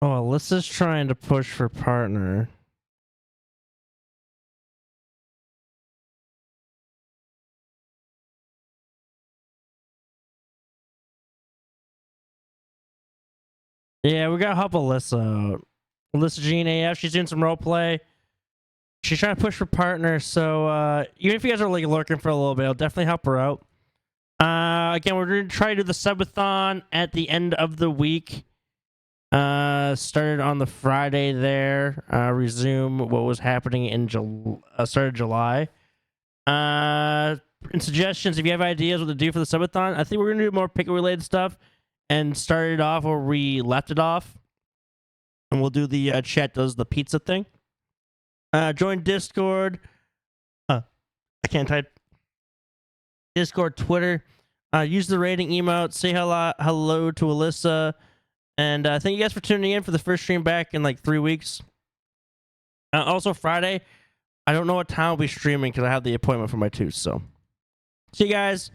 Oh, Alyssa's trying to push for partner. Yeah, we gotta help Alyssa out. Alyssa Jean AF, she's doing some role play. She's trying to push for partner, so even if you guys are like lurking for a little bit, I'll definitely help her out. Again, we're gonna try to do the subathon at the end of the week. Started on the Friday there. Resume what was happening in start of July. And suggestions, if you have ideas what to do for the subathon, I think we're gonna do more picket related stuff and start it off where we left it off. And we'll do the chat does the pizza thing. Join Discord. I can't type. Discord, Twitter. Use the rating emote. Say hello to Alyssa. And thank you guys for tuning in for the first stream back in like 3 weeks. Also Friday, I don't know what time I'll be streaming because I have the appointment for my tooth. So see you guys.